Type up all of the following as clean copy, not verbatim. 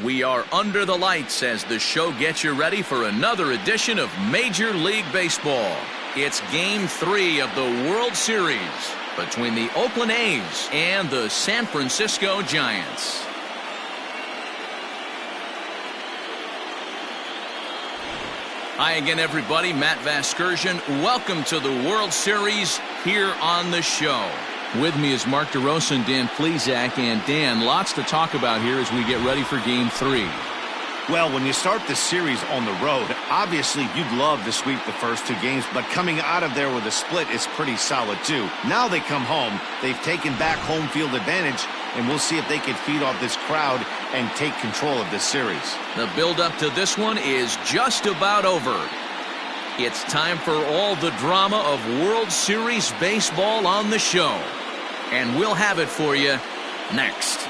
We are under the lights as the show gets you ready for another edition of Major League Baseball. It's Game 3 of the World Series between the Oakland A's and the San Francisco Giants. Hi again, everybody. Matt Vasgersian. Welcome to the World Series here on the show. With me is Mark DeRosa and Dan Plesac. And Dan, lots to talk about here as we get ready for Game 3. Well, when you start the series on the road, obviously you'd love to sweep the first two games, but coming out of there with a split is pretty solid too. Now they come home, they've taken back home field advantage, and we'll see if they can feed off this crowd and take control of this series. The build-up to this one is just about over. It's time for all the drama of World Series baseball on the show. And we'll have it for you next.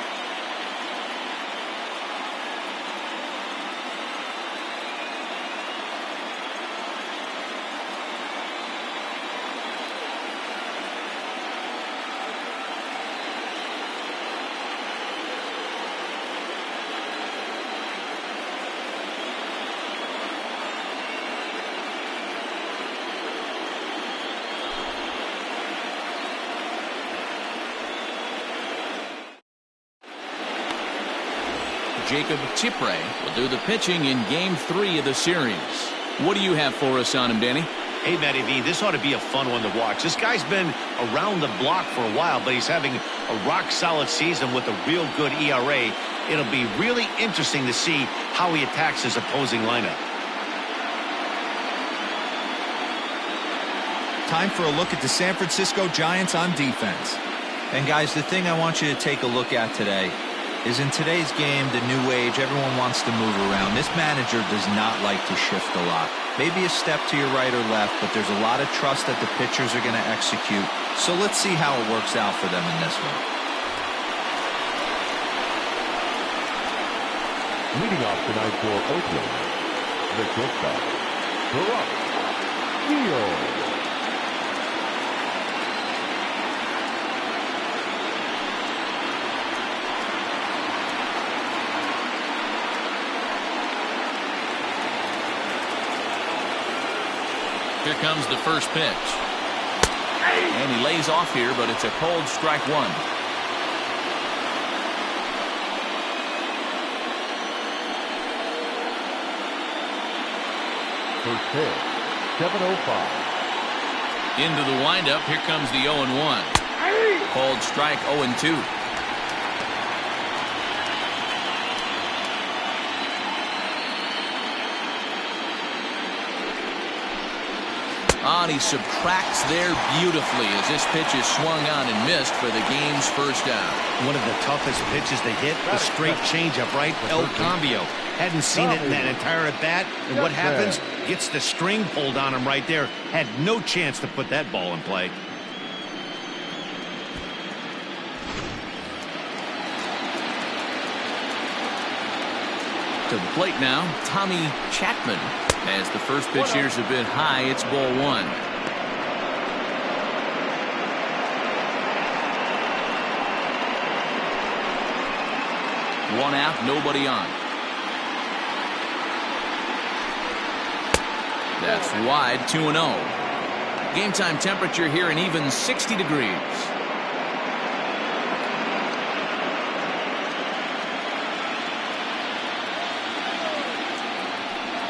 Jacob Tipre will do the pitching in Game 3 of the series. What do you have for us on him, Danny? Hey, Matty V, this ought to be a fun one to watch. This guy's been around the block for a while, but he's having a rock-solid season with a real good ERA. It'll be really interesting to see how he attacks his opposing lineup. Time for a look at the San Francisco Giants on defense. And guys, the thing I want you to take a look at today is in today's game, the new age, everyone wants to move around. This manager does not like to shift a lot. Maybe a step to your right or left, but there's a lot of trust that the pitchers are going to execute. So let's see how it works out for them in this one. Leading off tonight for Oakland, the shortstop, Brock Steele. Here comes the first pitch. And he lays off here, but it's a cold strike one. First pitch, 7:05. Into the windup. Here comes the 0-1. Cold strike 0-2. And he subtracts there beautifully as this pitch is swung on and missed for the game's first out. One of the toughest pitches to hit, the straight changeup, right? El Cambio. Hadn't seen it in that entire at-bat. And what happens? Gets the string pulled on him right there. Had no chance to put that ball in play. To the plate now, Tommy Chapman. As the first pitch here's a bit high, it's ball one. One out, nobody on. That's wide, 2-0. Game time temperature here an even 60 degrees.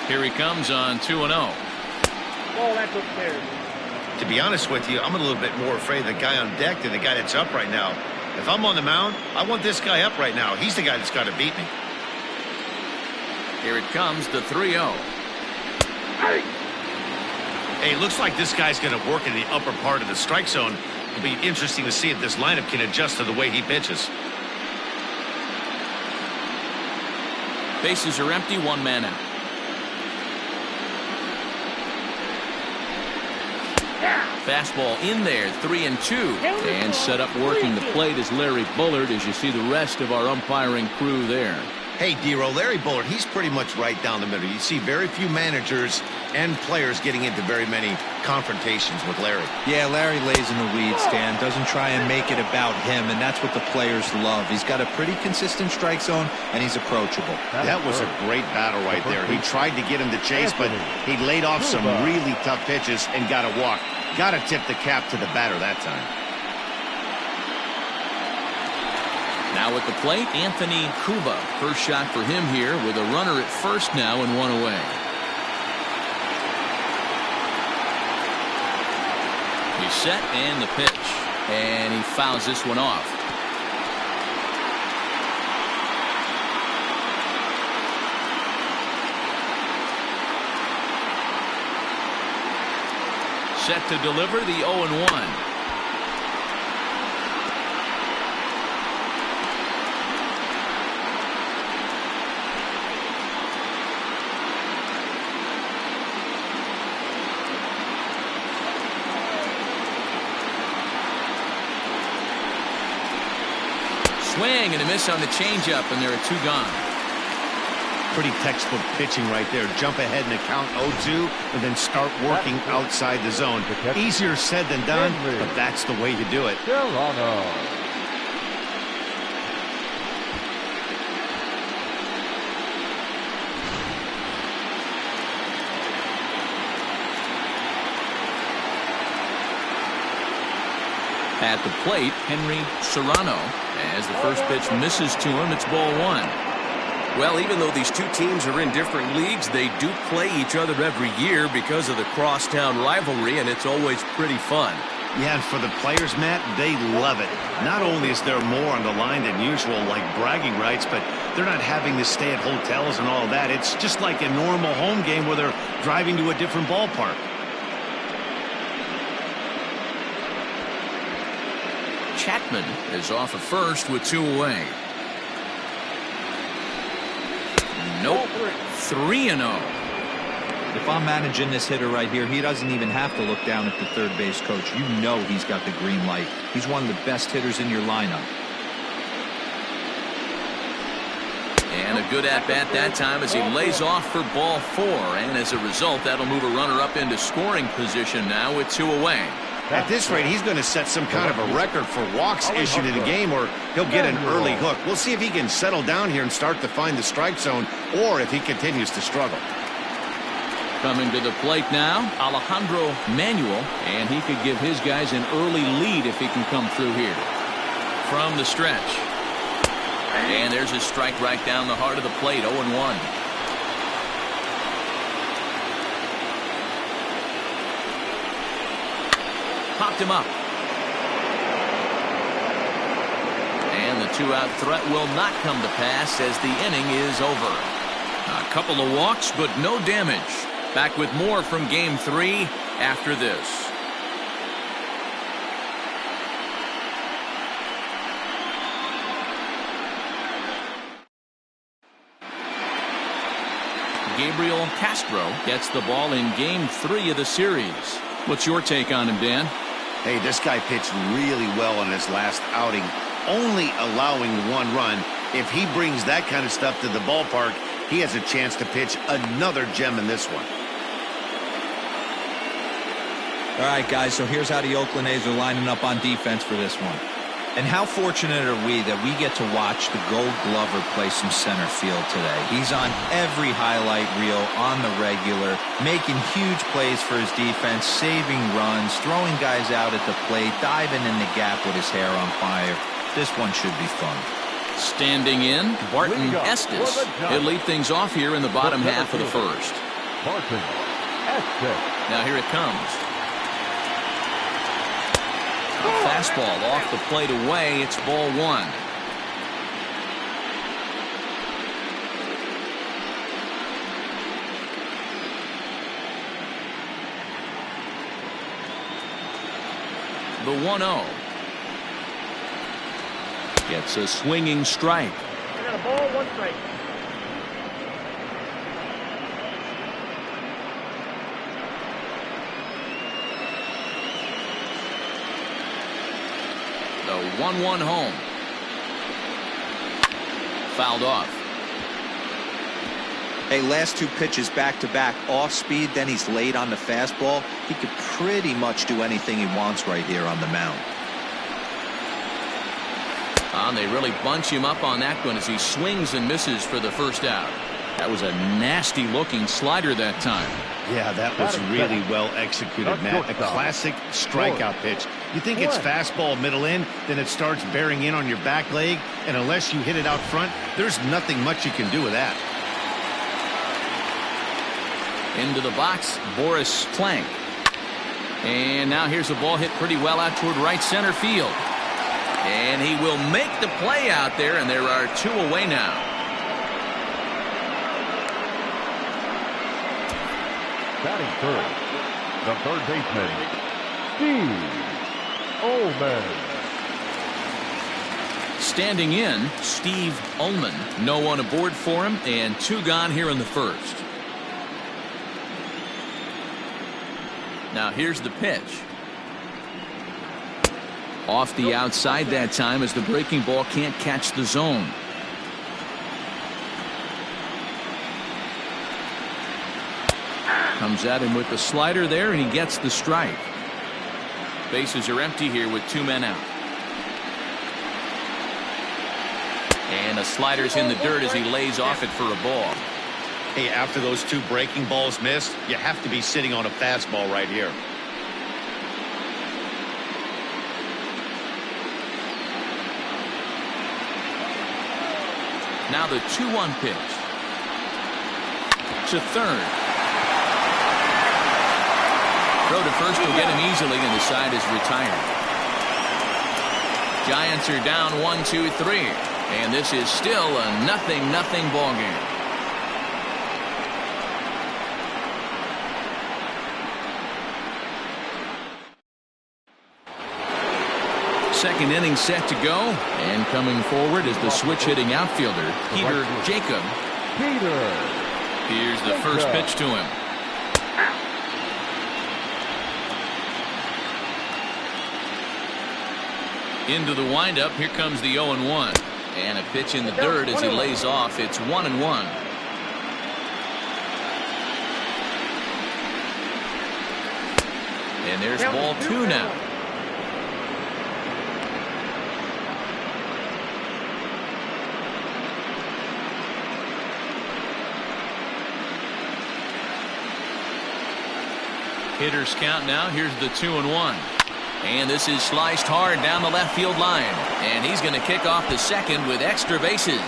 Here he comes on 2-0. Oh, that's upstairs. To be honest with you, I'm a little bit more afraid of the guy on deck than the guy that's up right now. If I'm on the mound, I want this guy up right now. He's the guy that's got to beat me. Here it comes, the 3-0. Hey, looks like this guy's going to work in the upper part of the strike zone. It'll be interesting to see if this lineup can adjust to the way he pitches. Bases are empty, one man out. Fastball in there, 3-2. And set up working the plate is Larry Bullard as you see the rest of our umpiring crew there. Hey, Dero, Larry Bullard, he's pretty much right down the middle. You see very few managers and players getting into very many confrontations with Larry. Yeah, Larry lays in the weeds, Dan. Doesn't try and make it about him, and that's what the players love. He's got a pretty consistent strike zone, and he's approachable. That was a great battle right there. He tried to get him to chase, but he laid off some really tough pitches and got a walk. Got to tip the cap to the batter that time. Now at the plate, Anthony Cuba. First shot for him here with a runner at first now and one away. He's set and the pitch. And he fouls this one off. Set to deliver the 0-1. Swing and a miss on the changeup, and there are two gone. Pretty textbook pitching right there. Jump ahead in the count 0-2 and then start working outside the zone. Easier said than done, but that's the way to do it. At the plate, Henry Serrano. As the first pitch misses to him, it's ball one. Well, even though these two teams are in different leagues, they do play each other every year because of the crosstown rivalry, and it's always pretty fun. Yeah, and for the players, Matt, they love it. Not only is there more on the line than usual, like bragging rights, but they're not having to stay at hotels and all that. It's just like a normal home game where they're driving to a different ballpark. Chapman is off at first with two away. Nope. 3-0. If I'm managing this hitter right here, he doesn't even have to look down at the third base coach. You know he's got the green light. He's one of the best hitters in your lineup. And a good at-bat that time as he lays off for ball four. And as a result, that'll move a runner up into scoring position now with two away. At this rate, he's going to set some kind of a record for walks issued in a game, or he'll get an early hook. We'll see if he can settle down here and start to find the strike zone, or if he continues to struggle. Coming to the plate now, Alejandro Manuel, and he could give his guys an early lead if he can come through here. From the stretch. And there's his strike right down the heart of the plate, 0-1. Popped him up. And the two-out threat will not come to pass as the inning is over. A couple of walks, but no damage. Back with more from Game 3 after this. Gabriel Castro gets the ball in Game 3 of the series. What's your take on him, Dan? Hey, this guy pitched really well in his last outing, only allowing one run. If he brings that kind of stuff to the ballpark, he has a chance to pitch another gem in this one. All right, guys, so here's how the Oakland A's are lining up on defense for this one. And how fortunate are we that we get to watch the Gold Glover play some center field today. He's on every highlight reel on the regular, making huge plays for his defense, saving runs, throwing guys out at the plate, diving in the gap with his hair on fire. This one should be fun. Standing in, Barton Estes. He'll lead things off here in the bottom half of the first. Barton Estes. Now here it comes. A fastball off the plate away. It's ball one. The 1-0. Gets a swinging strike. I got a ball, one strike. The 1-1 home. Fouled off. Hey, last two pitches back-to-back off speed, then he's late on the fastball. He could pretty much do anything he wants right here on the mound. They really bunch him up on that one as he swings and misses for the first out. That was a nasty-looking slider that time. Yeah, that was really well executed, Matt. A classic strikeout pitch. You think it's fastball middle in, then it starts bearing in on your back leg, and unless you hit it out front, there's nothing much you can do with that. Into the box, Boris Plank. And now here's a ball hit pretty well out toward right center field. And he will make the play out there, and there are two away now. Batting third, the third baseman, Steve Ullman. Standing in, Steve Ullman. No one aboard for him, and two gone here in the first. Now here's the pitch. Off the outside that time as the breaking ball can't catch the zone. Comes at him with the slider there, and he gets the strike. Bases are empty here with two men out. And a slider's in the dirt as he lays off it for a ball. Hey, after those two breaking balls missed, you have to be sitting on a fastball right here. Now the 2-1 pitch. To third. Throw to first will get him easily, and the side is retired. Giants are down 1-2-3. And this is still a 0-0 ball game. Second inning set to go, and coming forward is the switch-hitting outfielder, Peter Jacob. Here's the first pitch to him. Into the windup, here comes the 0-1. And a pitch in the dirt as he lays off. It's 1-1. And there's ball two now. Hitters count now. Here's the 2-1. And this is sliced hard down the left field line. And he's going to kick off the second with extra bases.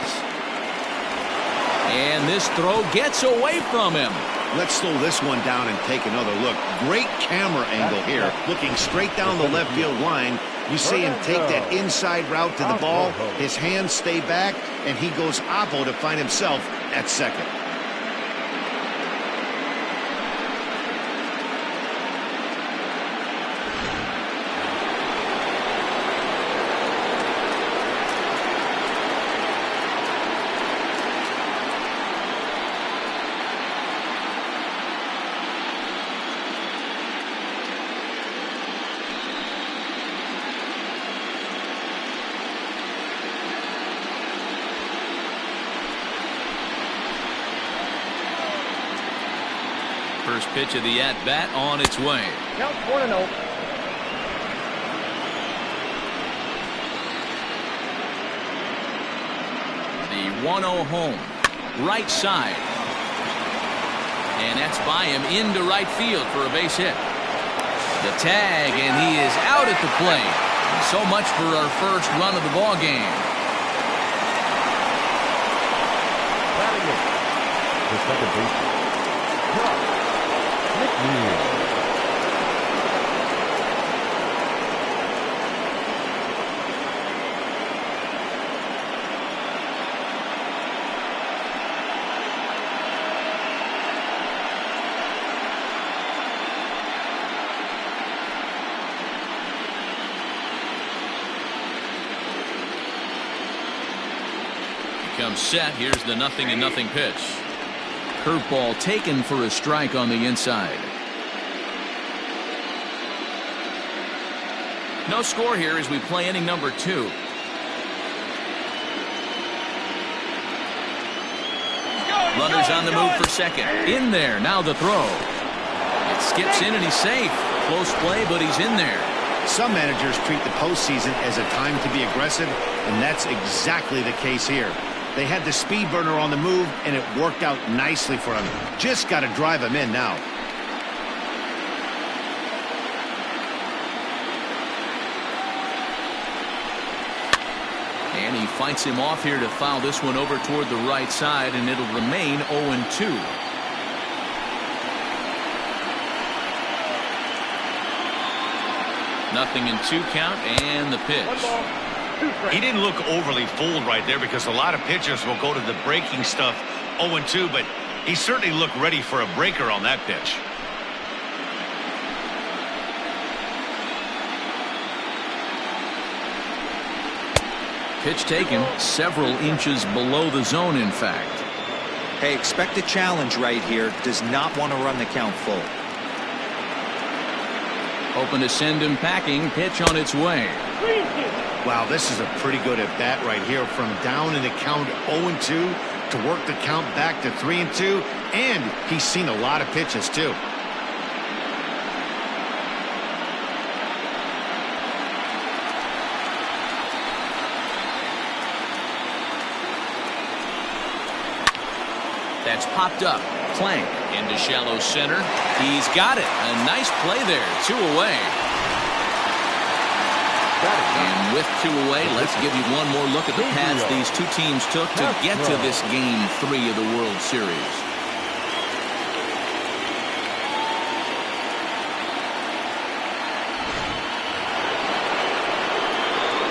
And this throw gets away from him. Let's slow this one down and take another look. Great camera angle here. Looking straight down the left field line. You see him take that inside route to the ball. His hands stay back, and he goes oppo to find himself at second. First pitch of the at-bat on its way. Count 1-0. The 1-0 home. Right side. And that's by him into right field for a base hit. The tag, and he is out at the plate. So much for our first run of the ball game. The second baseman, Comes set. Here's the 0-0 pitch. Curveball taken for a strike on the inside. No score here as we play inning number 2. Go! Runners on the move for second. In there, now the throw. It skips in and he's safe. Close play, but he's in there. Some managers treat the postseason as a time to be aggressive, and that's exactly the case here. They had the speed burner on the move, and it worked out nicely for him. Just got to drive him in now. And he fights him off here to foul this one over toward the right side, and it'll remain 0-2. Nothing in 2 count, and the pitch. He didn't look overly fooled right there because a lot of pitchers will go to the breaking stuff 0-2, but he certainly looked ready for a breaker on that pitch. Pitch taken several inches below the zone, in fact. Hey, expect a challenge right here. Does not want to run the count full. Hoping to send him packing. Pitch on its way. Wow, this is a pretty good at bat right here. From down in the count 0-2 to work the count back to 3-2, and he's seen a lot of pitches too. That's popped up. Clank into shallow center. He's got it. A nice play there. 2 away. And with 2 away, let's give you one more look at the paths these two teams took to get to this Game 3 of the World Series.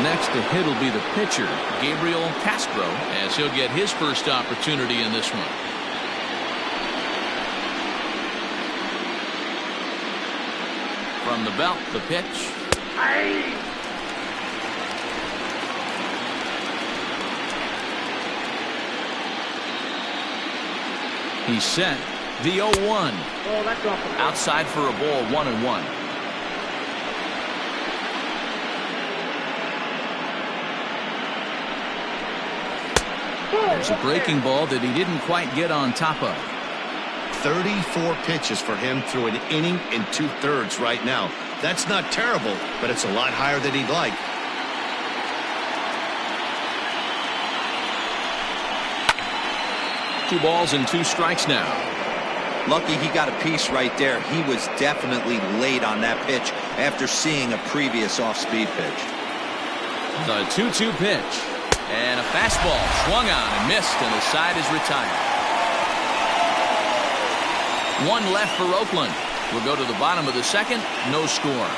Next to hit will be the pitcher, Gabriel Castro, as he'll get his first opportunity in this one. From the belt, the pitch. He's set. The 0-1. Outside for a ball, 1-1. There's a breaking ball that he didn't quite get on top of. 34 pitches for him through an inning and 2/3 right now. That's not terrible, but it's a lot higher than he'd like. Two balls and 2 strikes now. Lucky he got a piece right there. He was definitely late on that pitch after seeing a previous off-speed pitch. The 2-2 pitch. And a fastball swung on and missed, and the side is retired. 1 left for Oakland. We'll go to the bottom of the second. No score.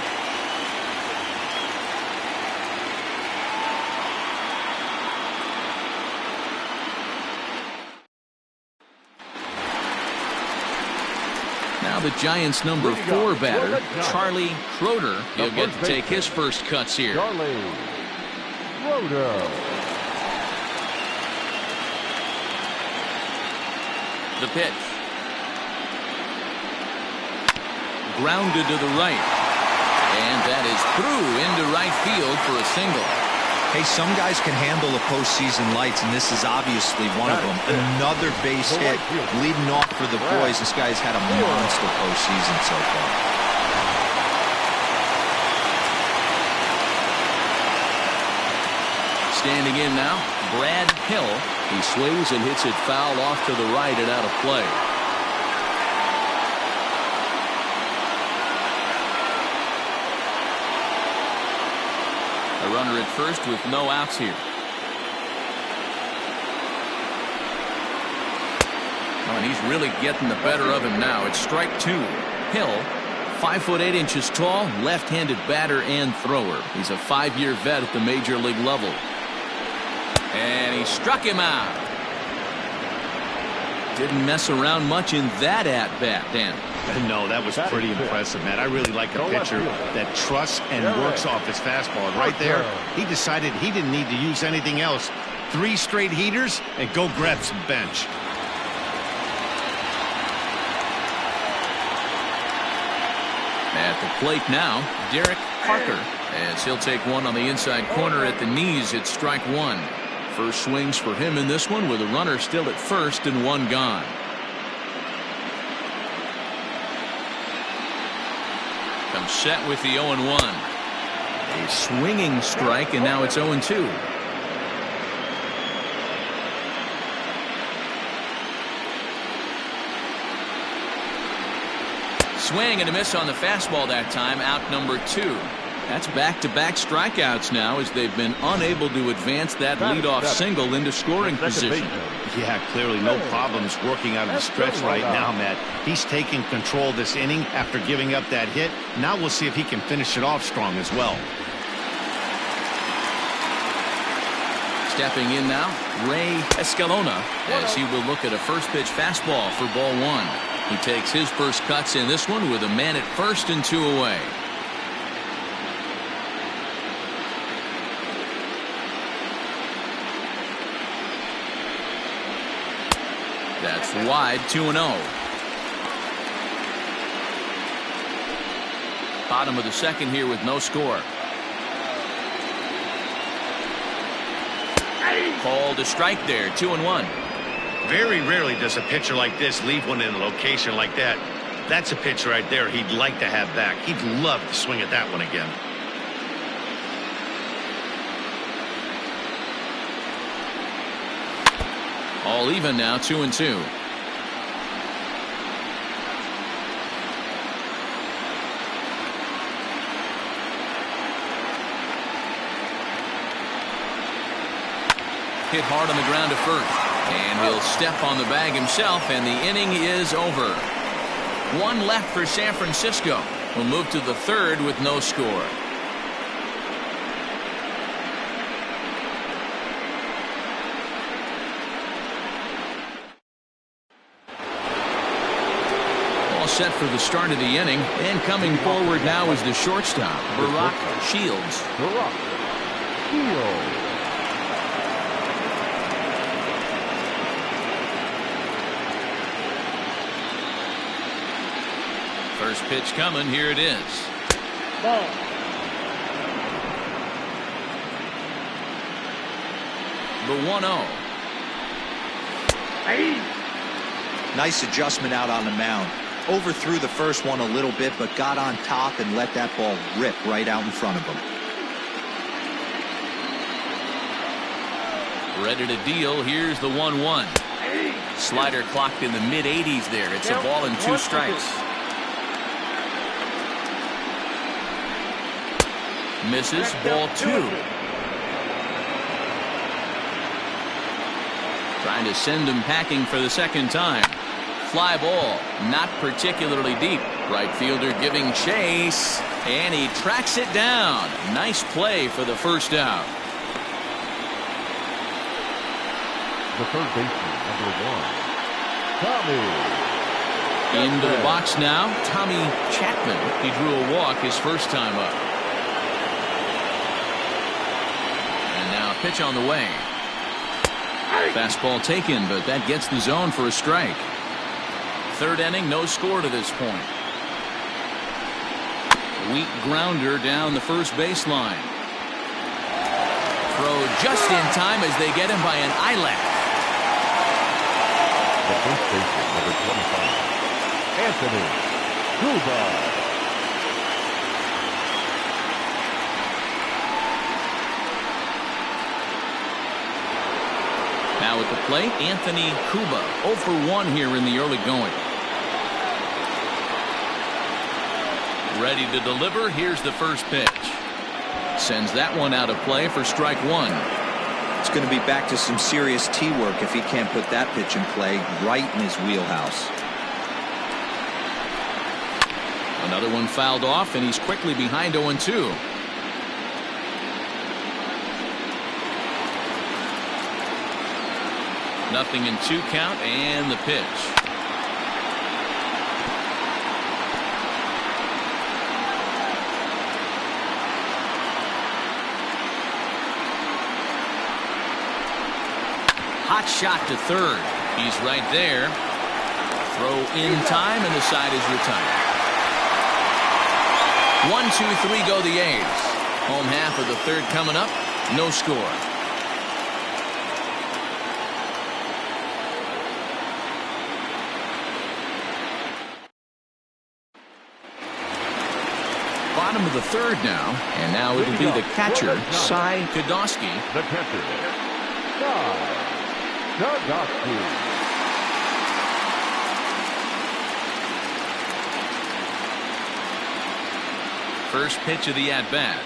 Now the Giants' number 4 batter, Charlie Schroeder. He'll get to take his first cuts here. Charlie Schroeder. The pitch. Grounded to the right. And that is through into right field for a single. Hey, some guys can handle the postseason lights, and this is obviously one of them. Another base hit leading off for the boys. This guy's had a monster postseason so far. Standing in now, Brad Hill. He swings and hits it foul off to the right and out of play. A runner at first with no outs here. Oh, and he's really getting the better of him now. It's strike 2. Hill, 5'8" tall, left-handed batter and thrower. He's a 5-year vet at the major league level. And he struck him out. Didn't mess around much in that at-bat, Dan. No, that was pretty impressive, man. I really like a pitcher that trusts and works off his fastball. And right there, he decided he didn't need to use anything else. 3 straight heaters and go grab some bench. At the plate now, Derek Parker, as he'll take one on the inside corner at the knees. It's strike 1. First swings for him in this one with a runner still at first and one gone. Comes set with the 0-1. A swinging strike, and now it's 0-2. Swing and a miss on the fastball that time. Out number 2. That's back-to-back strikeouts now as they've been unable to advance that leadoff single into scoring position. Yeah, clearly no problems working out of the stretch right now, Matt. He's taking control this inning after giving up that hit. Now we'll see if he can finish it off strong as well. Stepping in now, Ray Escalona, as he will look at a first pitch fastball for ball 1. He takes his first cuts in this one with a man at first and 2 away. That's wide, 2-0. Bottom of the second here with no score. Called a strike there, 2-1. Very rarely does a pitcher like this leave one in a location like that. That's a pitch right there he'd like to have back. He'd love to swing at that one again. All even now, 2-2. Hit hard on the ground to first. And he'll step on the bag himself, and the inning is over. One left for San Francisco. We'll move to the third with no score. Set for the start of the inning, and coming forward now is the shortstop, Barack Shields. First pitch coming, here it is. Ball. The 1-0. Nice adjustment out on the mound. Overthrew the first one a little bit, but got on top and let that ball rip right out in front of him. Ready to deal. Here's the 1-1. Slider clocked in the mid-80s there. It's a ball and 2 strikes. Misses, ball 2. Trying to send him packing for the second time. Fly ball, not particularly deep. Right fielder giving chase, and he tracks it down. Nice play for the first out. The third baseman, number 1, Tommy. Into the box now, Tommy Chapman. He drew a walk his first time up. And now a pitch on the way. Fastball taken, but that gets the zone for a strike. Third inning, no score to this point. Weak grounder down the first baseline. Throw just in time as they get him by an eyelash. The first baseman, number 25, Anthony Cuba. Now at the plate, Anthony Cuba, 0 for 1 here in the early going. Ready to deliver. Here's the first pitch. Sends that one out of play for strike 1. It's going to be back to some serious tee work if he can't put that pitch in play right in his wheelhouse. Another one fouled off, and he's quickly behind 0-2. Nothing in 2 count, and the pitch. Hot shot to third. He's right there. Throw in time, and the side is retired. 1-2-3 go the A's. Home half of the third coming up. No score. Bottom of the third now, and now it'll be the catcher, Cy Kodowski. The catcher, Cy Kodowski. First pitch of the at-bat.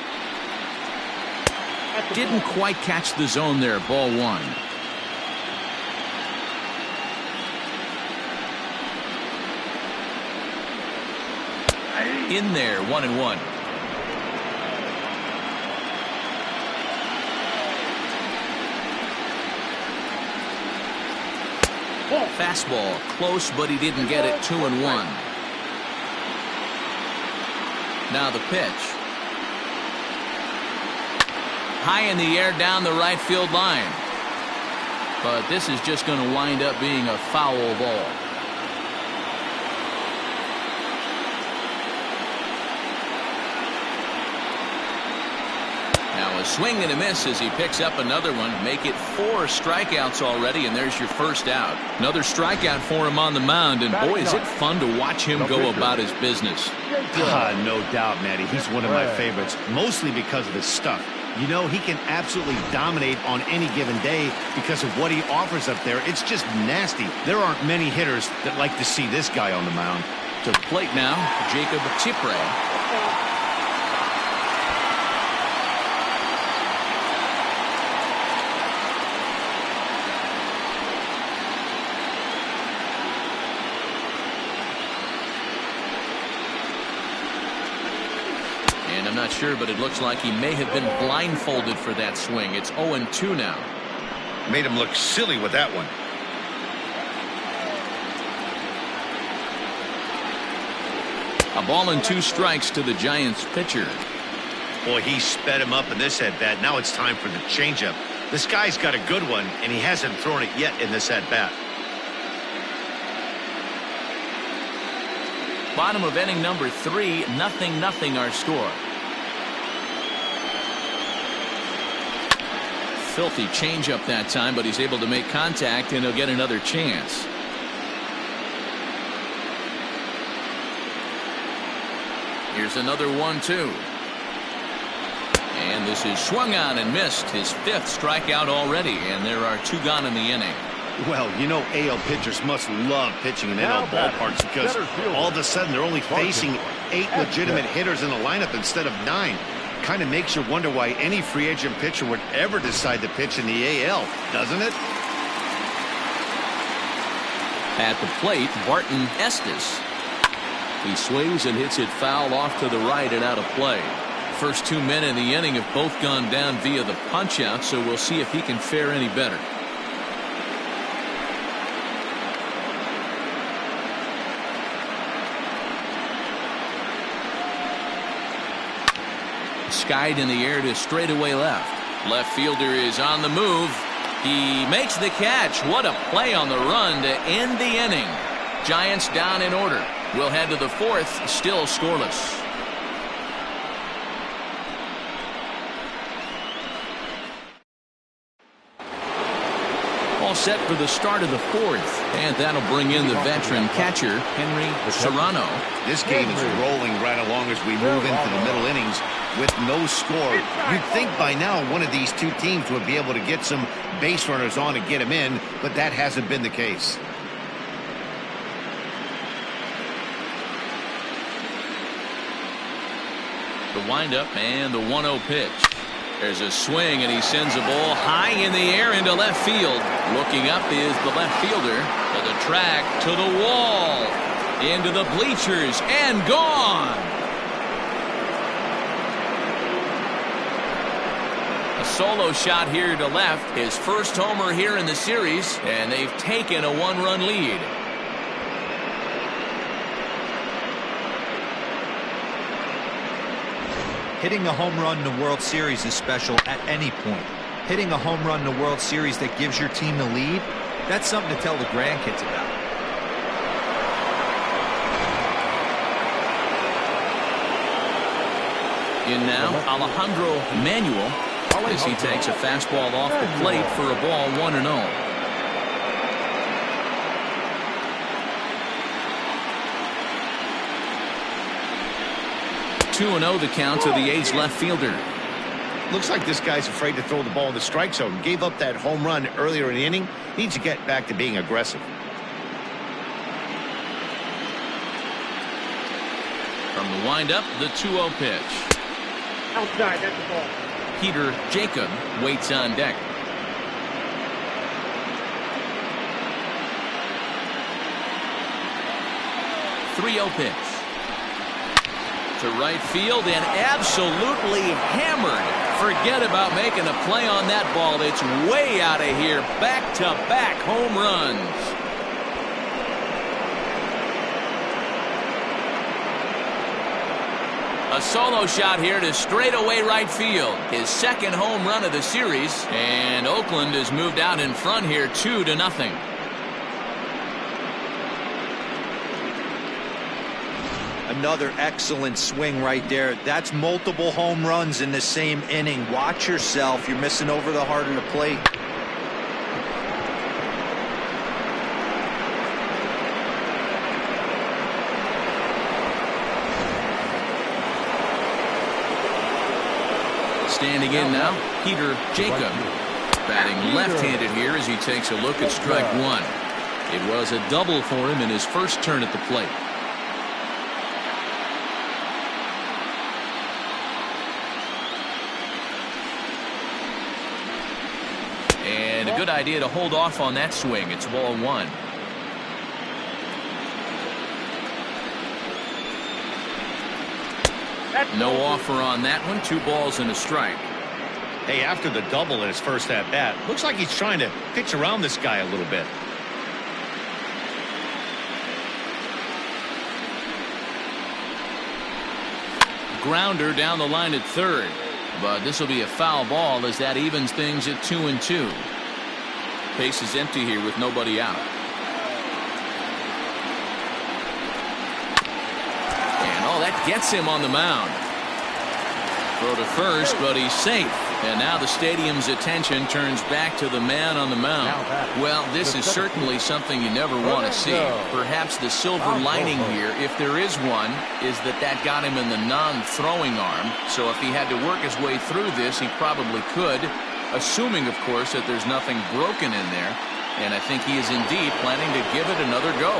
Didn't quite catch the zone there, ball one. In there, 1-1. Fastball close, but he didn't get it. 2-1. Now the pitch. High in the air down the right field line. But this is just going to wind up being a foul ball. Now a swing and a miss as he picks up another one. Make it 4 strikeouts already, and there's your first out. Another strikeout for him on the mound, and boy, is it fun to watch him go about his business. No doubt, Matty. He's one of my favorites, mostly because of his stuff. You know, he can absolutely dominate on any given day because of what he offers up there. It's just nasty. There aren't many hitters that like to see this guy on the mound. To the plate now, Jacob Chipre. And I'm not sure, but it looks like he may have been blindfolded for that swing. It's 0-2 now. Made him look silly with that one. A ball and 2 strikes to the Giants pitcher. Boy, he sped him up in this at-bat. Now it's time for the changeup. This guy's got a good one, and he hasn't thrown it yet in this at-bat. Bottom of inning number 3, 0-0 our score. Filthy changeup that time, but he's able to make contact, and he'll get another chance. Here's another 1-2. And this is swung on and missed. His 5th strikeout already, and there are 2 gone in the inning. Well, you know, AL pitchers must love pitching in NL ballparks because all of a sudden they're only facing 8 legitimate hitters in the lineup instead of 9. Kind of makes you wonder why any free agent pitcher would ever decide to pitch in the AL, doesn't it? At the plate, Barton Estes. He swings and hits it foul off to the right and out of play. First 2 men in the inning have both gone down via the punch-out, so we'll see if he can fare any better. Skied in the air to straightaway left. Left fielder is on the move. He makes the catch. What a play on the run to end the inning. Giants down in order. We'll head to the 4th, still scoreless. All set for the start of the 4th, and that'll bring in the veteran catcher, Henry Serrano. This game is rolling right along as we move into the middle innings with no score. You'd think by now one of these 2 teams would be able to get some base runners on and get them in, but that hasn't been the case. The windup and the 1-0 pitch. There's a swing, and he sends a ball high in the air into left field. Looking up is the left fielder. To the track, to the wall, into the bleachers, and gone. A solo shot here to left. His first homer here in the series, and they've taken a 1-run lead. Hitting a home run in the World Series is special at any point. Hitting a home run in the World Series that gives your team the lead, that's something to tell the grandkids about. In now, Alejandro Manuel, as he takes a fastball off the plate for a ball 1-0. 2-0 the count to the A's left fielder. Looks like this guy's afraid to throw the ball in the strike zone. Gave up that home run earlier in the inning. Needs to get back to being aggressive. From the windup, the 2-0 pitch. Outside, that's the ball. Peter Jacob waits on deck. The 3-0 pitch. To right field and absolutely hammered. Forget about making a play on that ball. It's way out of here. Back-to-back home runs. A solo shot here to straightaway right field. His second home run of the series. And Oakland has moved out in front here 2-0. Another excellent swing right there. That's multiple home runs in the same inning. Watch yourself. You're missing over the heart of the plate. Standing in now, Peter Jacob. Batting left-handed here as he takes a look at strike one. It was a double for him in his first turn at the plate. And a good idea to hold off on that swing. It's ball one. No offer on that one. 2 balls and a strike. Hey, after the double in his first at-bat, looks like he's trying to pitch around this guy a little bit. Grounder down the line at third. But this will be a foul ball as that evens things at 2-2. Base is empty here with nobody out. And oh, that gets him on the mound. Throw to first, but he's safe. And now the stadium's attention turns back to the man on the mound. Well, this is certainly something you never want to see. Perhaps the silver lining here, if there is one, is that got him in the non-throwing arm. So if he had to work his way through this, he probably could, assuming, of course, that there's nothing broken in there. And I think he is indeed planning to give it another go.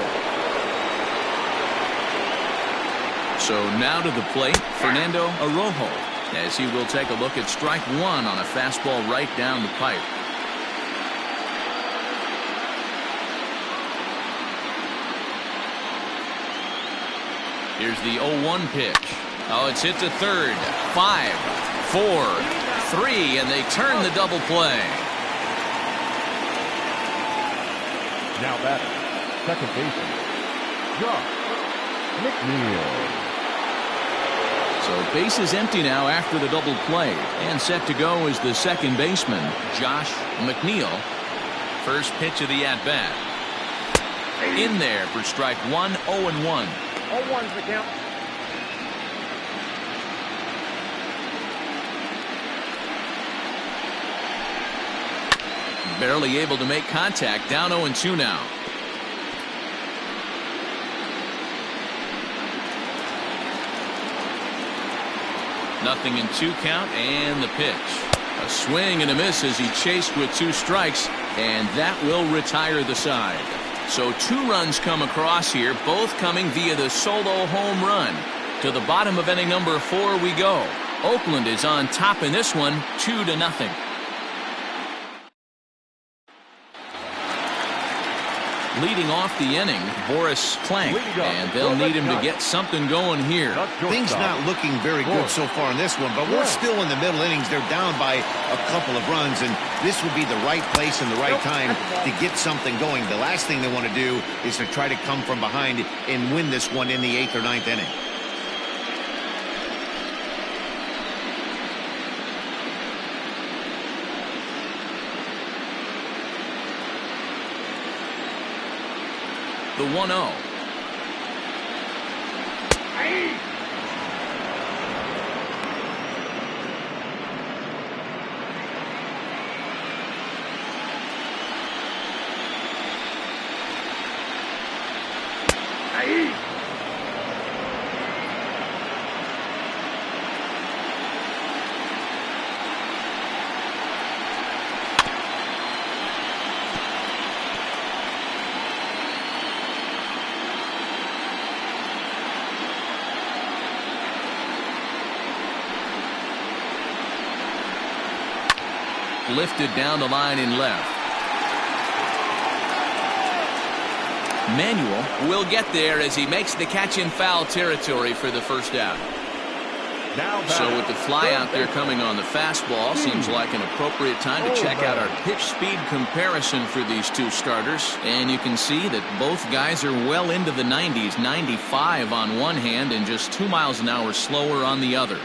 So now to the plate, Fernando Arrojo, as he will take a look at strike one on a fastball right down the pipe. Here's the 0-1 pitch. Oh, it's hit to third. 5, 4, 3, and they turn the double play. Now batting, second baseman, Josh McNeil. So base is empty now after the double play. And set to go is the second baseman, Josh McNeil. First pitch of the at-bat. In there for strike one, 0-1. 0-1's the count. Barely able to make contact. Down 0-2 now. Nothing in 2 count, and the pitch. A swing and a miss as he chased with 2 strikes, and that will retire the side. So 2 runs come across here, both coming via the solo home run. To the bottom of inning number 4 we go. Oakland is on top in this one, 2-0. Leading off the inning, Boris Plank, and they'll need him to get something going here. Things not looking very good so far in this one, but we're still in the middle innings. They're down by a couple of runs, and this would be the right place and the right time to get something going. The last thing they want to do is to try to come from behind and win this one in the 8th or 9th inning. The 1-0. lifted down the line in left. Manuel will get there as he makes the catch in foul territory for the first out. So with the fly out there coming on the fastball, seems like an appropriate time to check out our pitch speed comparison for these two starters. And you can see that both guys are well into the 90s, 95 on one hand and just 2 miles an hour slower on the other.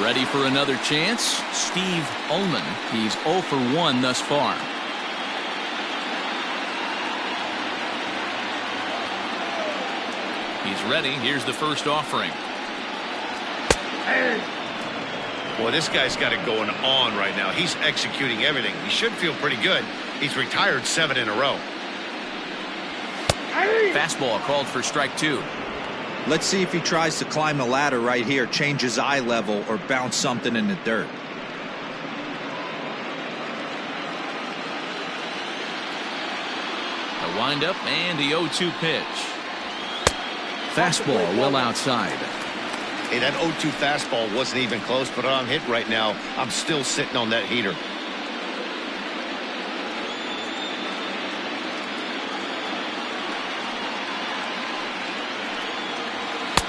Ready for another chance? Steve Ullman. He's 0 for 1 thus far. He's ready. Here's the first offering. Well, this guy's got it going on right now. He's executing everything. He should feel pretty good. He's retired 7 in a row. Fastball called for strike 2. Let's see if he tries to climb the ladder right here, change his eye level, or bounce something in the dirt. The windup and the 0-2 pitch. Fastball well outside. Hey, that 0-2 fastball wasn't even close, but on hit right now, I'm still sitting on that heater.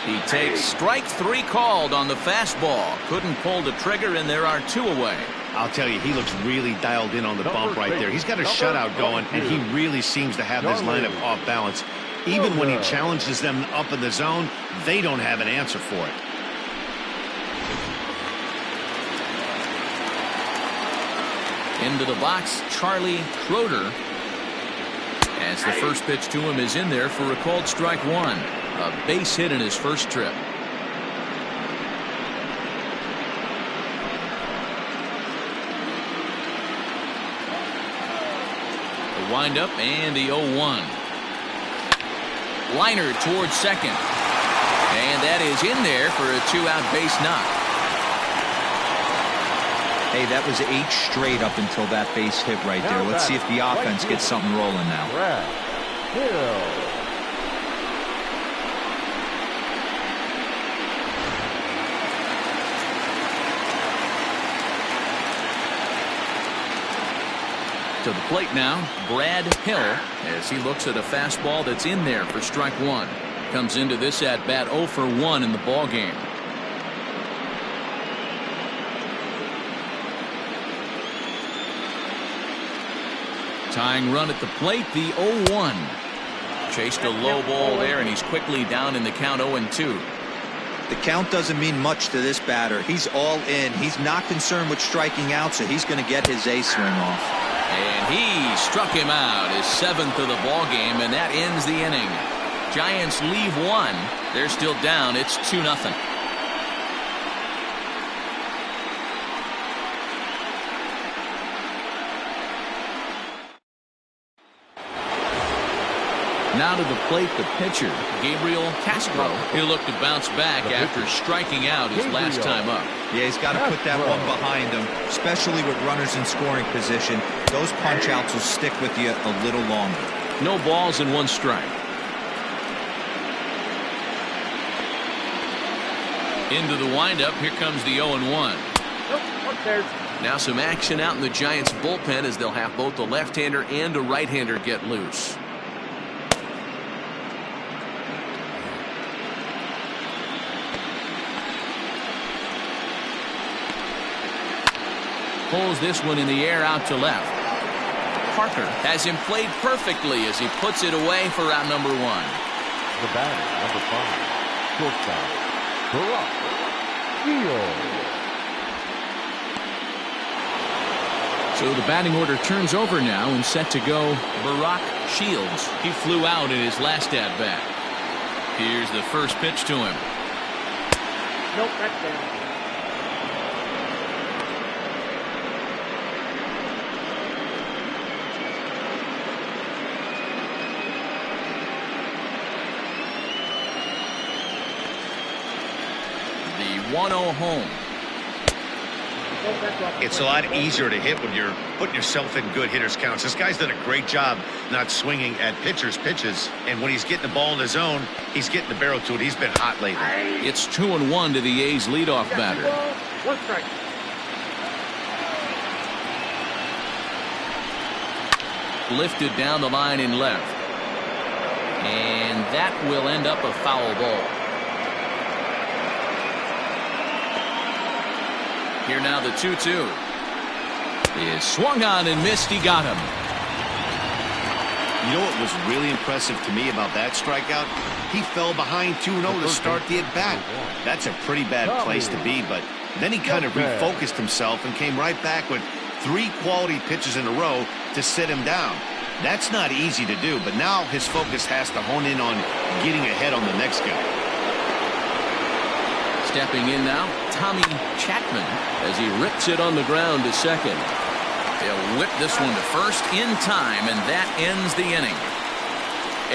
He takes strike 3 called on the fastball. Couldn't pull the trigger, and there are 2 away. I'll tell you, he looks really dialed in on the bump right there. He's got a shutout going, and he really seems to have his lineup off balance. Even when he challenges them up in the zone, they don't have an answer for it. Into the box, Charlie Schroeder. As the first pitch to him is in there for a called strike 1. A base hit in his first trip. The windup and the 0-1. Liner towards second. And that is in there for a 2-out base knock. Hey, that was 8 straight up until that base hit right there. Let's see if the offense gets something rolling now. To the plate now, Brad Hill, as he looks at a fastball that's in there for strike 1. Comes into this at bat 0 for 1 in the ball game. Tying run at the plate, the 0-1. Chased a low ball there, and he's quickly down in the count 0-2. The count doesn't mean much to this batter. He's all in. He's not concerned with striking out, so he's going to get his A swing off. And he struck him out, his 7th of the ball game, and that ends the inning. Giants leave 1. They're still down. It's 2-0. Now to the plate, the pitcher, Gabriel Castro. He'll look to bounce back after striking out his last time up. Yeah, he's got to put that one behind him, especially with runners in scoring position. Those punch-outs will stick with you a little longer. No balls and 1 strike. Into the windup. Here comes the 0-1. Now some action out in the Giants bullpen as they'll have both a left-hander and a right-hander get loose. Pulls this one in the air out to left. Parker has him played perfectly as he puts it away for out number 1. The batter, number 5, shortstop, Barack Shields. So the batting order turns over now and set to go Barack Shields. He flew out in his last at-bat. Here's the first pitch to him. Nope, that's down. The 1-0 home. It's a lot easier to hit when you're putting yourself in good hitters counts. This guy's done a great job not swinging at pitchers' pitches, and when he's getting the ball in the zone, he's getting the barrel to it. He's been hot lately. It's 2-1 to the A's leadoff batter. One strike. Lifted down the line in left. And that will end up a foul ball. Here now the 2-2. Is swung on and missed. He got him. You know what was really impressive to me about that strikeout? He fell behind 2-0 to start the at-bat. That's a pretty bad place to be, but then he kind of refocused himself and came right back with 3 quality pitches in a row to sit him down. That's not easy to do, but now his focus has to hone in on getting ahead on the next guy. Stepping in now, Tommy Chapman, as he rips it on the ground to second. They'll whip this one to first in time, and that ends the inning.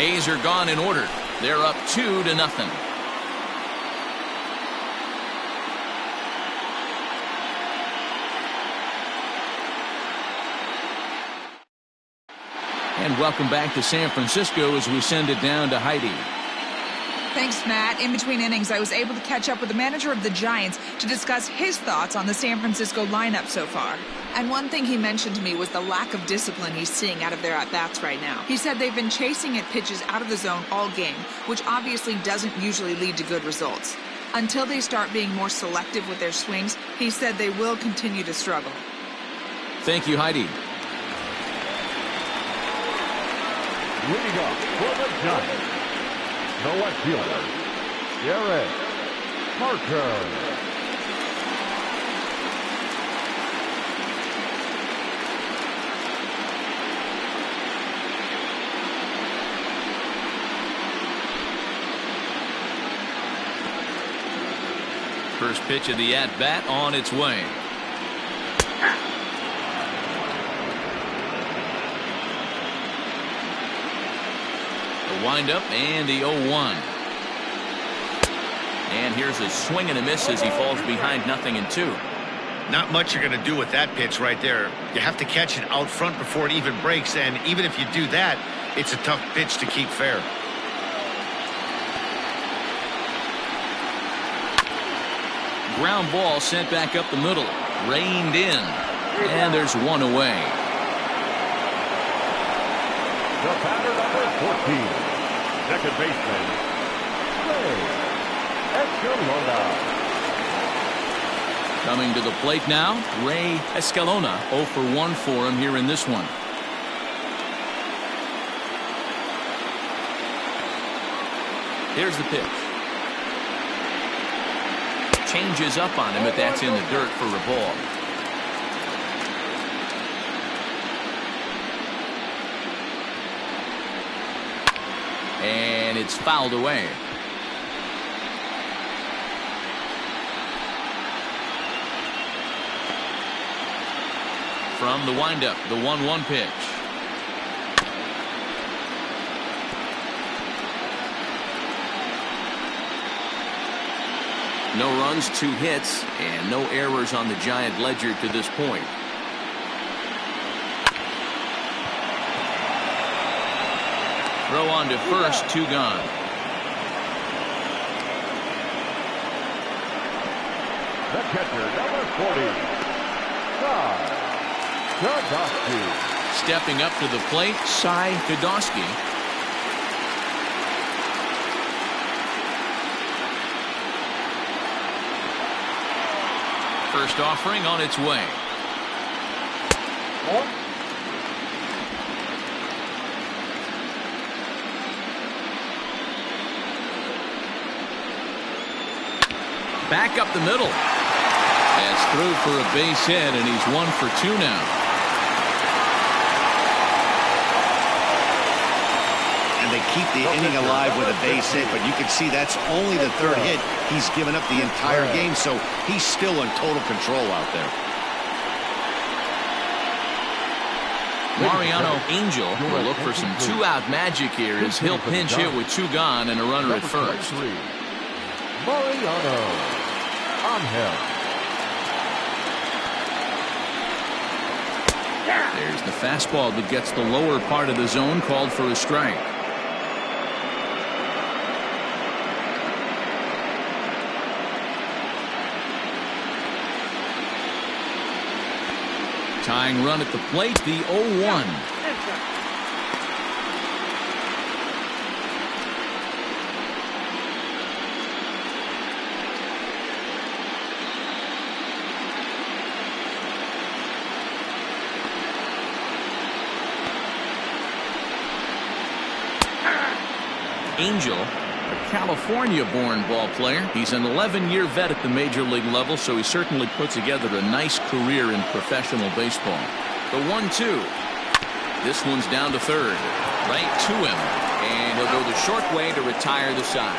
A's are gone in order. They're up 2-0. And welcome back to San Francisco as we send it down to Heidi. Thanks, Matt. In between innings, I was able to catch up with the manager of the Giants to discuss his thoughts on the San Francisco lineup so far. And one thing he mentioned to me was the lack of discipline he's seeing out of their at-bats right now. He said they've been chasing at pitches out of the zone all game, which obviously doesn't usually lead to good results. Until they start being more selective with their swings, he said they will continue to struggle. Thank you, Heidi. Leading up for the Giants, the left fielder, Garrett Parker. First pitch of the at-bat on its way. Wind up and the 0-1. And here's a swing and a miss as he falls behind 0-2. Not much you're going to do with that pitch right there. You have to catch it out front before it even breaks, and even if you do that, it's a tough pitch to keep fair. Ground ball sent back up the middle. Reined in. And there's one away. The batter number 14, second baseman, Ray Escalona. Coming to the plate now, Ray Escalona. 0 for 1 for him here in this one. Here's the pitch. Changes up on him, but that's in the dirt for a ball. And it's fouled away. From the windup, the 1-1 pitch. No runs, 2 hits, and no errors on the Giant ledger to this point. Throw on to first, 2 gone. The catcher, number 40, Sadowski. Stepping up to the plate, Sadowski. First offering on its way. Back up the middle. That's through for a base hit, and he's 1 for 2 now. And they keep the inning alive with a base hit, but you can see that's only the 3rd hit he's given up the entire game, so he's still in total control out there. Mariano Angel will look for some 2-out magic here as he'll pinch hit with 2 gone and a runner at first. Mariano Angel. There's the fastball that gets the lower part of the zone, called for a strike. Tying run at the plate, the 0-1. Angel, a California-born ball player. He's an 11-year vet at the major league level, so he certainly put together a nice career in professional baseball. The 1-2. This one's down to third. Right to him. And he'll go the short way to retire the side.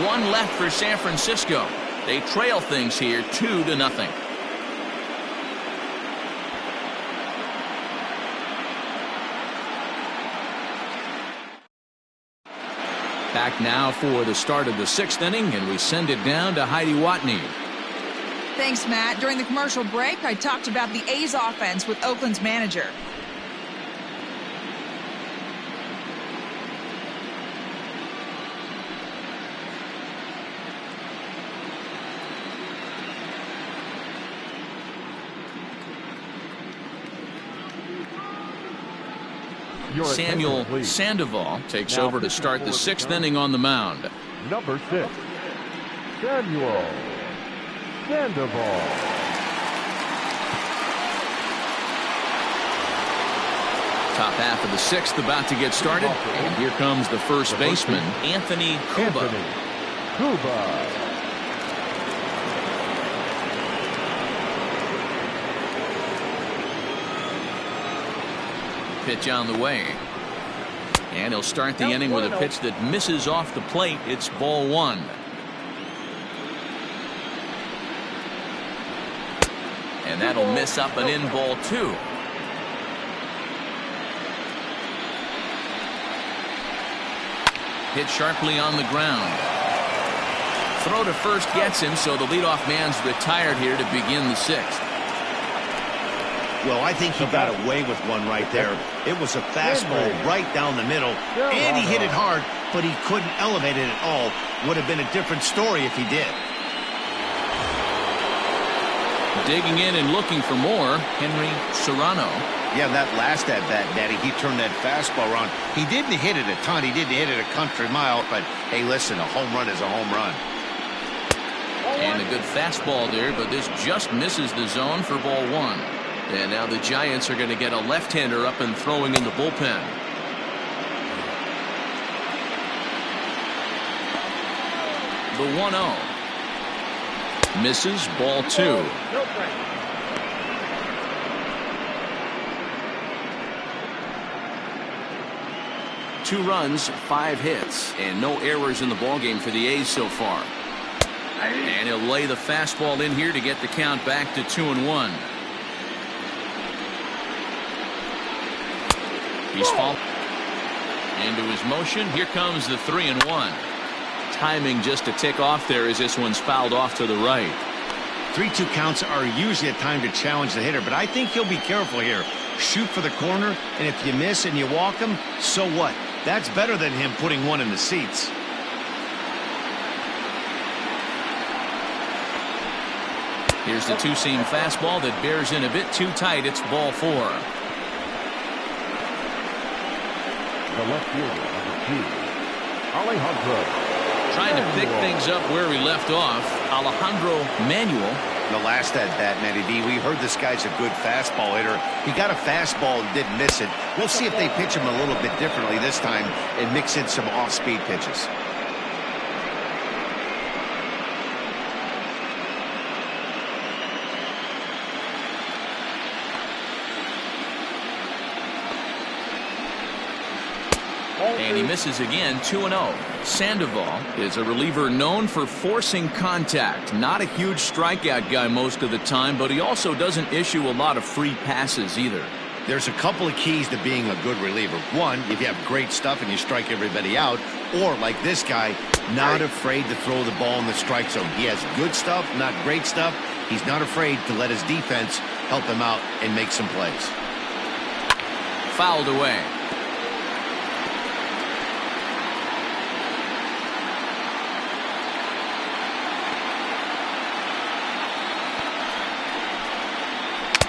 One left for San Francisco. They trail things here 2-0. Back now for the start of the 6th inning, and we send it down to Heidi Watney. Thanks, Matt. During the commercial break, I talked about the A's offense with Oakland's manager. Samuel Sandoval takes over to start the 6th inning on the mound. Number 6, Samuel Sandoval. Top half of the 6th about to get started, and here comes the first baseman, Anthony Cuba. Pitch on the way, and he'll start the inning with a pitch that misses off the plate. It's ball 1. And that'll miss up and in, ball 2. Hit sharply on the ground. Throw to first gets him, so the leadoff man's retired here to begin the 6th. Well, I think he got away with one right there. It was a fastball right down the middle, and he hit it hard, but he couldn't elevate it at all. Would have been a different story if he did. Digging in and looking for more, Henry Serrano. Yeah, that last at-bat, Daddy, he turned that fastball around. He didn't hit it a ton. He didn't hit it a country mile, but, hey, listen, a home run is a home run. And a good fastball there, but this just misses the zone for ball 1. And now the Giants are going to get a left-hander up and throwing in the bullpen. The 1-0. Misses, ball 2. 2 runs, 5 hits, and no errors in the ballgame for the A's so far. And he'll lay the fastball in here to get the count back to 2-1. He's fallen into his motion. Here comes the 3-1. Timing just a tick off there as this one's fouled off to the right. 3-2 counts are usually a time to challenge the hitter, but I think he'll be careful here. Shoot for the corner, and if you miss and you walk him, so what? That's better than him putting one in the seats. Here's the two-seam fastball that bears in a bit too tight. It's ball 4. The left fielder, number 2, Alejandro. Trying to pick things up where we left off, Alejandro Manuel. The last at-bat, Matty D, we heard this guy's a good fastball hitter. He got a fastball and didn't miss it. We'll see if they pitch him a little bit differently this time and mix in some off-speed pitches. And he misses again, 2-0. Sandoval is a reliever known for forcing contact. Not a huge strikeout guy most of the time, but he also doesn't issue a lot of free passes either. There's a couple of keys to being a good reliever. One, if you have great stuff and you strike everybody out, or like this guy, not afraid to throw the ball in the strike zone. He has good stuff, not great stuff. He's not afraid to let his defense help him out and make some plays. Fouled away.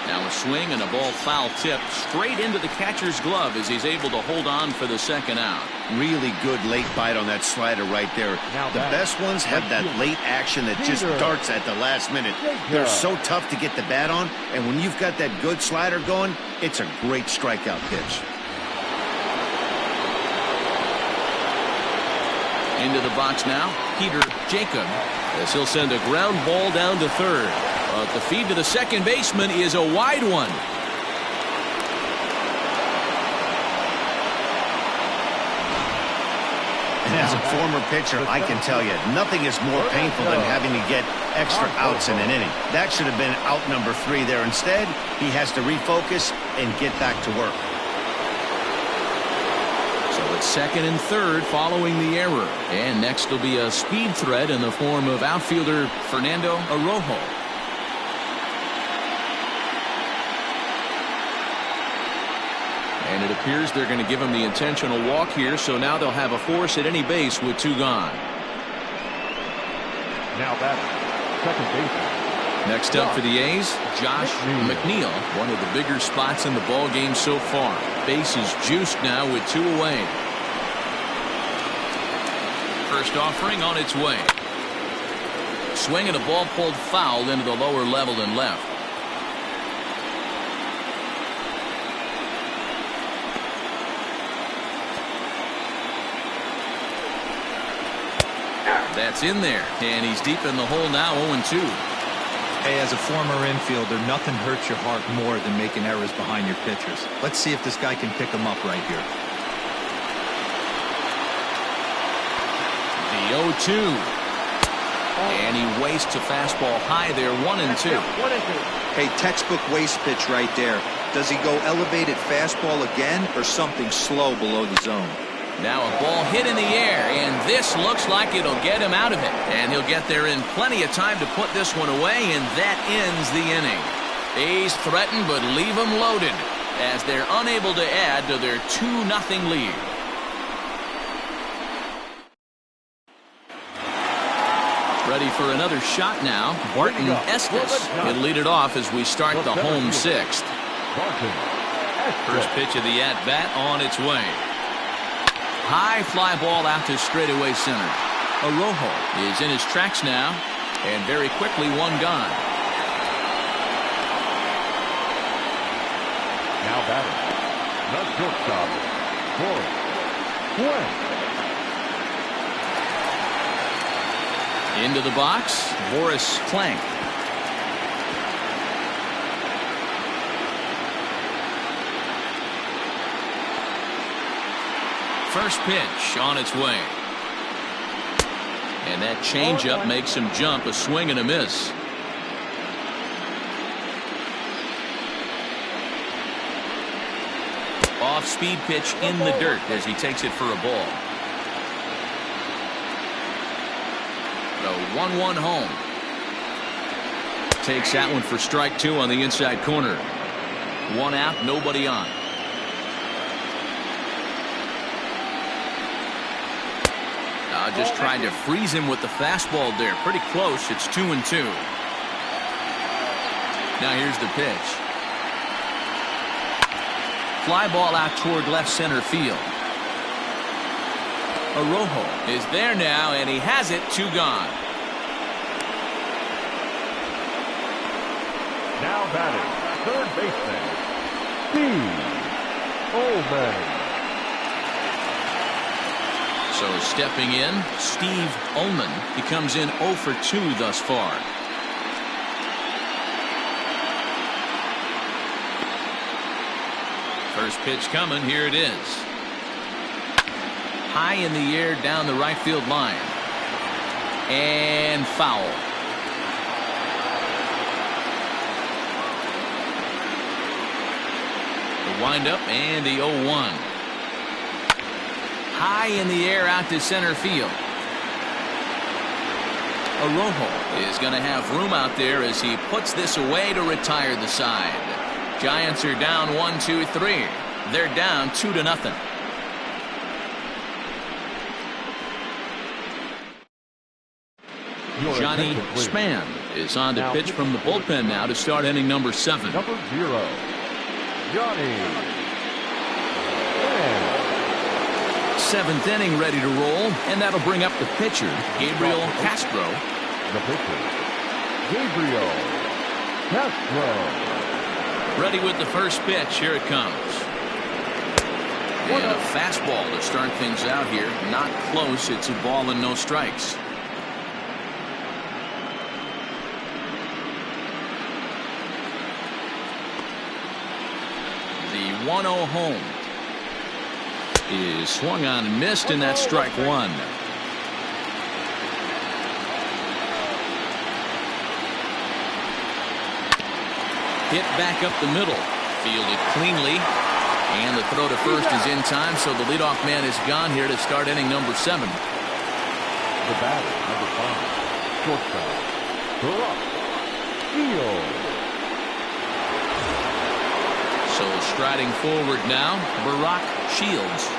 Now a swing and a ball foul tip straight into the catcher's glove as he's able to hold on for the second out. Really good late bite on that slider right there. The best ones have that late action that just darts at the last minute. They're so tough to get the bat on, and when you've got that good slider going, it's a great strikeout pitch. Into the box now, Peter Jacob, as he'll send a ground ball down to third. But the feed to the second baseman is a wide one. And as a former pitcher, I can tell you, nothing is more painful than having to get extra outs in an inning. That should have been out number 3 there. Instead, he has to refocus and get back to work. So it's second and third following the error. And next will be a speed threat in the form of outfielder Fernando Arrojo. And it appears they're going to give him the intentional walk here, so now they'll have a force at any base with 2 gone. Now batting, second baseman. Next up for the A's, Josh McNeil, one of the bigger spots in the ball game so far. Base is juiced now with 2 away. First offering on its way. Swing and a ball pulled foul into the lower level and left. That's in there, and he's deep in the hole now, 0-2. Hey, as a former infielder, nothing hurts your heart more than making errors behind your pitchers. Let's see if this guy can pick them up right here. The 0-2. And he wastes a fastball high there, 1-2. Hey, textbook waste pitch right there. Does he go elevated fastball again or something slow below the zone? Now a ball hit in the air, and this looks like it'll get him out of it. And he'll get there in plenty of time to put this one away, and that ends the inning. A's threaten but leave them loaded as they're unable to add to their 2-0 lead. Ready for another shot now. Barton Estes will lead it off as we start the home 6th. First pitch of the at-bat on its way. High fly ball out to straightaway center. Arrojo is in his tracks now, and very quickly 1 gone. Now batting, the shortstop, Boris Clank. Into the box, Boris Clank. First pitch on its way. And that changeup makes him jump, a swing and a miss. Off-speed pitch in the dirt as he takes it for a ball. The 1-1 home. Takes that one for strike 2 on the inside corner. 1 out, nobody on. Just trying to freeze him with the fastball there. Pretty close. It's 2-2. Now here's the pitch. Fly ball out toward left center field. Arrojo is there now, and he has it. 2 gone. Now batting, third baseman, Steve Oakland. So stepping in, Steve Ullman. He comes in 0 for 2 thus far. First pitch coming. Here it is. High in the air down the right field line. And foul. The windup and the 0-1. High in the air out to center field. Arojo is going to have room out there as he puts this away to retire the side. Giants are down 1-2-3. They're down 2-0. Johnny Span is on to pitch from the bullpen now to start inning number 7. Number 0, Johnny Span. 7th inning ready to roll, and that'll bring up the pitcher, Gabriel Castro. The pitcher, Gabriel Castro. Ready with the first pitch. Here it comes. And a fastball to start things out here. Not close. It's a ball and no strikes. The 1-0 home is swung on and missed, and that's strike 1. Hit back up the middle. Fielded cleanly. And the throw to first is in time, so the leadoff man is gone here to start inning number 7. The batter, number 5, shortstop, Brock Shields. So striding forward now, Brock Shields.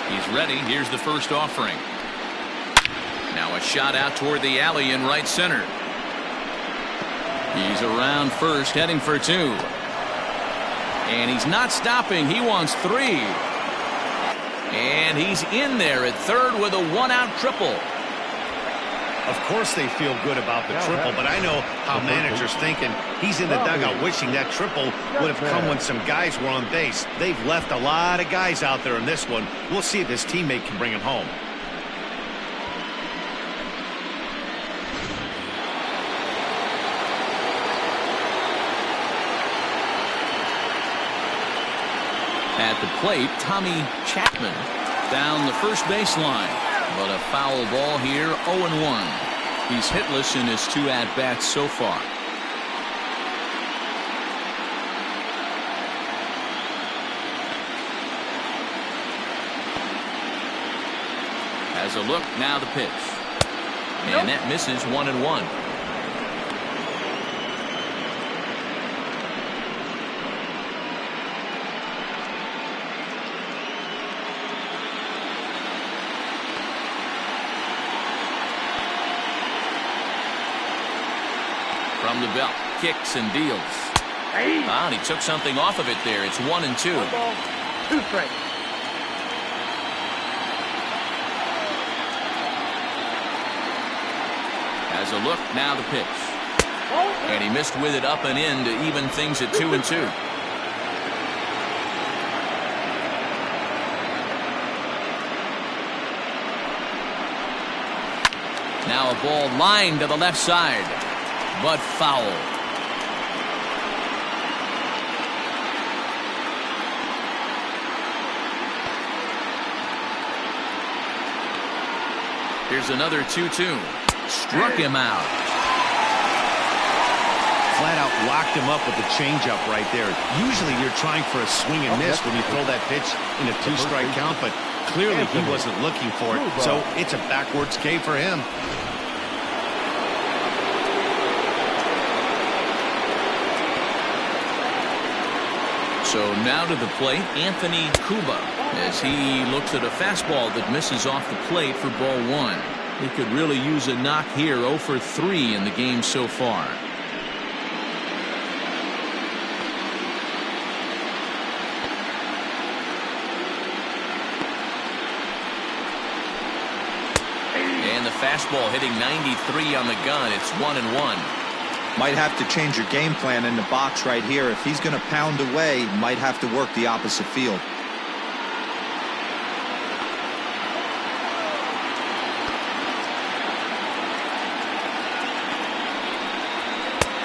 He's ready. Here's the first offering. Now a shot out toward the alley in right center. He's around first, heading for 2. And he's not stopping. He wants 3. And he's in there at third with a 1-out triple. Of course they feel good about the triple, but I know how manager's thinking. He's in the dugout wishing that triple would have come when some guys were on base. They've left a lot of guys out there in this one. We'll see if his teammate can bring him home. At the plate, Tommy Chapman down the first baseline. But a foul ball here, 0-1. He's hitless in his 2 at-bats so far. Has a look, now the pitch. And that misses 1-1. From the belt, kicks and deals. And he took something off of it there. It's 1-2. 1 ball, 2 strikes. Has a look, now the pitch. And he missed with it up and in to even things at 2-2. Now a ball lined to the left side, but foul. Here's another 2-2. Struck him out. Flat out locked him up with the changeup right there. Usually you're trying for a swing and miss when you throw that pitch in a 2-strike count, but clearly he wasn't looking for it, so it's a backwards K for him. So now to the plate, Anthony Cuba, as he looks at a fastball that misses off the plate for ball 1. He could really use a knock here, 0 for 3 in the game so far. And the fastball hitting 93 on the gun. It's 1-1. Might have to change your game plan in the box right here. If he's going to pound away, might have to work the opposite field.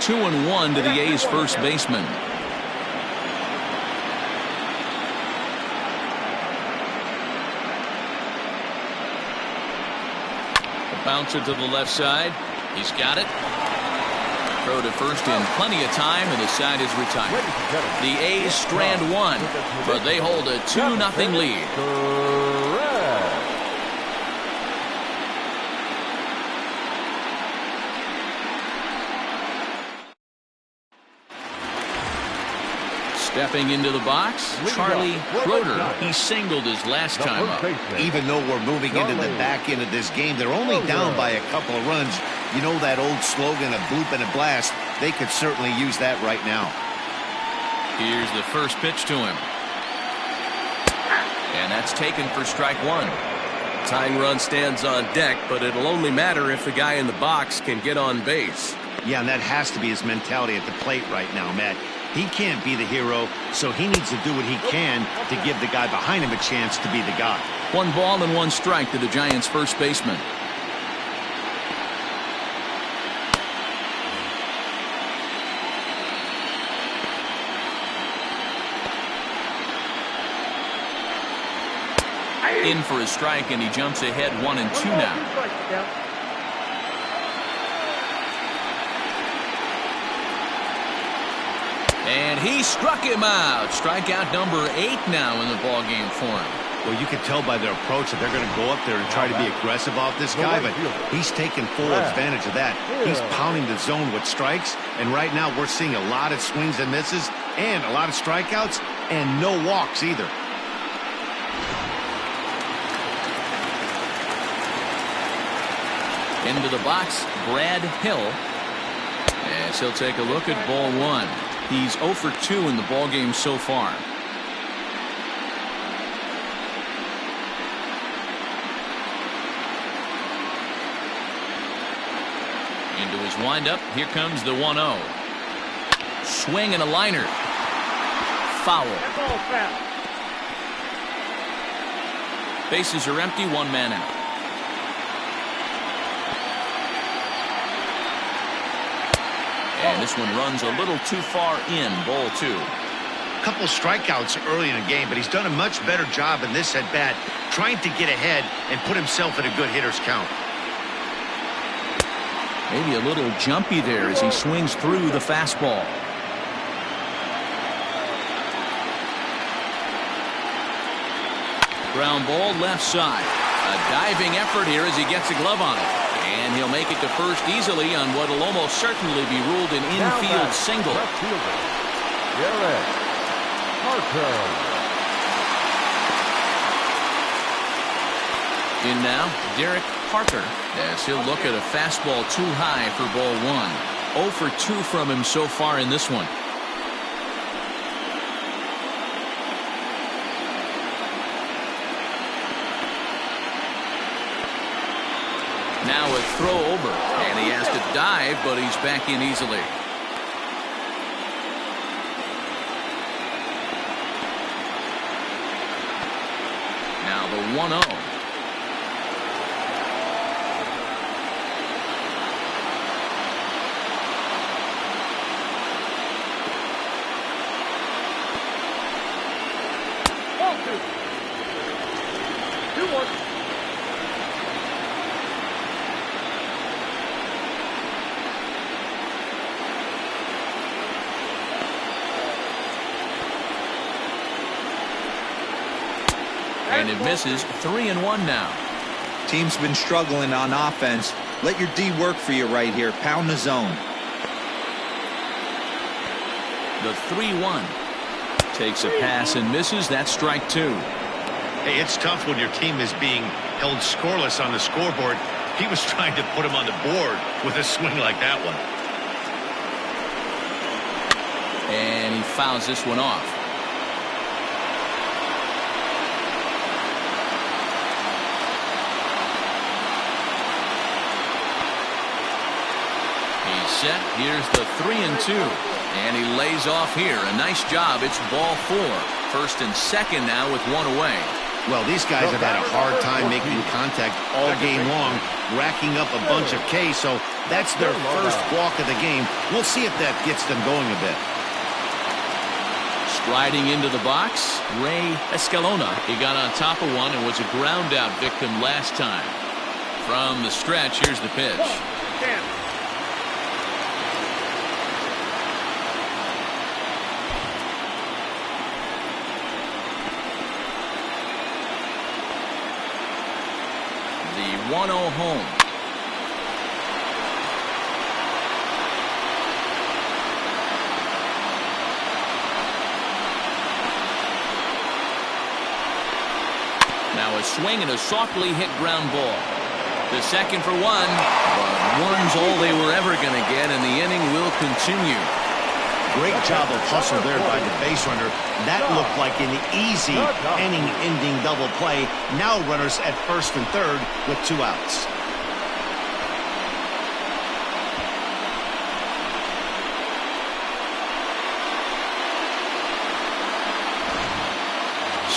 Two and 1 to the A's first baseman. The bouncer to the left side. He's got it. Throw to first in plenty of time, and the side is retired. The A's strand 1, but they hold a 2-0 lead. Stepping into the box, Charlie Schroeder. He singled his last time up. Even though we're moving into the back end of this game, they're only down by a couple of runs. You know that old slogan, a bloop and a blast? They could certainly use that right now. Here's the first pitch to him. And that's taken for strike one. Tying run stands on deck, but it'll only matter if the guy in the box can get on base. Yeah, and that has to be his mentality at the plate right now, Matt. He can't be the hero, so he needs to do what he can to give the guy behind him a chance to be the guy. 1 ball and 1 strike to the Giants' first baseman. In for a strike, and he jumps ahead 1-2 now. And he struck him out. Strikeout number 8 now in the ballgame for him. Well, you can tell by their approach that they're going to go up there and try to be aggressive off this guy, but he's taking full advantage of that. He's pounding the zone with strikes, and right now we're seeing a lot of swings and misses and a lot of strikeouts and no walks either. Into the box, Brad Hill. As he'll take a look at ball 1. He's 0 for 2 in the ballgame so far. Into his windup. Here comes the 1-0. Swing and a liner. Foul. Bases are empty. 1 man out. And this one runs a little too far in. Ball 2. Couple strikeouts early in the game, but he's done a much better job in this at bat, trying to get ahead and put himself in a good hitter's count. Maybe a little jumpy there as he swings through the fastball. Ground ball left side. A diving effort here as he gets a glove on it. And he'll make it to first easily on what will almost certainly be ruled an infield single. In now, Derek Harper, as he'll look at a fastball too high for ball 1. 0 for 2 from him so far in this one. Now a throw over, and he has to dive, but he's back in easily. Now the 1-0. And it misses. 3-1 now. Team's been struggling on offense. Let your D work for you right here. Pound the zone. The 3-1. Takes a pass and misses. That's strike 2. Hey, it's tough when your team is being held scoreless on the scoreboard. He was trying to put him on the board with a swing like that one. And he fouls this one off. Set. Here's the 3-2, and he lays off here. A nice job. It's ball 4. First and second now with 1 away. Well, these guys have had a hard time making contact all game long, racking up a bunch of Ks, so that's their first walk of the game. We'll see if that gets them going a bit. Striding into the box, Ray Escalona. He got on top of one and was a ground out victim last time. From the stretch, here's the pitch. The 1-0 home. swing and a softly hit ground ball. The second for one, but one's all they were ever going to get, and the inning will continue. Great job of hustle there by the base runner. That looked like an easy inning-ending double play. Now runners at first and third with 2 outs.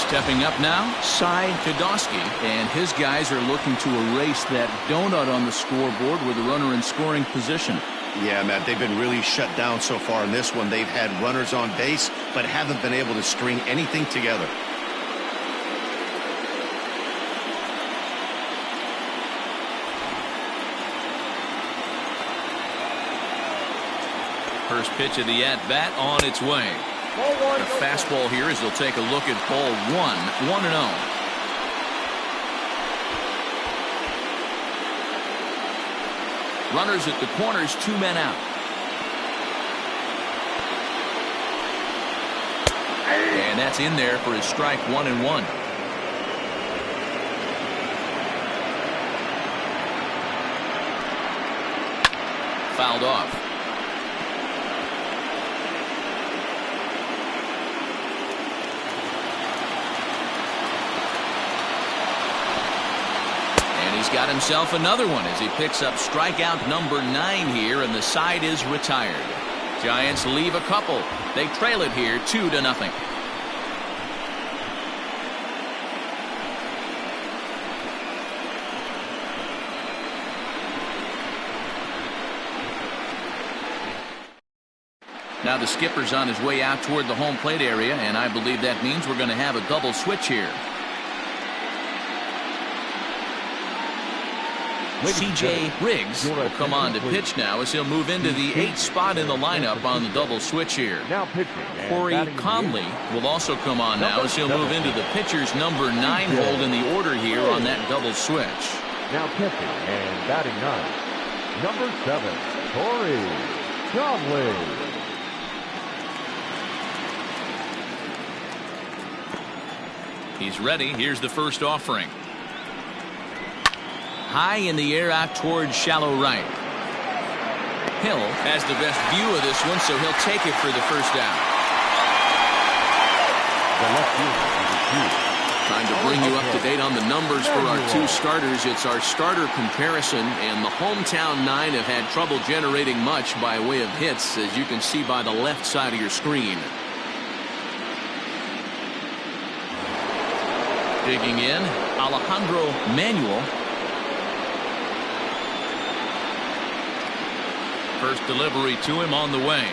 Stepping up now, Cy Tedosky, and his guys are looking to erase that donut on the scoreboard with a runner in scoring position. Yeah, Matt, they've been really shut down so far in this one. They've had runners on base, but haven't been able to string anything together. First pitch of the at-bat on its way. The fastball here as they'll take a look at ball 1-0. Runners at the corners, 2 men out. And that's in there for his strike, 1-1. Fouled off. He's got himself another one as he picks up strikeout number 9 here, and the side is retired. Giants leave a couple. They trail it here 2-0. Now the skipper's on his way out toward the home plate area, and I believe that means we're going to have a double switch here. C.J. Riggs will come on to pitch now as he'll move into the 8th spot in the lineup on the double switch here. Corey Conley will also come on now as he'll move into the pitcher's number 9 hold in the order here on that double switch. Now pitching and batting 9, number 7, Corey Conley. He's ready. Here's the first offering. High in the air out towards shallow right. Hill has the best view of this one, so he'll take it for the first out. Time to bring you up to date on the numbers for our 2 starters. It's our starter comparison, and the hometown 9 have had trouble generating much by way of hits, as you can see by the left side of your screen. Digging in, Alejandro Manuel. First delivery to him on the way.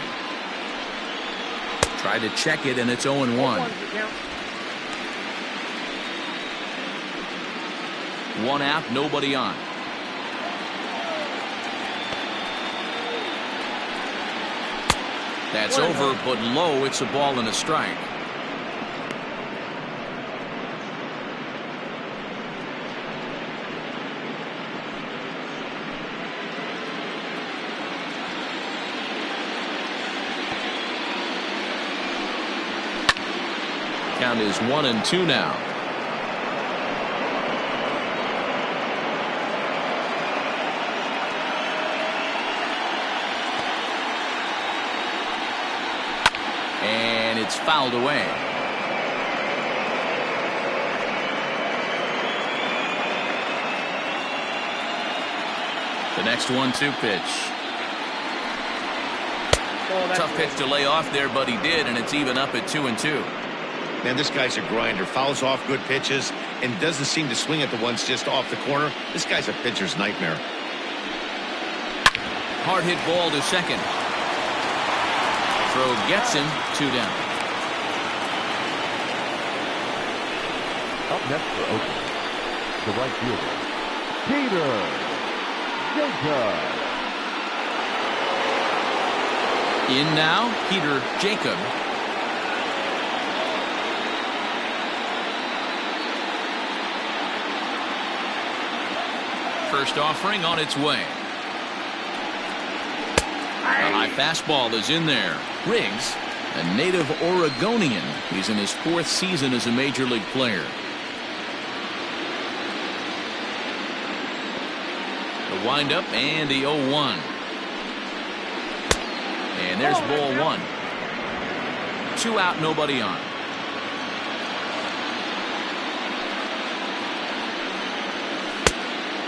Try to check it, and it's 0-1. 1 out, nobody on. That's over, but low. It's a ball and a strike. Count is 1-2 now. And it's fouled away. The next 1-2 pitch. Tough pitch to lay off there, but he did, and it's even up at 2-2. Man, this guy's a grinder. Fouls off good pitches and doesn't seem to swing at the ones just off the corner. This guy's a pitcher's nightmare. Hard hit ball to second. Throw gets him, 2 down. Up next for Oakland, the right fielder, Peter Jacob. In now, Peter Jacob. First offering on its way. A high fastball is in there. Riggs, a native Oregonian. He's in his 4th season as a major league player. Wind up and the 0-1. And there's ball one. 2 out, nobody on.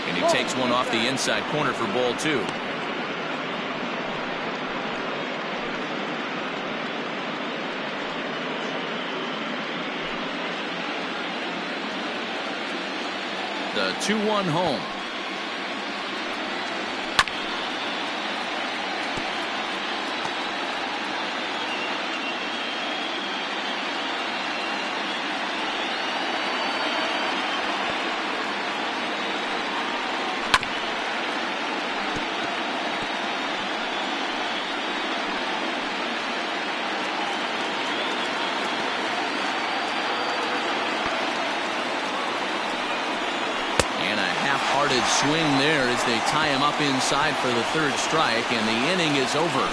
And he takes one off the inside corner for ball 2. The 2-1 home. Swing there as they tie him up inside for the 3rd strike, and the inning is over.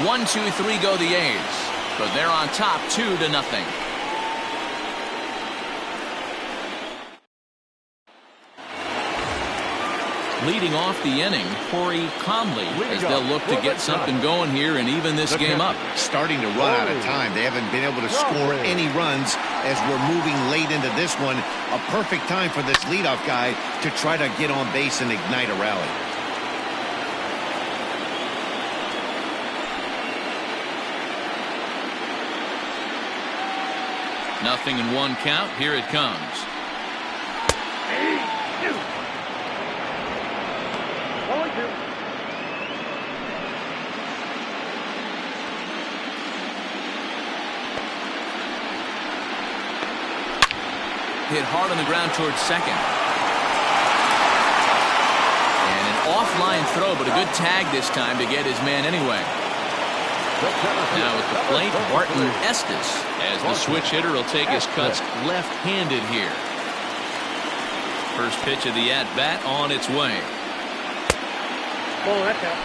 1, 2, 3 go the A's, but they're on top 2-0. Leading off the inning, Corey Conley, as they'll look to get something going here and even this game up. Starting to run out of time. They haven't been able to score any runs as we're moving late into this one. A perfect time for this leadoff guy to try to get on base and ignite a rally. Nothing in 1 count. Here it comes. Hit hard on the ground towards second. And an offline throw, but a good tag this time to get his man anyway. Now at the plate, Barton Estes, as the switch hitter will take his cuts left-handed here. First pitch of the at-bat on its way. Oh, that's out.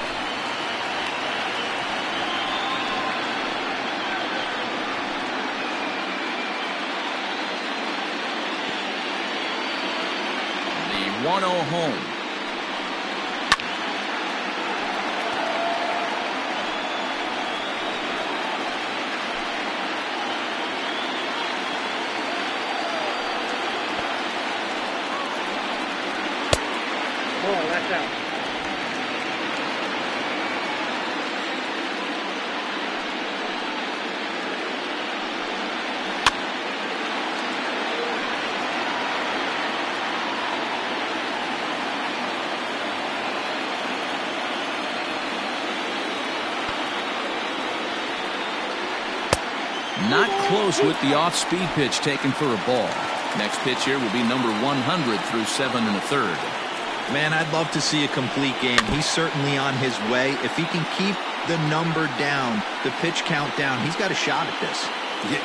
The 1-0 home. Oh, that's out. Not close with the off-speed pitch taken for a ball. Next pitch here will be number 100 through 7 1/3. Man, I'd love to see a complete game. He's certainly on his way. If he can keep the number down, the pitch count down, he's got a shot at this.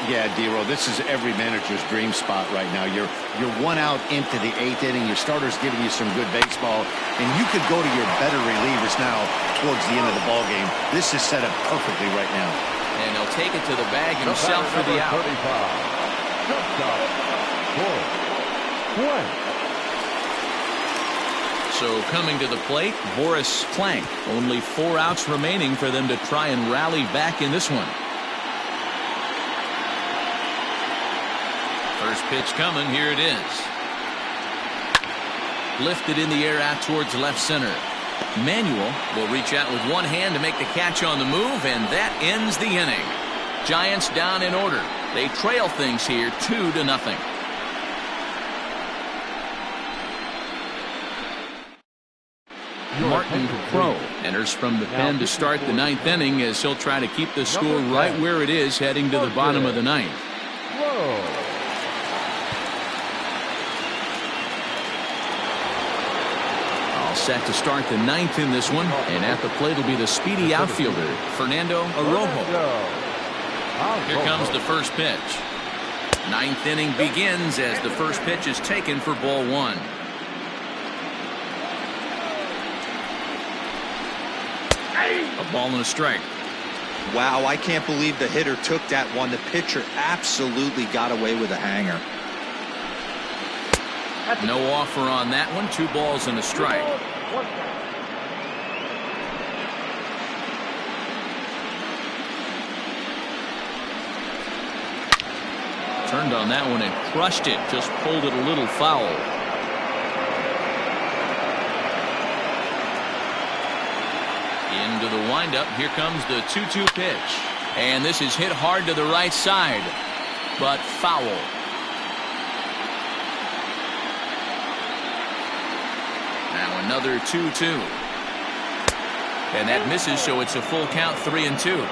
Yeah, D-Roll, this is every manager's dream spot right now. You're 1 out into the 8th inning. Your starter's giving you some good baseball, and you could go to your better relievers now towards the end of the ball game. This is set up perfectly right now. And he'll take it to the bag himself for the out. So coming to the plate, Boris Plank. Only 4 outs remaining for them to try and rally back in this one. First pitch coming. Here it is. Lifted in the air out towards left center. Manuel will reach out with one hand to make the catch on the move, and that ends the inning. Giants down in order. They trail things here 2-0. Martin Crow enters from the pen to start the 9th inning as he'll try to keep the score right where it is heading to the bottom of the 9th. All set to start the 9th in this one, and at the plate will be the speedy outfielder, Fernando Arrojo. Here comes the first pitch. 9th inning begins as the first pitch is taken for ball 1. A ball and a strike. Wow, I can't believe the hitter took that one. The pitcher absolutely got away with a hanger. No offer on that one. 2 balls and a strike. Turned on that one and crushed it. Just pulled it a little foul. Into the windup. Here comes the 2-2 pitch. And this is hit hard to the right side, but foul. Now another 2-2. And that misses, so it's a full count, 3-2.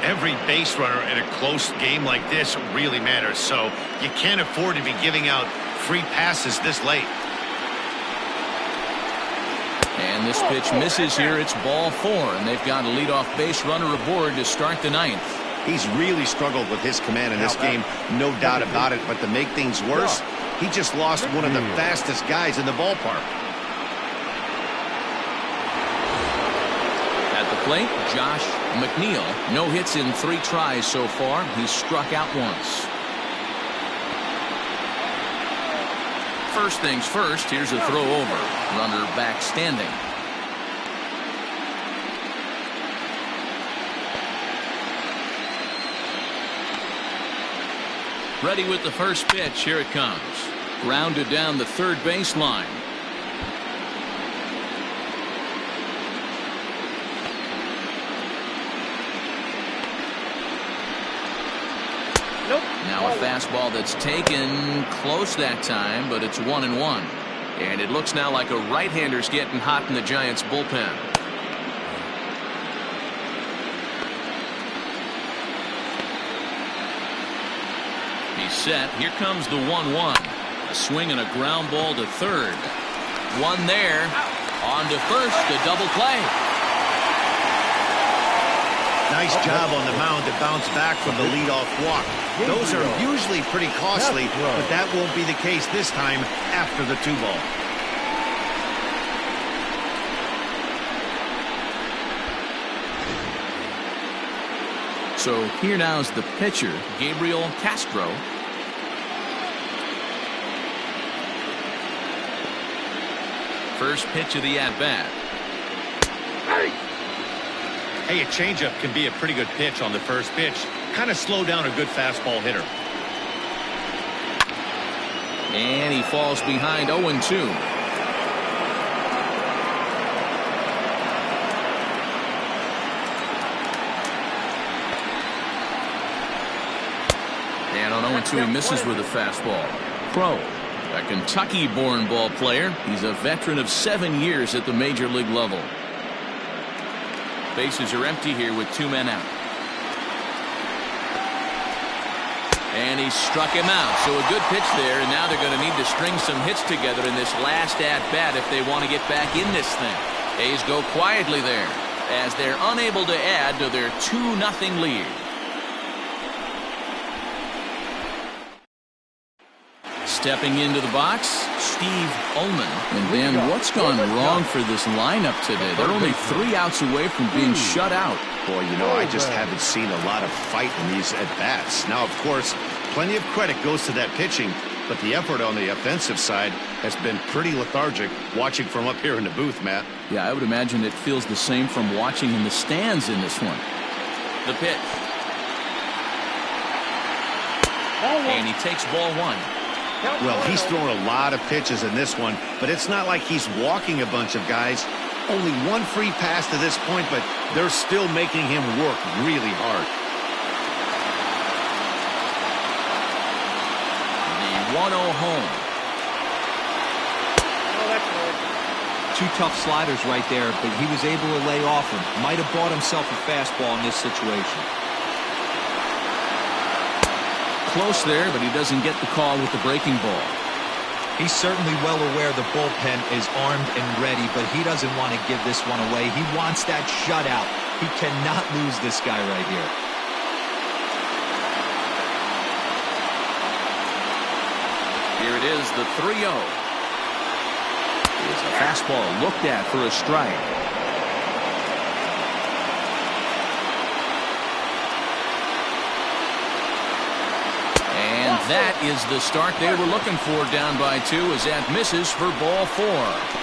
Every base runner in a close game like this really matters, so you can't afford to be giving out free passes this late. And this pitch misses here. It's ball 4, and they've got a leadoff base runner aboard to start the 9th. He's really struggled with his command in this game, no doubt about it, but to make things worse, he just lost one of the fastest guys in the ballpark. At the plate, Josh McNeil. No hits in 3 tries so far. He's struck out once. First things first, here's a throw over. Runner back standing. Ready with the first pitch. Here it comes. Grounded down the third baseline. Nope. Now a fastball that's taken close that time, but it's 1-1. And it looks now like a right-hander's getting hot in the Giants bullpen. He's set. Here comes the 1-1. A swing and a ground ball to third. One there. On to first. A double play. Nice job on the mound to bounce back from the leadoff walk. Those are usually pretty costly, but that won't be the case this time after the 2-ball. So here now is the pitcher, Gabriel Castro. First pitch of the at-bat. Hey, a changeup can be a pretty good pitch on the first pitch. Kind of slow down a good fastball hitter. And he falls behind 0-2. And on 0-2 he misses with a fastball. Crow, a Kentucky-born ball player. He's a veteran of 7 years at the major league level. Bases are empty here with 2 men out. And he struck him out. So a good pitch there, and now they're going to need to string some hits together in this last at-bat if they want to get back in this thing. A's go quietly there as they're unable to add to their 2-0 lead. Stepping into the box, Steve Ullman. And then what's gone wrong for this lineup today? They're only 3 outs away from being shut out. Boy, you know, I just haven't seen a lot of fight in these at-bats. Now, of course, plenty of credit goes to that pitching, but the effort on the offensive side has been pretty lethargic watching from up here in the booth, Matt. Yeah, I would imagine it feels the same from watching in the stands in this one. The pitch. And he takes ball 1. Well, he's thrown a lot of pitches in this one, but it's not like he's walking a bunch of guys. Only 1 free pass to this point, but they're still making him work really hard. The 1-0 home. Oh, that's good. 2 tough sliders right there, but he was able to lay off him. Might have bought himself a fastball in this situation. Close there, but he doesn't get the call with the breaking ball. He's certainly well aware the bullpen is armed and ready, but he doesn't want to give this one away. He wants that shutout. He cannot lose this guy right here. Here it is, the 3-0. Here's a fastball looked at for a strike. That is the start they were looking for, down by 2, as that misses for ball 4.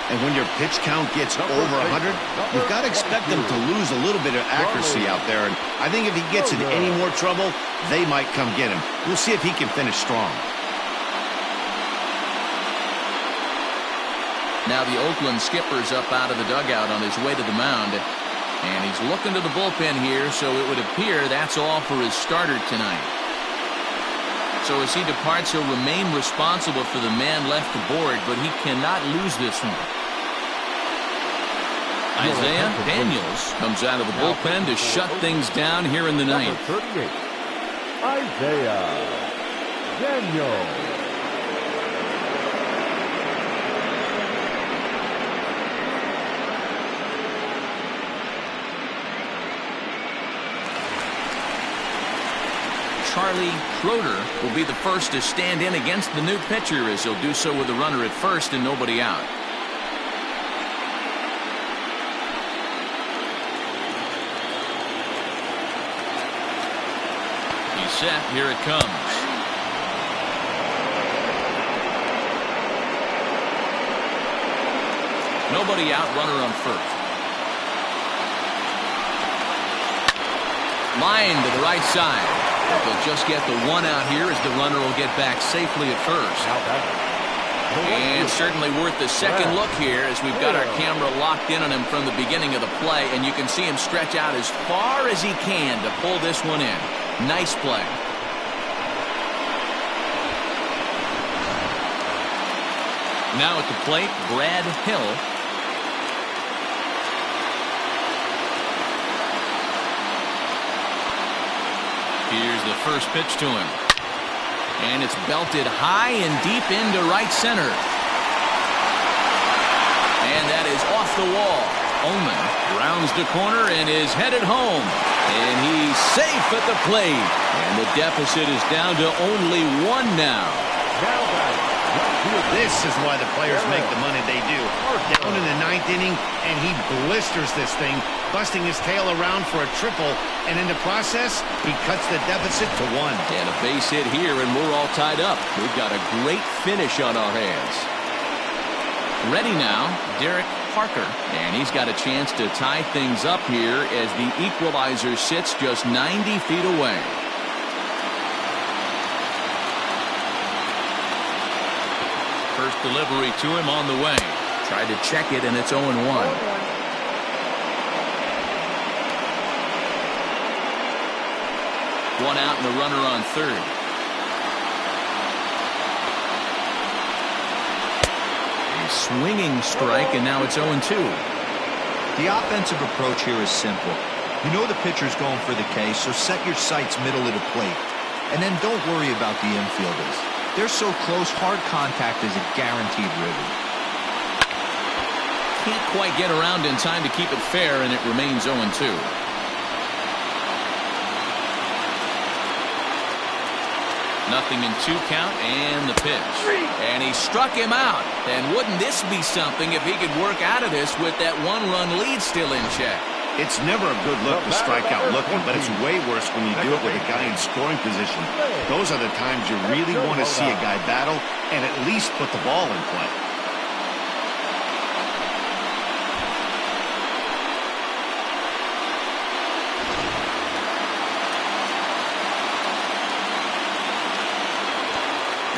And when your pitch count gets over 100, you've got to expect them to lose a little bit of accuracy out there. And I think if he gets in any more trouble, they might come get him. We'll see if he can finish strong. Now the Oakland skipper's up out of the dugout on his way to the mound. And he's looking to the bullpen here, so it would appear that's all for his starter tonight. So as he departs, he'll remain responsible for the man left aboard, but he cannot lose this one. Isaiah Daniels comes out of the bullpen to shut things down here in the ninth. 38, Isaiah Daniels. Charlie Schroeder will be the first to stand in against the new pitcher, as he'll do so with a runner at first and nobody out. He's set. Here it comes. Nobody out, runner on first. Line to the right side. They'll just get the one out here, as the runner will get back safely at first. And certainly worth the second look here, as we've got our camera locked in on him from the beginning of the play, and you can see him stretch out as far as he can to pull this one in. Nice play. Now at the plate, Brad Hill. Here's the first pitch to him. And it's belted high and deep into right center. And that is off the wall. Oman rounds the corner and is headed home. And he's safe at the plate. And the deficit is down to only 1 now. This is why the players make the money they do. Down in the 9th inning, and he blisters this thing, busting his tail around for a triple, and in the process, he cuts the deficit to 1. And a base hit here, and we're all tied up. We've got a great finish on our hands. Ready now, Derek Parker, and he's got a chance to tie things up here as the equalizer sits just 90 feet away. First delivery to him on the way. Tried to check it, and it's 0-1. One out and a runner on third. A swinging strike, and now it's 0-2. The offensive approach here is simple. You know the pitcher's going for the K, so set your sights middle of the plate. And then don't worry about the infielders. They're so close, hard contact is a guaranteed ribby. Can't quite get around in time to keep it fair, and it remains 0-2. Nothing in 2 count, and the pitch. And he struck him out. And wouldn't this be something if he could work out of this with that 1-run lead still in check? It's never a good look to strike out looking, but it's way worse when you do it with a guy in scoring position. Those are the times you really want to see a guy battle and at least put the ball in play.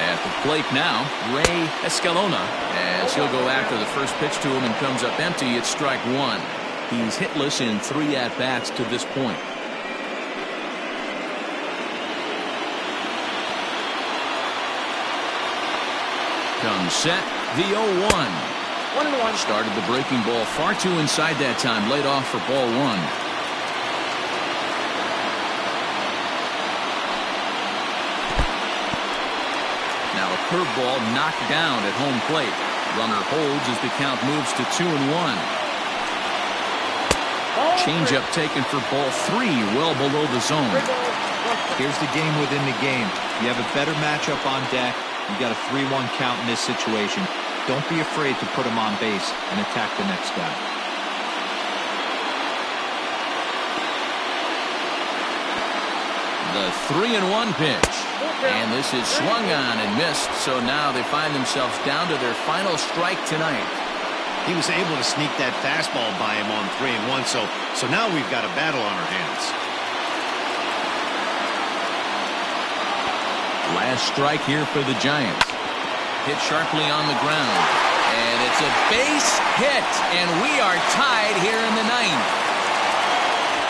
At the plate now, Ray Escalona, as he'll go after the first pitch to him and comes up empty. It's strike 1. He's hitless in 3 at-bats to this point. Comes set, the 0-1. 1-1. Started the breaking ball far too inside that time. Laid off for ball 1. Now a curveball knocked down at home plate. Runner holds as the count moves to 2-1. Changeup taken for ball 3, well below the zone. Here's the game within the game. You have a better matchup on deck. You got a 3-1 count in this situation. Don't be afraid to put him on base and attack the next guy. The 3-1 pitch. And this is swung on and missed, so now they find themselves down to their final strike tonight. He was able to sneak that fastball by him on 3-1, so now we've got a battle on our hands. Last strike here for the Giants. Hit sharply on the ground. And it's a base hit, and we are tied here in the ninth.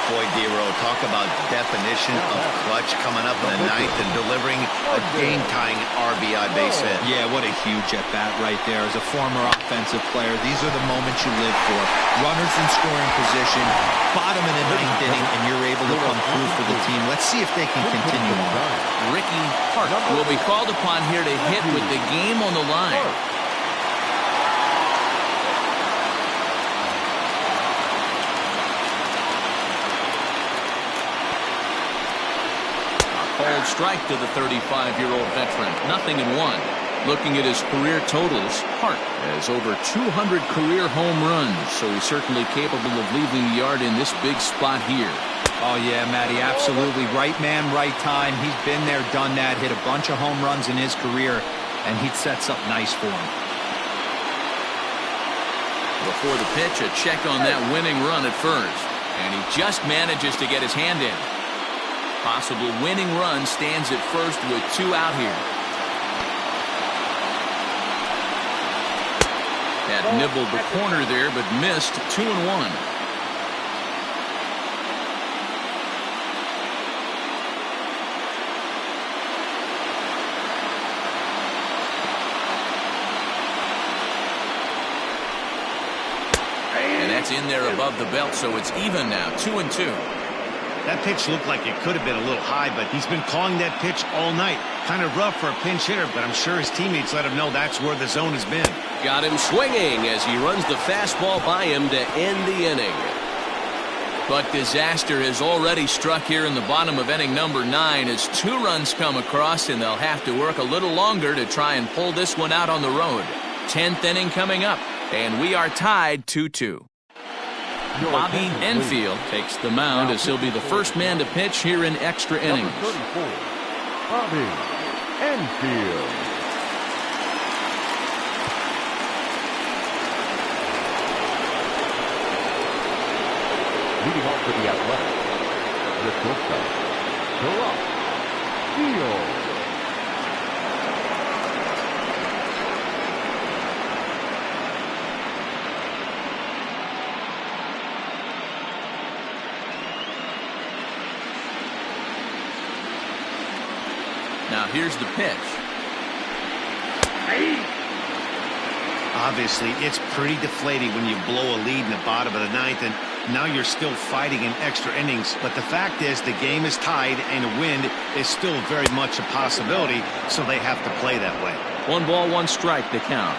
Boy, Dero, talk about definition of clutch coming up in the ninth and delivering a game-tying RBI base hit. Yeah, what a huge at-bat right there. As a former offensive player, these are the moments you live for. Runners in scoring position, bottom of the ninth inning, and you're able to come through for the team. Let's see if they can continue on. Ricky Hart will be called upon here to hit with the game on the line. Cold strike to the 35-year-old veteran. 0-1. Looking at his career totals, Hart has over 200 career home runs, so he's certainly capable of leaving the yard in this big spot here. Oh, yeah, Matty, absolutely. Right man, right time. He's been there, done that, hit a bunch of home runs in his career, and he sets up nice for him. Before the pitch, a check on that winning run at first, and he just manages to get his hand in. Possible winning run stands at first with 2 out here. Had nibbled the corner there, but missed. 2-1. And that's in there above the belt, so it's even now. 2-2. That pitch looked like it could have been a little high, but he's been calling that pitch all night. Kind of rough for a pinch hitter, but I'm sure his teammates let him know that's where the zone has been. Got him swinging as he runs the fastball by him to end the inning. But disaster has already struck here in the bottom of inning number 9 as 2 runs come across, and they'll have to work a little longer to try and pull this one out on the road. 10th inning coming up, and we are tied 2-2. Bobby Enfield takes the mound as he'll be the first man to pitch here in extra innings. Number 34, Bobby Enfield. Leading off for the Athletics, the shortstop, Field. Now here's the pitch. Obviously, it's pretty deflating when you blow a lead in the bottom of the 9th, and now you're still fighting in extra innings. But the fact is, the game is tied, and a win is still very much a possibility, so they have to play that way. 1 ball, 1 strike to count.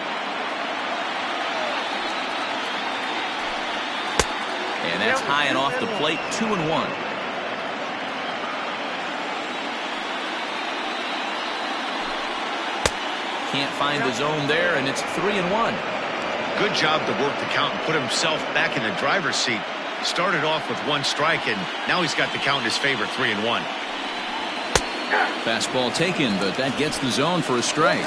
And that's high and off the plate. 2-1. Can't find the zone there, and it's 3-1. Good job to work the count and put himself back in the driver's seat. Started off with 1 strike, and now he's got the count in his favor, 3-1. Fastball taken, but that gets the zone for a strike.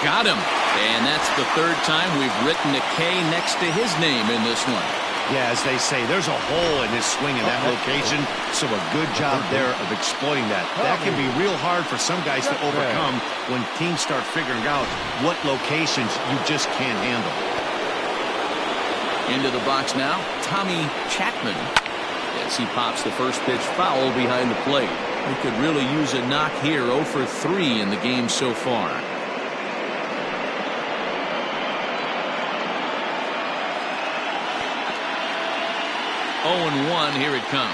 Got him. And that's the 3rd time we've written a K next to his name in this one. Yeah, as they say, there's a hole in his swing in that location, so a good job there of exploiting that. That can be real hard for some guys to overcome when teams start figuring out what locations you just can't handle. Into the box now, Tommy Chapman. As he pops the first pitch foul behind the plate. He could really use a knock here. 0 for 3 in the game so far. Oh, 1, here it comes.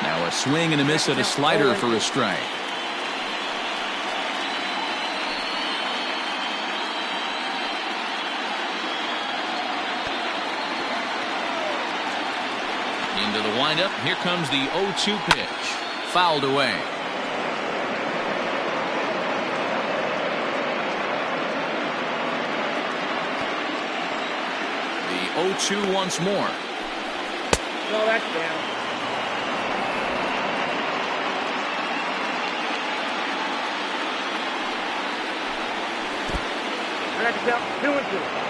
Now a swing and a miss at a slider for a strike. Into the windup. Here comes the 0-2 pitch. Fouled away. The 0-2 once more. No, that's down. I got to count 2-2.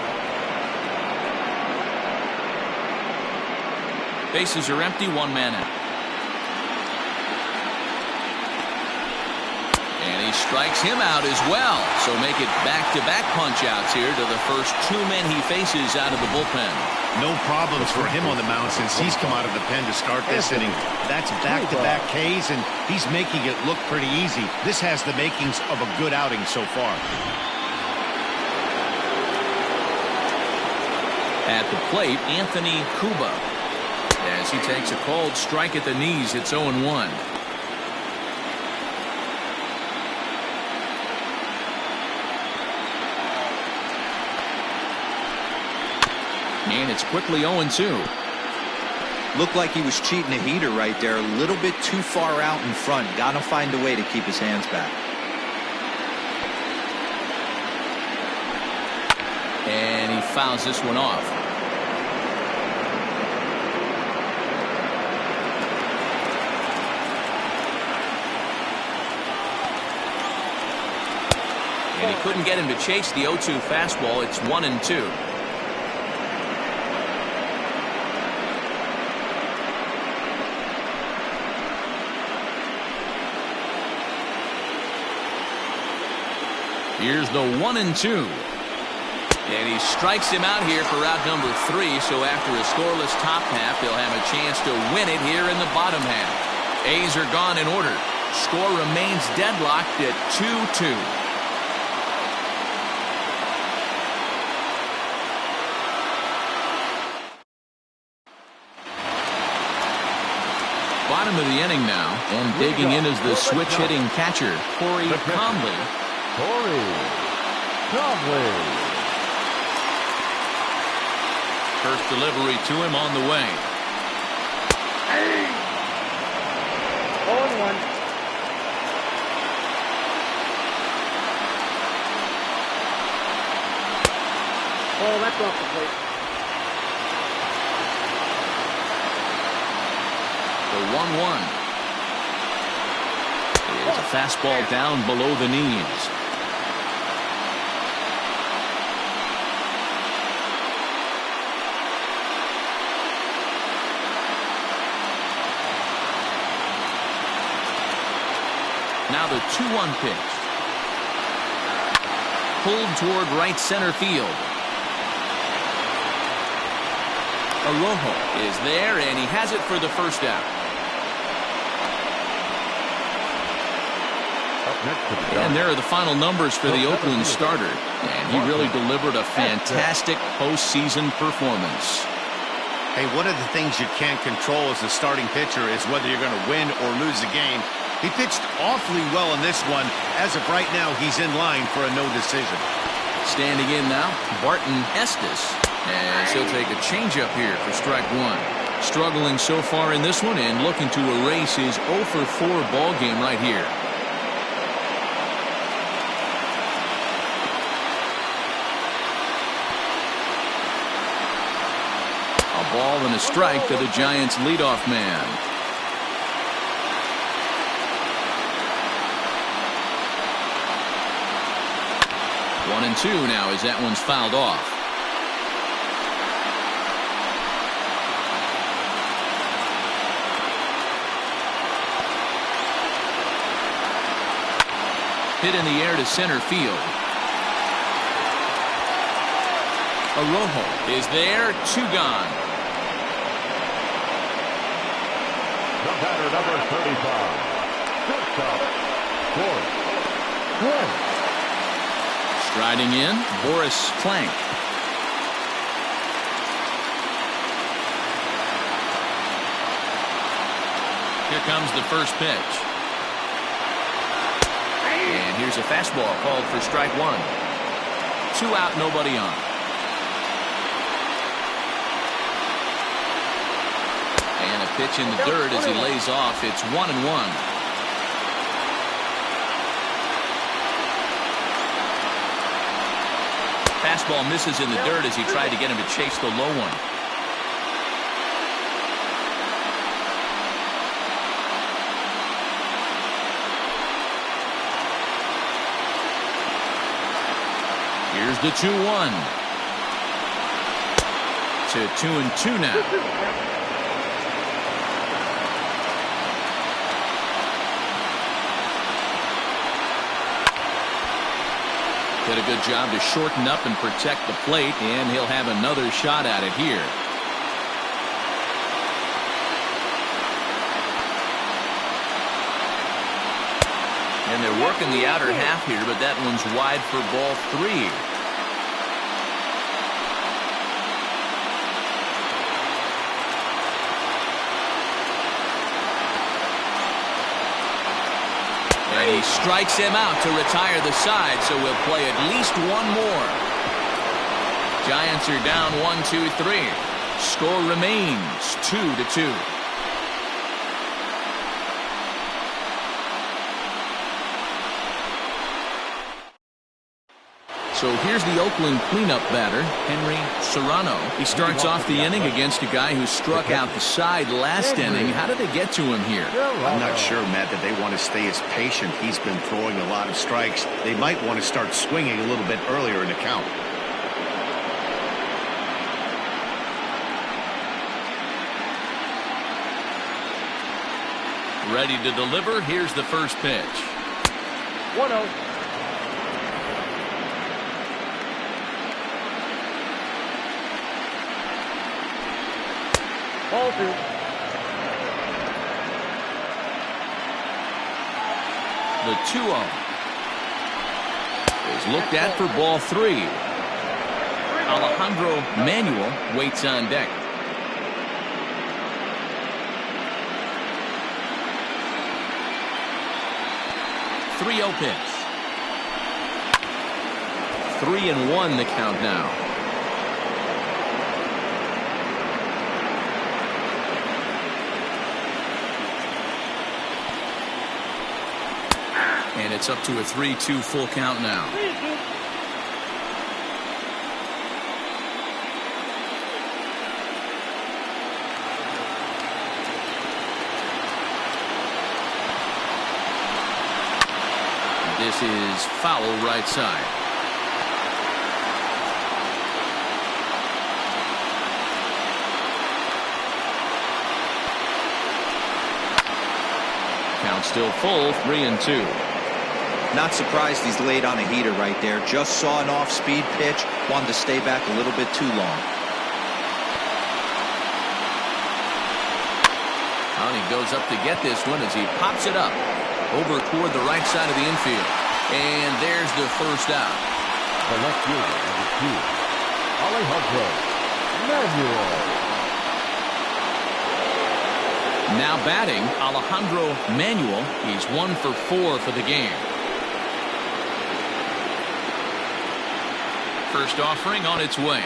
Bases are empty, one man out. And he strikes him out as well. So make it back-to-back punch-outs here to the first two men he faces out of the bullpen. No problems for him on the mound since he's come out of the pen to start this inning. That's back-to-back Ks, and he's making it look pretty easy. This has the makings of a good outing so far. At the plate, Anthony Cuba. As he takes a cold strike at the knees, it's 0-1. And it's quickly 0-2. Looked like he was cheating a heater right there. A little bit too far out in front. Got to find a way to keep his hands back. And he fouls this one off. And he couldn't get him to chase the 0-2 fastball. It's 1-2. Here's the 1-2. And he strikes him out here for out number 3. So after a scoreless top half, they'll have a chance to win it here in the bottom half. A's are gone in order. Score remains deadlocked at 2-2. Bottom of the inning now, and digging in is the switch-hitting catcher, Corey Conley. Corey Conley. First delivery to him on the way. 0-1. Oh, that's off the plate. The 1-1. Here's a fastball down below the knees. Now the 2-1 pitch. Pulled toward right center field. Arojo is there, and he has it for the first out. And there are the final numbers for the Oakland starter. And he really delivered a fantastic postseason performance. Hey, one of the things you can't control as a starting pitcher is whether you're going to win or lose a game. He pitched awfully well in this one. As of right now, he's in line for a no decision. Standing in now, Barton Estes. As he'll take a changeup here for strike one. Struggling so far in this one and looking to erase his 0-for-4 ball game right here. A ball and a strike to the Giants' leadoff man. One and two now as that one's fouled off. Hit in the air to center field. Arojo is there, 2 gone. The batter, number 35. Shortstop, Boris. Striding in, Boris Plank. Here comes the first pitch. And here's a fastball called for strike one. 2 out, nobody on. And a pitch in the dirt as he lays off. It's 1-1. Fastball misses in the dirt as he tried to get him to chase the low one. Here's the 2-1. To 2-2 now. Did a good job to shorten up and protect the plate, and he'll have another shot at it here. And they're working the outer half here, but that one's wide for ball 3. And he strikes him out to retire the side, so we'll play at least one more. Giants are down 1-2-3. Score remains 2-2. So here's the Oakland cleanup batter, Henry Serrano. He starts off the inning against a guy who struck out the side last inning. How did they get to him here? I'm not sure, Matt, that they want to stay as patient. He's been throwing a lot of strikes. They might want to start swinging a little bit earlier in the count. Ready to deliver. Here's the first pitch. 1-0. Ball 2. The 2-0 is looked at for ball 3. Alejandro Manuel waits on deck. .30 pitch. 3-1 the count now. And it's up to a 3-2 full count now. This is foul right side. Count still full, 3-2. Not surprised he's laid on a heater right there. Just saw an off-speed pitch. Wanted to stay back a little bit too long. And he goes up to get this one as he pops it up over toward the right side of the infield. And there's the first out. The left fielder, number 2, Alejandro Manuel. Now batting, Alejandro Manuel. He's 1 for 4 for the game. First offering on its way.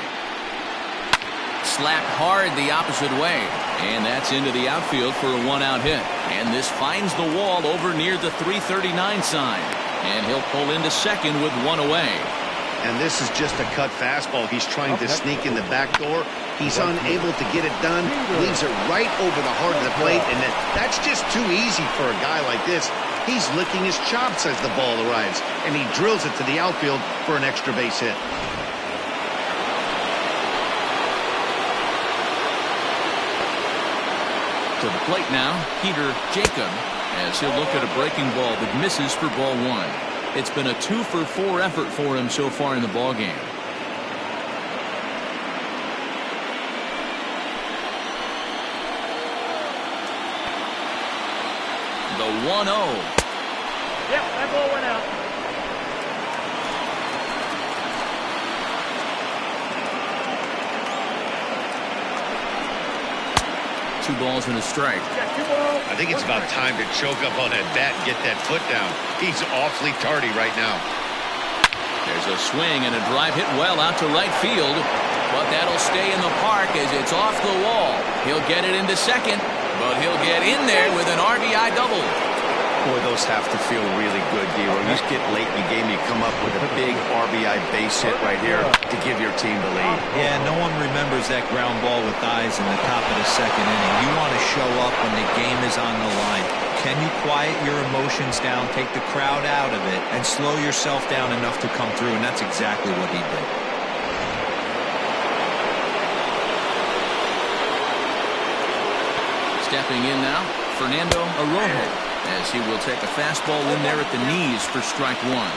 Slapped hard the opposite way. And that's into the outfield for a 1-out hit. And this finds the wall over near the 339 sign. And he'll pull into second with 1 away. And this is just a cut fastball. He's trying to sneak in the back door. He's unable to get it done. Leaves it right over the heart of the plate. And that's just too easy for a guy like this. He's licking his chops as the ball arrives. And he drills it to the outfield for an extra base hit. To the plate now, Peter Jacob, as he'll look at a breaking ball that misses for ball 1. It's been a 2 for 4 effort for him so far in the ball game. The 1-0. Yep, that ball went out. Two balls and a strike. I think it's about time to choke up on that bat and get that foot down. He's awfully tardy right now. There's a swing and a drive hit well out to right field. But that'll stay in the park as it's off the wall. He'll get it into second, but he'll get in there with an RBI double. Boy, those have to feel really good, D-Roy. You just get late in the game, you come up with a big RBI base hit right here to give your team the lead. Yeah, no one remembers that ground ball with eyes in the top of the second inning. You want to show up when the game is on the line. Can you quiet your emotions down, take the crowd out of it, and slow yourself down enough to come through? And that's exactly what he did. Stepping in now, Fernando Arroyo, as he will take a fastball in there at the knees for strike one.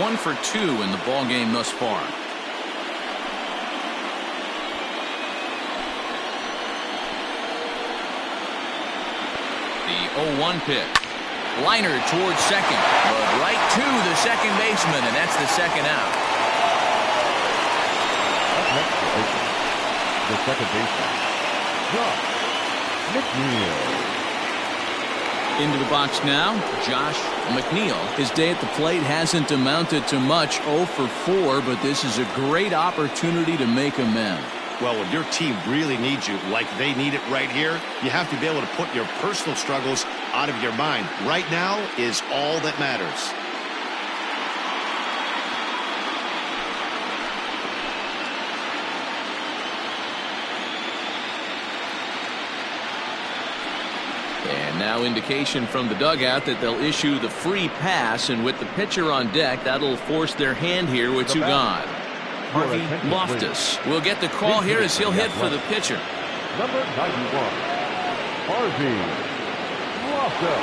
1 for 2 in the ball game thus far. The 0-1 pitch. Liner towards second, but right to the second baseman, and that's the second out. Up next to Oakland, the second baseman, Josh McNeil. Into the box now, Josh McNeil. His day at the plate hasn't amounted to much, 0 for 4, but this is a great opportunity to make amends. Well, when your team really needs you, like they need it right here, you have to be able to put your personal struggles out of your mind. Right now is all that matters. And now indication from the dugout that they'll issue the free pass, and with the pitcher on deck, that'll force their hand here with two gone. Harvey Loftus will get the call here as he'll hit for the pitcher. Number 91, Harvey Loftus.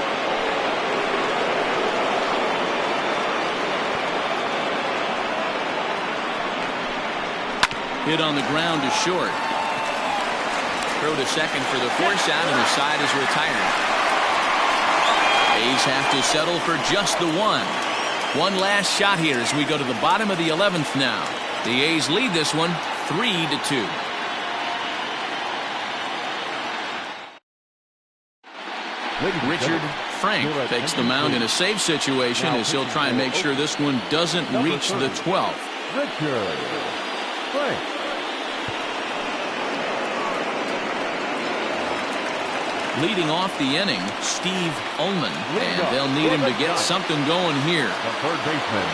Hit on the ground to short. Throw to second for the force out, and the side is retired. A's have to settle for just the one. One last shot here as we go to the bottom of the 11th now. The A's lead this one 3-2. Richard Frank takes the mound in a save situation as he'll try and make sure this one doesn't reach the 12th. Richard Frank. Leading off the inning, Steve Ullman, and they'll need him to get something going here. The third baseman,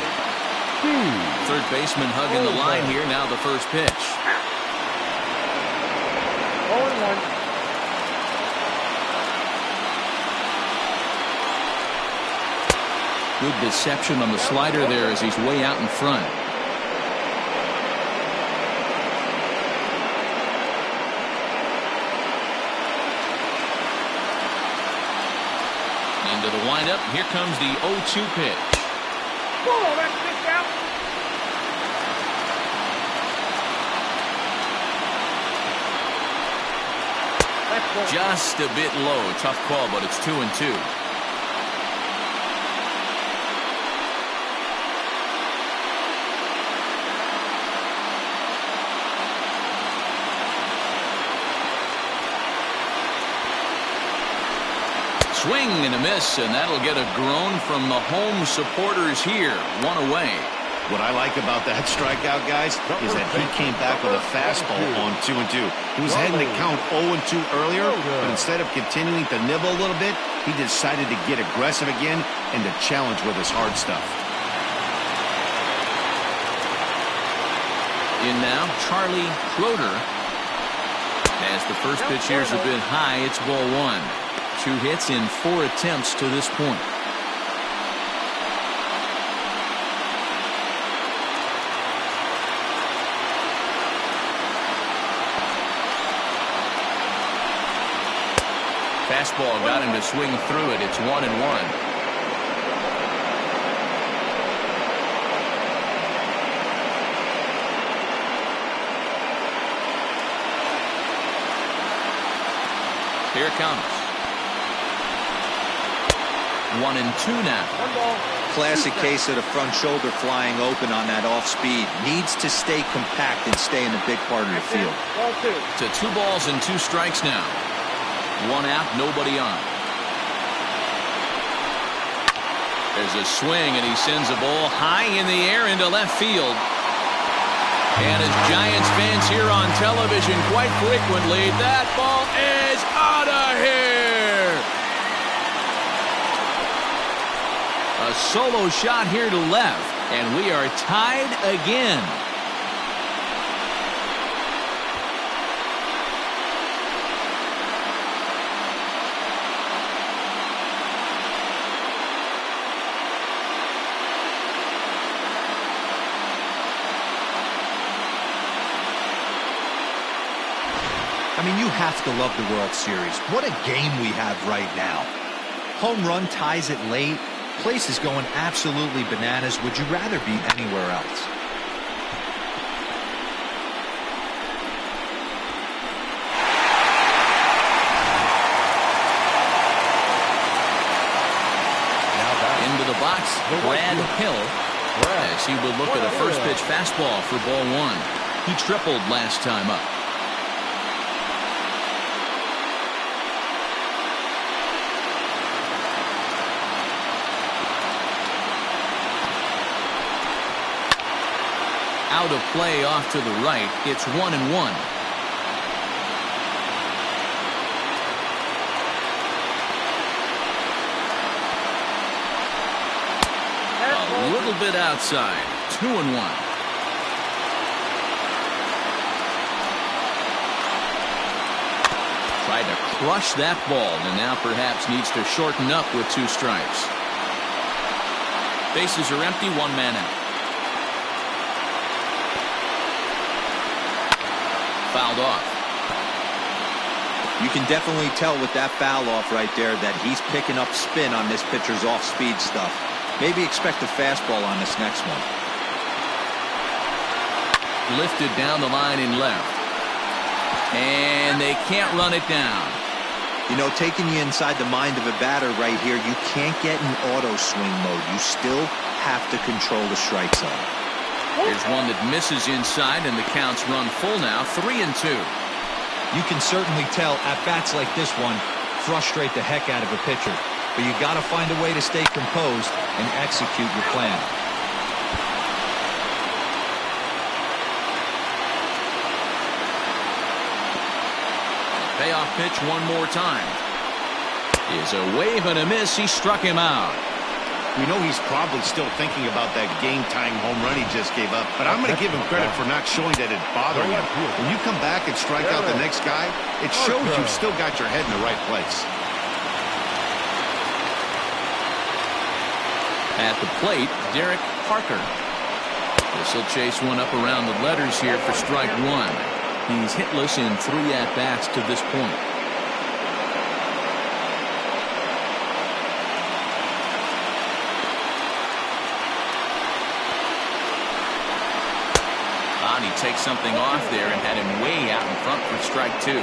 Third baseman hugging the line here. Now the first pitch. 0-1. Good deception on the slider there as he's way out in front. Into the windup. Here comes the 0-2 pitch. Oh, that's kicked out. Just a bit low. Tough call, but it's 2-2. Swing and a miss, and that'll get a groan from the home supporters here. One away. What I like about that strikeout, guys, is that he came back with a fastball on 2-2. He was heading to count 0-2 earlier, but instead of continuing to nibble a little bit, he decided to get aggressive again and to challenge with his hard stuff. In now, Charlie Schroeder. As the first pitch here's a bit high, it's ball one. 2 hits in 4 attempts to this point. Fastball got him to swing through it. It's 1-1. Here it comes. 1-2 now. Classic case of the front shoulder flying open on that off speed. Needs to stay compact and stay in the big part of the field. To 2 balls and 2 strikes now. 1 out, nobody on. There's a swing, and he sends a ball high in the air into left field. And as Giants fans hear on television quite frequently, that ball is out of here. A solo shot here to left, and we are tied again. I mean, you have to love the World Series. What a game we have right now. Home run ties it late. Place is going absolutely bananas. Would you rather be anywhere else? Into the box, Brad Hill, as he will look at a first pitch fastball for ball one. He tripled last time up. Out of play off to the right. It's 1-1. A little bit outside. 2-1. Tried to crush that ball and now perhaps needs to shorten up with 2 strikes. Bases are empty, 1 man out. Fouled off. You can definitely tell with that foul off right there that he's picking up spin on this pitcher's off-speed stuff. Maybe expect a fastball on this next one. Lifted down the line in left. And they can't run it down. You know, taking you inside the mind of a batter right here, you can't get in auto swing mode. You still have to control the strike zone. Here's one that misses inside, and the count's run full now, 3-2. You can certainly tell at-bats like this one frustrate the heck out of a pitcher. But you got to find a way to stay composed and execute your plan. Payoff pitch one more time. Is a wave and a miss. He struck him out. We know he's probably still thinking about that game-tying home run he just gave up, but I'm going to give him credit for not showing that it's bothering him. When you come back and strike out the next guy, it shows you've still got your head in the right place. At the plate, Derek Parker. This will chase one up around the letters here for strike 1. He's hitless in 3 at-bats to this point. He takes something off there and had him way out in front for strike 2.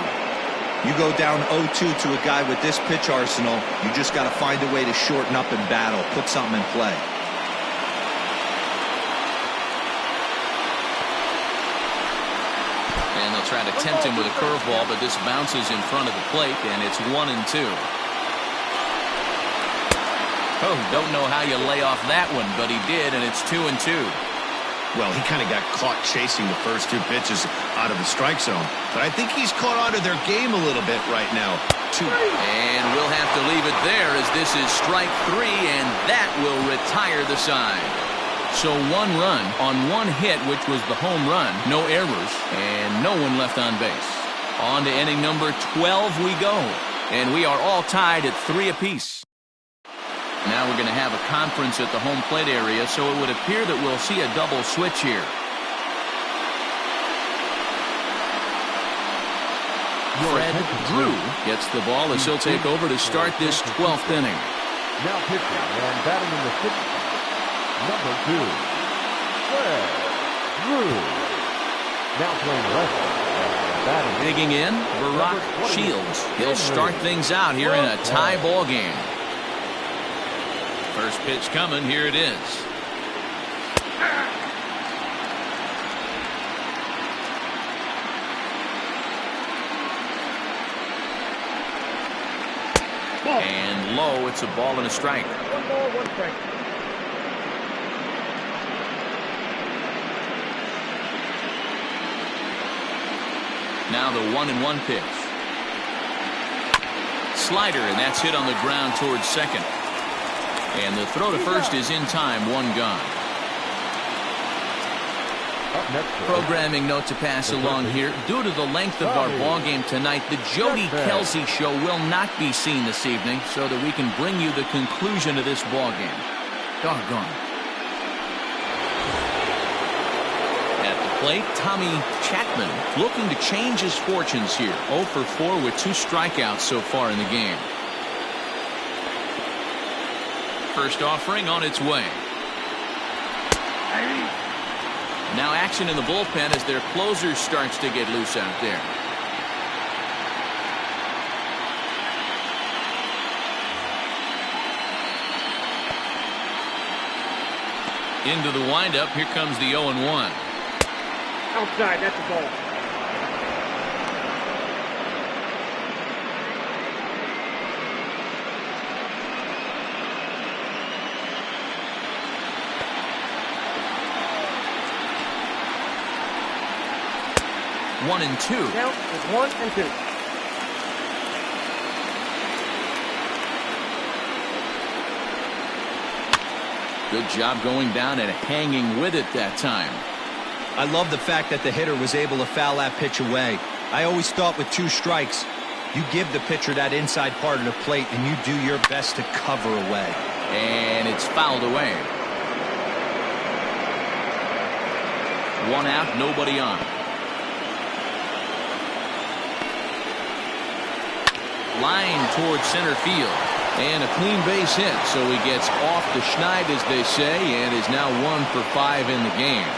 You go down 0-2 to a guy with this pitch arsenal, you just got to find a way to shorten up and battle, put something in play. And they'll try to tempt him with a curveball, but this bounces in front of the plate, and it's 1-2. Oh, don't know how you lay off that one, but he did, and it's 2-2. Well, he kind of got caught chasing the first 2 pitches out of the strike zone. But I think he's caught on to their game a little bit right now. 2. And we'll have to leave it there as this is strike 3, and that will retire the side. So 1 run on 1 hit, which was the home run. No errors, and no one left on base. On to inning number 12 we go. And we are all tied at 3 apiece. Now we're going to have a conference at the home plate area, so it would appear that we'll see a double switch here. Fred Drew gets the ball as he'll take over to start this 12th inning. Now pitching and batting in the 6th, number 2, Fred Drew. Now playing left and batting. Digging in, Barack Shields. He'll start things out here in a tie ball game. First pitch coming, here it is. And low, it's a ball and a strike. 1 ball, 1 strike. Now the 1-1 pitch. Slider, and that's hit on the ground towards second. And the throw to first is in time, 1 gone. Programming note to pass along here. Due to the length of our ball game tonight, the Jody Kelsey show will not be seen this evening so that we can bring you the conclusion of this ball game. Doggone. At the plate, Tommy Chapman, looking to change his fortunes here. 0 for 4 with 2 strikeouts so far in the game. First offering on its way. Now action in the bullpen as their closer starts to get loose out there. Into the windup. Here comes the 0-1. Outside, that's a ball. One and two. Now it's 1 and 2. Good job going down and hanging with it that time. I love the fact that the hitter was able to foul that pitch away. I always thought with 2 strikes, you give the pitcher that inside part of the plate and you do your best to cover away. And it's fouled away. 1 out, nobody on. Line towards center field. And a clean base hit, so he gets off the schneid, as they say, and is now 1 for 5 in the game.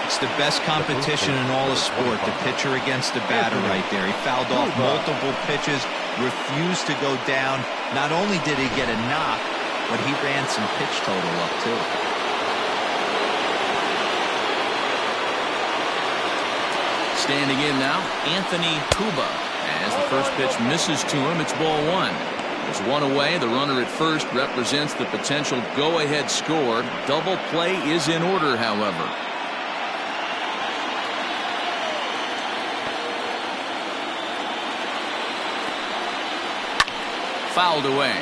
It's the best competition in all of sport, the pitcher against the batter right there. He fouled off multiple pitches, refused to go down. Not only did he get a knock, but he ran some pitch total up, too. Standing in now, Anthony Cuba. As the first pitch misses to him, it's ball 1. There's 1 away. The runner at first represents the potential go-ahead score. Double play is in order, however. Fouled away.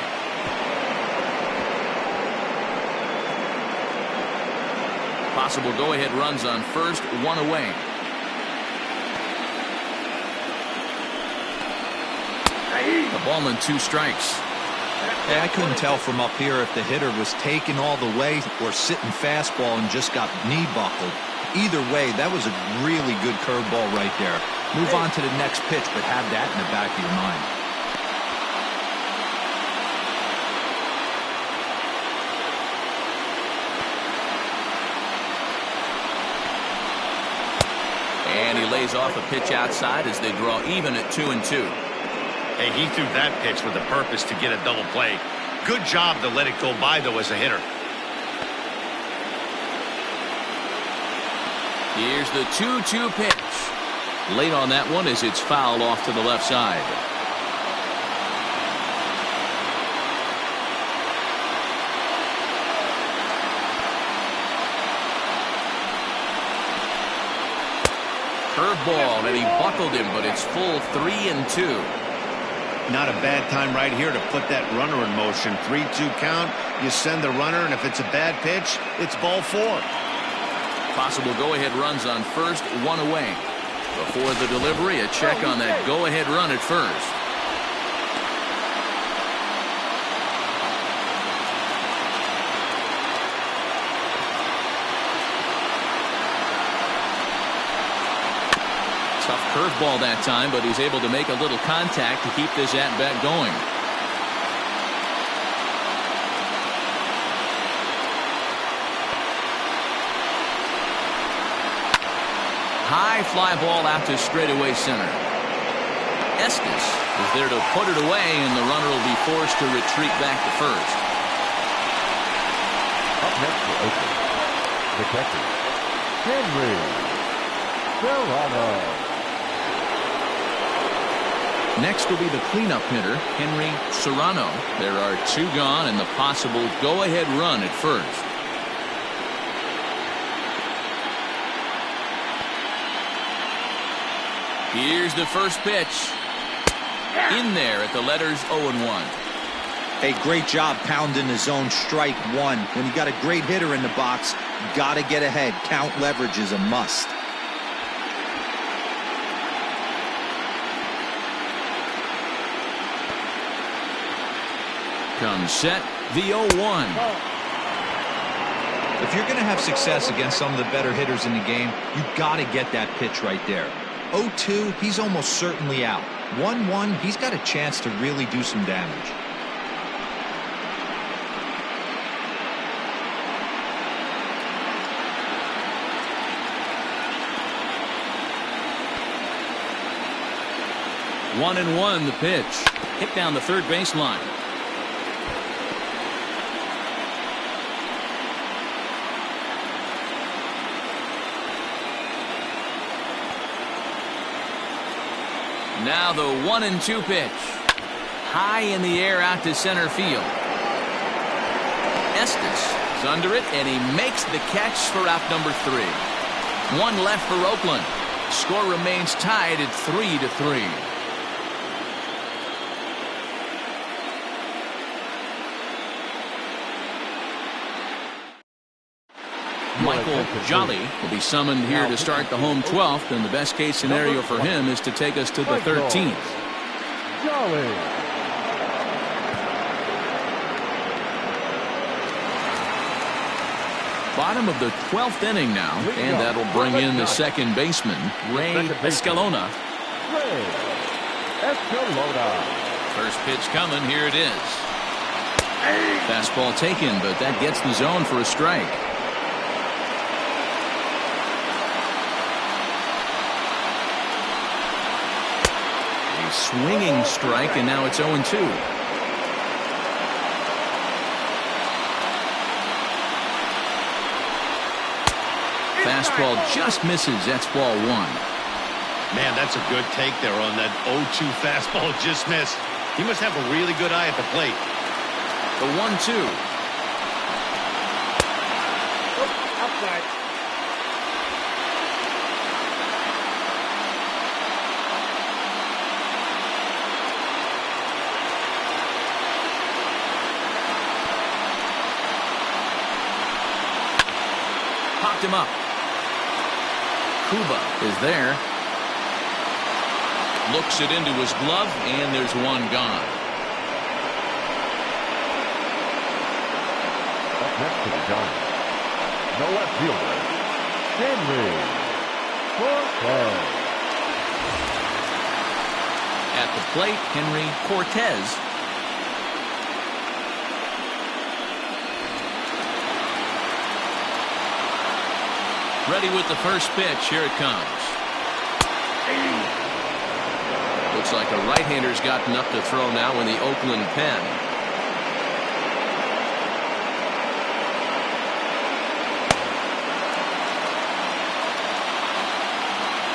Possible go-ahead runs on first, 1 away. The ball and 2 strikes. Hey, I couldn't tell from up here if the hitter was taking all the way or sitting fastball and just got knee buckled. Either way, that was a really good curveball right there. Move on to the next pitch, but have that in the back of your mind. And he lays off a pitch outside as they draw even at 2 and 2. Hey, he threw that pitch with a purpose to get a double play. Good job to let it go by, though, as a hitter. Here's the 2-2 pitch. Late on that one as it's fouled off to the left side. Curveball, and he buckled him, but it's full 3 and 2. Not a bad time right here to put that runner in motion. 3-2 count. You send the runner, and if it's a bad pitch, it's ball 4. Possible go-ahead runs on first, 1 away. Before the delivery, a check on that go-ahead run at first. Tough curveball that time, but he's able to make a little contact to keep this at-bat going. High fly ball out to straightaway center. Estes is there to put it away, and the runner will be forced to retreat back to first. Up next for Oakland, the catcher, Henry Serrano. Next will be the cleanup hitter, Henry Serrano. There are 2 gone and the possible go-ahead run at first. Here's the first pitch. In there at the letters 0-1. Hey, great job pounding the zone, strike 1. When you got a great hitter in the box, you got to get ahead. Count leverage is a must. Comes set, the 0-1. If If you're going to have success against some of the better hitters in the game, you've got to get that pitch right there. 0-2, he's almost certainly out. 1-1, he's got a chance to really do some damage. One and one, the pitch. Hit down the third baseline. Now the 1-2 pitch. High in the air out to center field. Estes is under it, and he makes the catch for out number 3. One left for Oakland. Score remains tied at 3-3. Michael Jolly will be summoned here to start the home 12th, and the best case scenario for him is to take us to the 13th. Jolly. Bottom of the 12th inning now, and that'll bring in the second baseman, Ray Escalona. Ray Escalona. First pitch coming, here it is. Fastball taken, but that gets the zone for a strike. Swinging strike, and now it's 0-2. Fastball just misses. That's ball 1. Man, that's a good take there on that 0-2 fastball just missed. He must have a really good eye at the plate. The 1-2. Outside. Popped him up. Kuba is there. Looks it into his glove, and there's one gone. Up next to the Giants, the left fielder, Henry Cortez. At the plate, Henry Cortez. Ready with the first pitch. Here it comes. Looks like a right-hander's gotten up to throw now in the Oakland pen.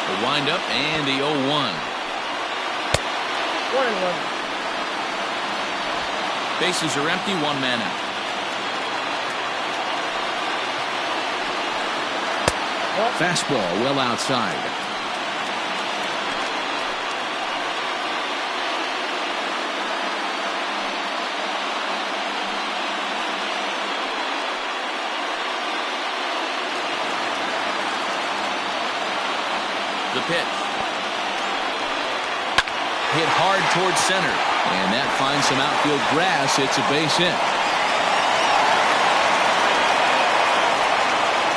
The windup and the 0-1. 1-1. Bases are empty, one man out. Fastball well outside. The pitch. Hit hard towards center, and that finds some outfield grass. It's a base hit.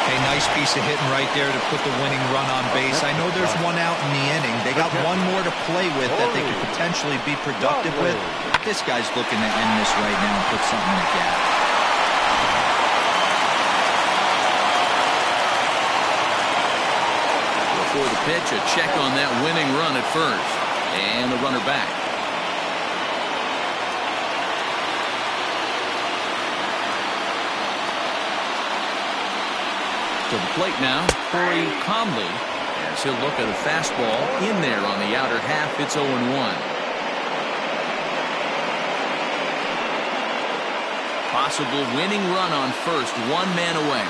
Hey, nice piece of hitting right there to put the winning run on base. I know there's one out in the inning. They got one more to play with that they could potentially be productive with. This guy's looking to end this right now and put something in the gap. Before the pitch, a check on that winning run at first. And the runner back. To the plate now, Corey Comley, as he'll look at a fastball in there on the outer half. It's 0-1. Possible winning run on first, one man away.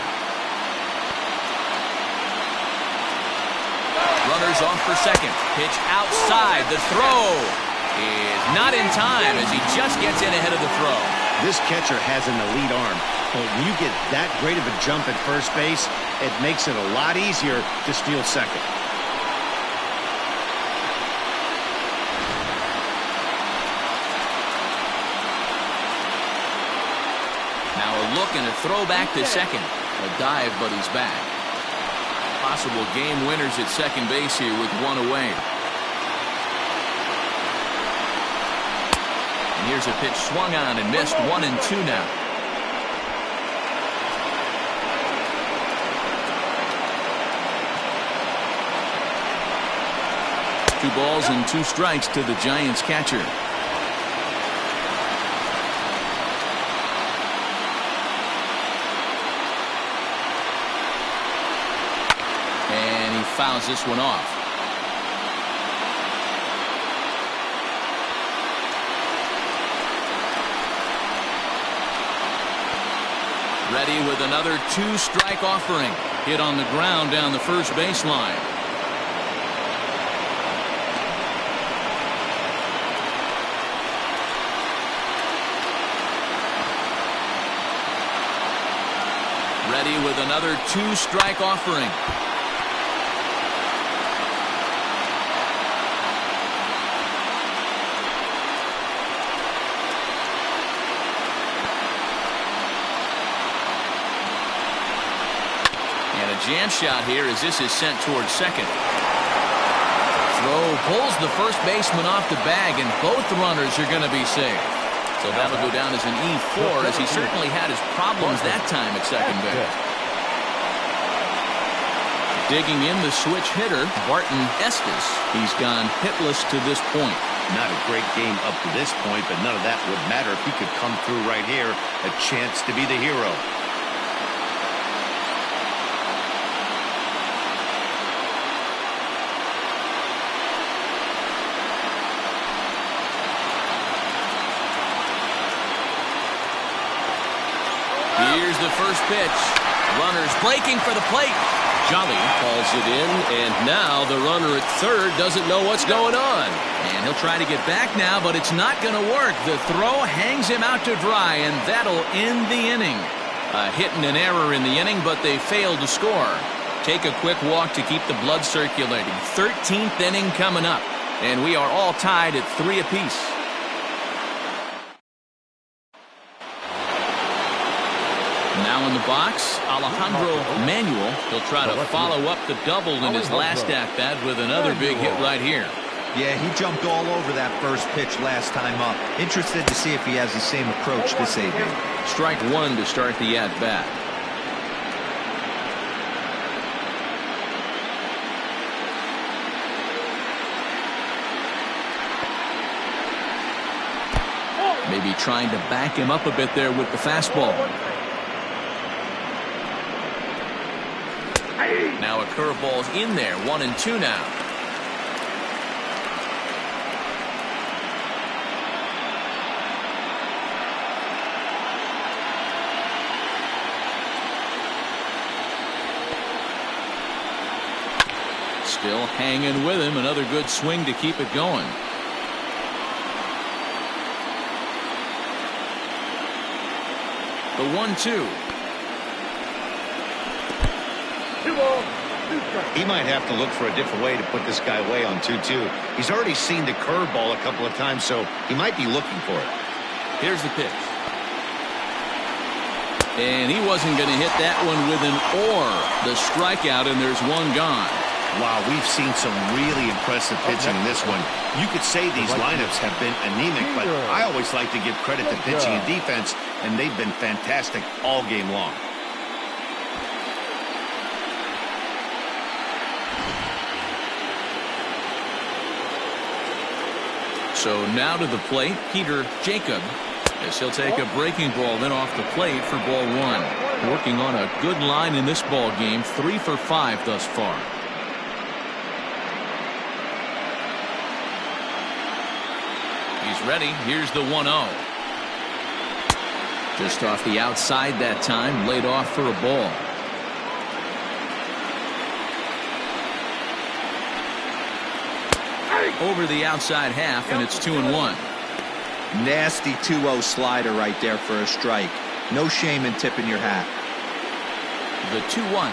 Runners off for second. Pitch outside. The throw is not in time as he just gets in ahead of the throw. This catcher has an elite arm. But when you get that great of a jump at first base, it makes it a lot easier to steal second. Now a look and a throw back to second. A dive, but he's back. Possible game winners at second base here with one away. And here's a pitch swung on and missed. 1-2 now. Two balls and 2 strikes to the Giants catcher. And he fouls this one off. Ready with another 2-strike offering. Hit on the ground down the first baseline. Ready with another 2-strike offering. And a jam shot here as this is sent towards second. Throw pulls the first baseman off the bag, and both runners are going to be safe. So that'll go down as an E4, as he certainly had his problems that time at second base. Digging in the switch hitter, Barton Estes. He's gone hitless to this point. Not a great game up to this point, but none of that would matter if he could come through right here. A chance to be the hero. Here's the first pitch. Runners breaking for the plate. Jolly calls it in, and now the runner at third doesn't know what's going on. And he'll try to get back now, but it's not going to work. The throw hangs him out to dry, and that'll end the inning. A hit and an error in the inning, but they failed to score. Take a quick walk to keep the blood circulating. 13th inning coming up, and we are all tied at 3 apiece. Now in the box, Alejandro Manuel. He'll try to follow up the double in his last at-bat with another big hit right here. Yeah, he jumped all over that first pitch last time up. Interested to see if he has the same approach this evening. Strike 1 to start the at-bat. Maybe trying to back him up a bit there with the fastball. Now a curveball's in there. 1-2 now. Still hanging with him. Another good swing to keep it going. The 1-2. He might have to look for a different way to put this guy away on 2-2. He's already seen the curveball a couple of times, so he might be looking for it. Here's the pitch. And he wasn't going to hit that one with an or. The strikeout, and there's one gone. Wow, we've seen some really impressive pitching in this one. You could say these lineups have been anemic, but I always like to give credit to pitching and defense, and they've been fantastic all game long. So now to the plate, Peter Jacob, as he'll take a breaking ball then off the plate for ball 1. Working on a good line in this ball game, 3 for 5 thus far. He's ready. Here's the 1-0. Just off the outside that time, laid off for a ball. Over the outside half, and it's 2-1. Nasty 2-0 slider right there for a strike. No shame in tipping your hat. The 2-1.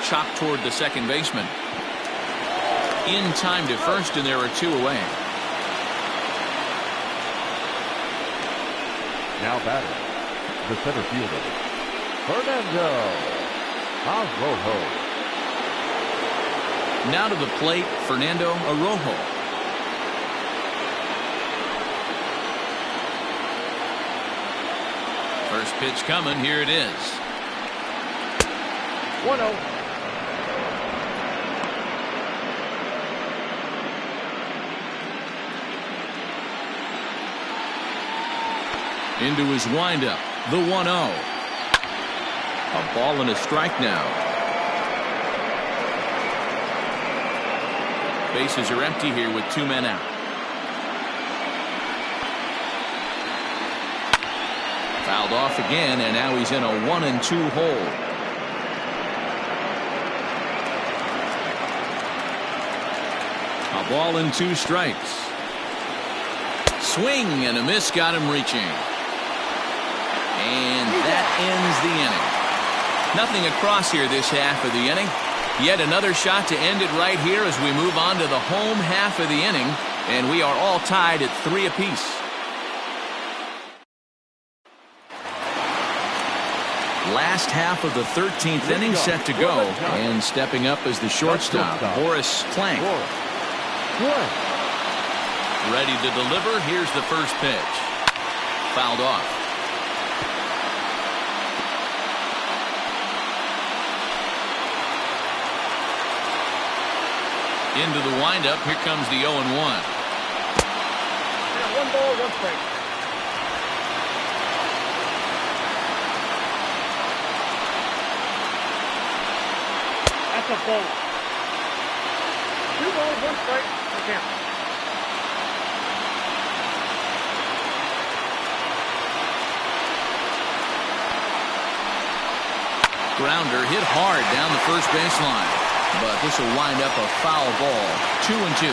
Chopped toward the second baseman. In time to first, and there are 2 away. Now batting, the center fielder, Fernando Arrojo. Now to the plate, Fernando Arrojo. First pitch coming. Here it is. 1-0. Into his windup, the 1-0. A ball and a strike now. Bases are empty here with 2 men out. Fouled off again, and now he's in a 1-2 hole. A ball and 2 strikes. Swing and a miss got him reaching. And that ends the inning. Nothing across here this half of the inning. Yet another shot to end it right here as we move on to the home half of the inning. And we are all tied at 3 apiece. Last half of the 13th inning set to go. And stepping up as the shortstop, Boris Plank. Ready to deliver. Here's the first pitch. Fouled off. Into the windup. Here comes the 0-1. 1 ball, 1 strike. That's a ball. 2 balls, 1 strike. Again. Grounder hit hard down the first baseline. But this will wind up a foul ball. 2-2.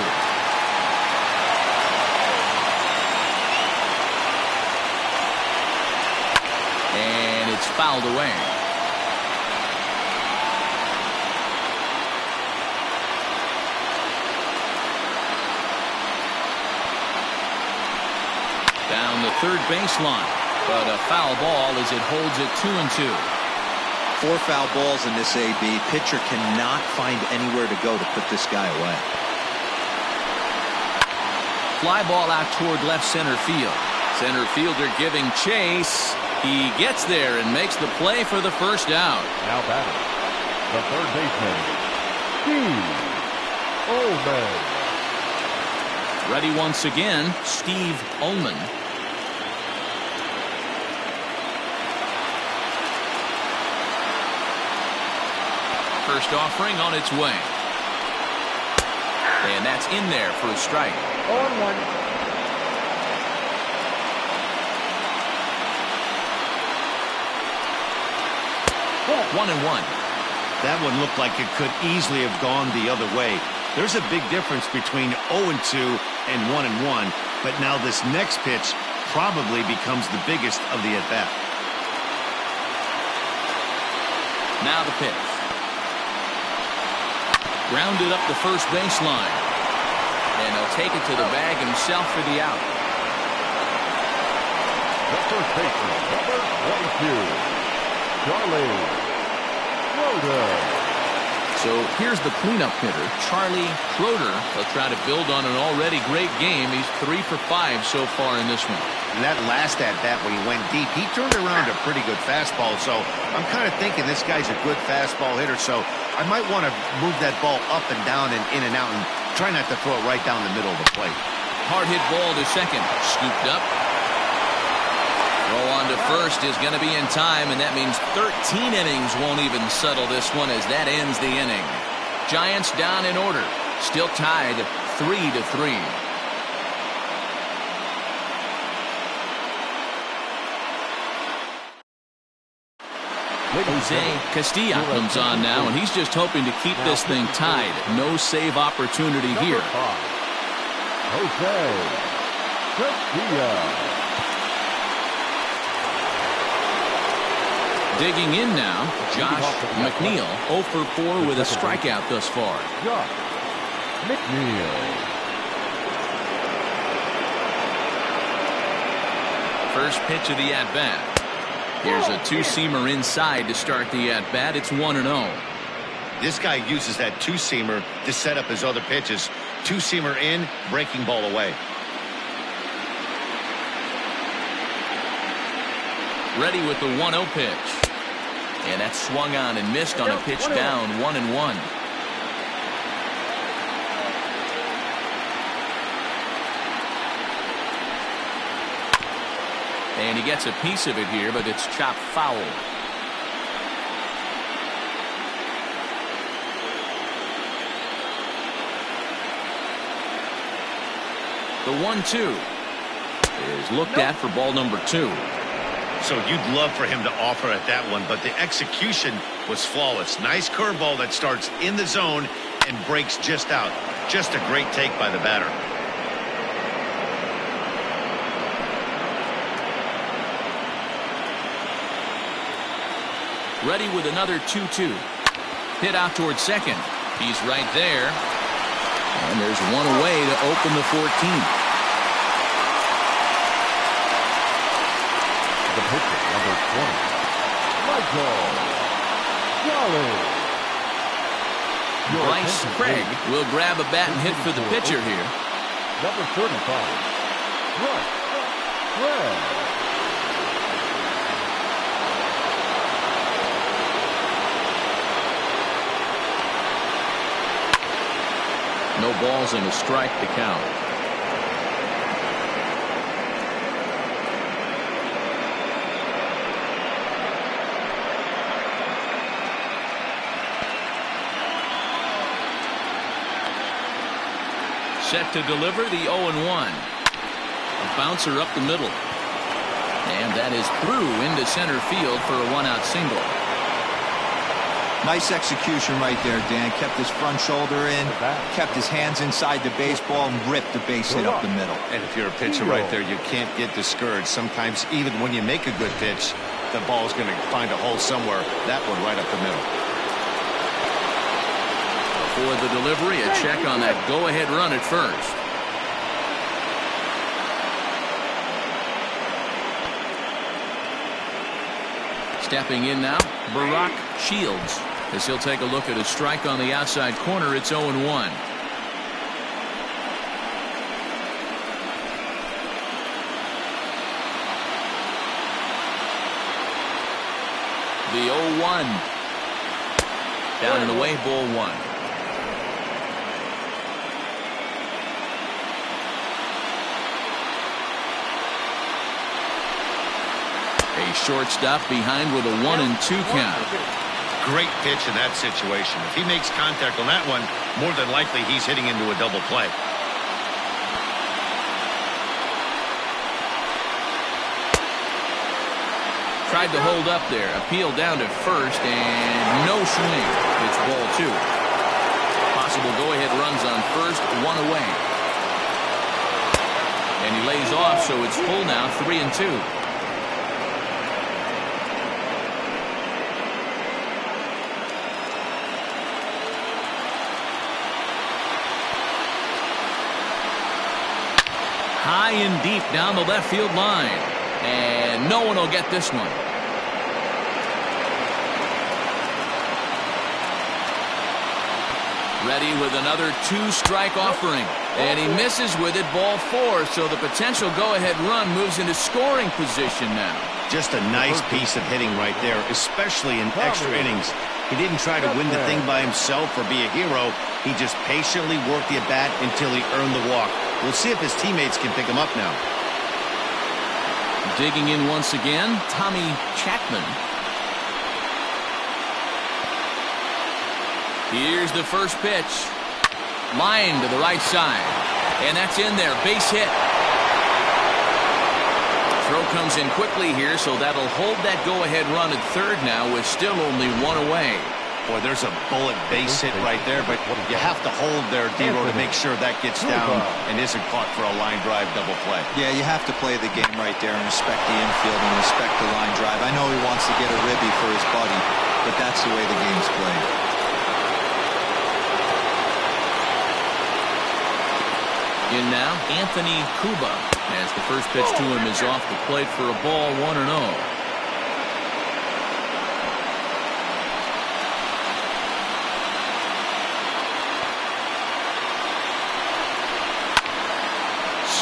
And it's fouled away. Down the third baseline. But a foul ball as it holds it 2-2. 4 foul balls in this AB. Pitcher cannot find anywhere to go to put this guy away. Fly ball out toward left center field. Center fielder giving chase. He gets there and makes the play for the first out. Now batting, the third baseman, Steve Ullman. Ready once again, Steve Ullman. First offering on its way. And that's in there for a strike. 0-1. 1-1. That one looked like it could easily have gone the other way. There's a big difference between 0-2 and 1-1, but now this next pitch probably becomes the biggest of the at-bat. Now the pitch. Grounded up the first baseline. And he'll take it to the bag himself for the out. The first baseman, number 22, Charlie Schroeder. So here's the cleanup hitter, Charlie Schroeder. He'll try to build on an already great game. He's 3 for 5 so far in this one. And that last at-bat when he went deep, he turned around a pretty good fastball. So I'm kind of thinking this guy's a good fastball hitter. So I might want to move that ball up and down and in and out and try not to throw it right down the middle of the plate. Hard hit ball to second. Scooped up. Roll on to first is going to be in time, and that means 13 innings won't even settle this one as that ends the inning. Giants down in order. Still tied 3-3. Jose Castillo comes on now, and he's just hoping to keep this thing tied. No save opportunity here. Jose Castillo. Digging in now, Josh McNeil, 0 for 4 with a strikeout thus far. Josh McNeil. First pitch of the at-bat. Here's a two-seamer inside to start the at-bat. It's 1-0. This guy uses that two-seamer to set up his other pitches. Two-seamer in, breaking ball away. Ready with the 1-0 pitch. And that's swung on and missed on a pitch down, 1-1. And he gets a piece of it here, but it's chopped foul. The 1-2 is looked at for ball number 2. So you'd love for him to offer at that one, but the execution was flawless. Nice curveball that starts in the zone and breaks just out. Just a great take by the batter. Ready with another 2-2. Hit out towards second. He's right there. And there's one away to open the 14th. The pitcher, number 20, Michael Jolly. Bryce Craig will grab a bat and hit for the pitcher here. Number 35, Bryce Craig. No balls and a strike to count. Set to deliver the 0-1. A bouncer up the middle. And that is through into center field for a one-out single. Nice execution right there, Dan. Kept his front shoulder in, kept his hands inside the baseball, and ripped the base hit up the middle. And if you're a pitcher right there, you can't get discouraged. Sometimes even when you make a good pitch, the ball's going to find a hole somewhere. That one right up the middle. For the delivery, a check on that go-ahead run at first. Stepping in now, Barack Shields, as he'll take a look at a strike on the outside corner. It's 0-1. The 0-1. Down and away, ball 1. A shortstop behind with a 1-2 count. Great pitch in that situation. If he makes contact on that one, more than likely he's hitting into a double play. Tried to hold up there. Appeal down to first and no swing. It's ball 2. Possible go-ahead runs on first, one away. And he lays off, so it's full now, 3-2. High and deep down the left field line. And no one will get this one. Ready with another 2-strike offering. And he misses with it, ball 4. So the potential go-ahead run moves into scoring position now. Just a nice piece of hitting right there, especially in extra innings. He didn't try to win the thing by himself or be a hero. He just patiently worked the at-bat until he earned the walk. We'll see if his teammates can pick him up now. Digging in once again, Tommy Chapman. Here's the first pitch. Line to the right side. And that's in there. Base hit. Throw comes in quickly here, so that'll hold that go-ahead run at third now with still only one away. Boy, there's a bullet base hit right there, but you have to hold there, D-Row, to make sure that gets down and isn't caught for a line drive double play. Yeah, you have to play the game right there and respect the infield and respect the line drive. I know he wants to get a ribby for his buddy, but that's the way the game's played. In now, Anthony Cuba, as the first pitch to him is off the plate for a ball, 1-0.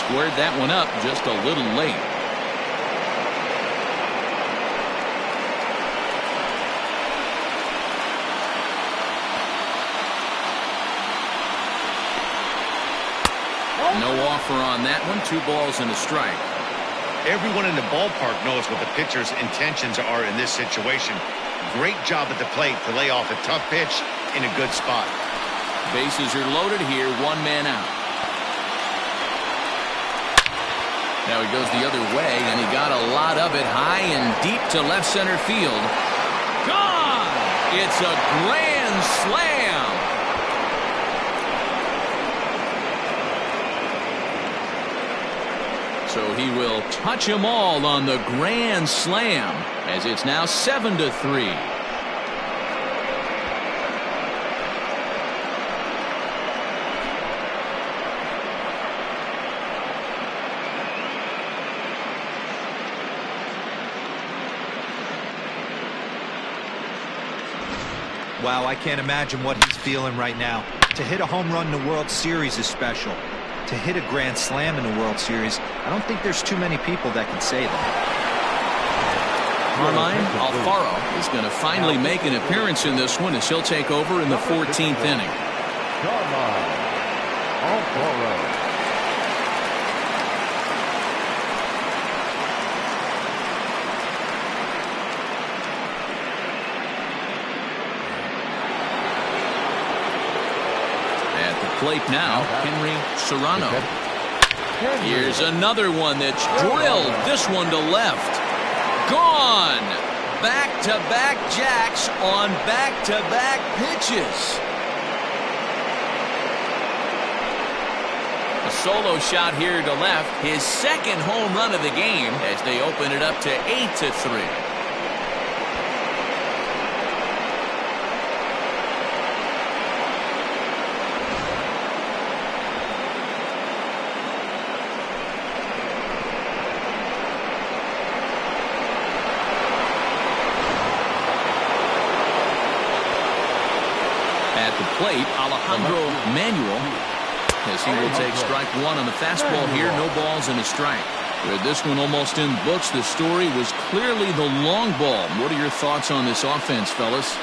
squared that one up just a little late. No offer on that one. 2 balls and a strike. Everyone in the ballpark knows what the pitcher's intentions are in this situation. Great job at the plate to lay off a tough pitch in a good spot. Bases are loaded here. 1 man out. Now he goes the other way, and he got a lot of it high and deep to left center field. Gone! It's a grand slam. So he will touch them all on the grand slam, as it's now 7-3. Wow, I can't imagine what he's feeling right now. To hit a home run in the World Series is special. To hit a grand slam in the World Series, I don't think there's too many people that can say that. Carmine Alfaro is going to finally make an appearance in this one as he'll take over in the 14th inning. Carmine Alfaro. Plate now, Henry Serrano. Here's another one that's drilled. This one to left. Gone. Back-to-back jacks on back-to-back pitches. A solo shot here to left. His second home run of the game as they open it up to 8-3. Plate, Alejandro Manuel, as he will take strike 1 on the fastball here. No balls and a strike. With this one almost in books, the story was clearly the long ball. What are your thoughts on this offense, fellas?